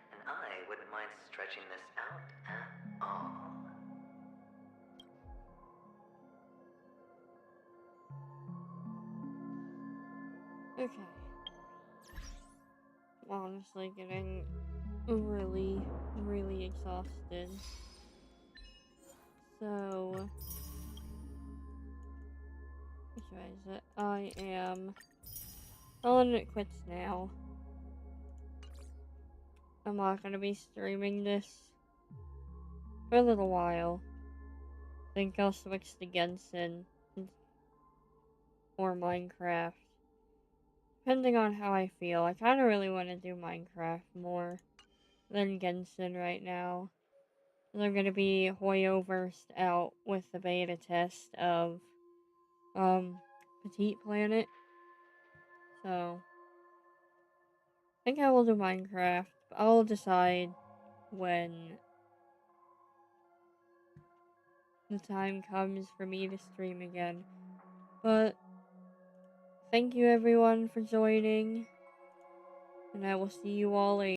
And I wouldn't mind stretching this out at all. Okay. I'm honestly getting really, really exhausted. So... which way is it? I am... calling it quits now. I'm not gonna be streaming this for a little while. I think I'll switch to Genshin or Minecraft. Depending on how I feel. I kinda really want to do Minecraft more than Genshin right now. I'm gonna be Hoyoverse out with the beta test of Petite Planet. So I think I will do Minecraft. I'll decide when the time comes for me to stream again. But thank you everyone for joining, and I will see you all later.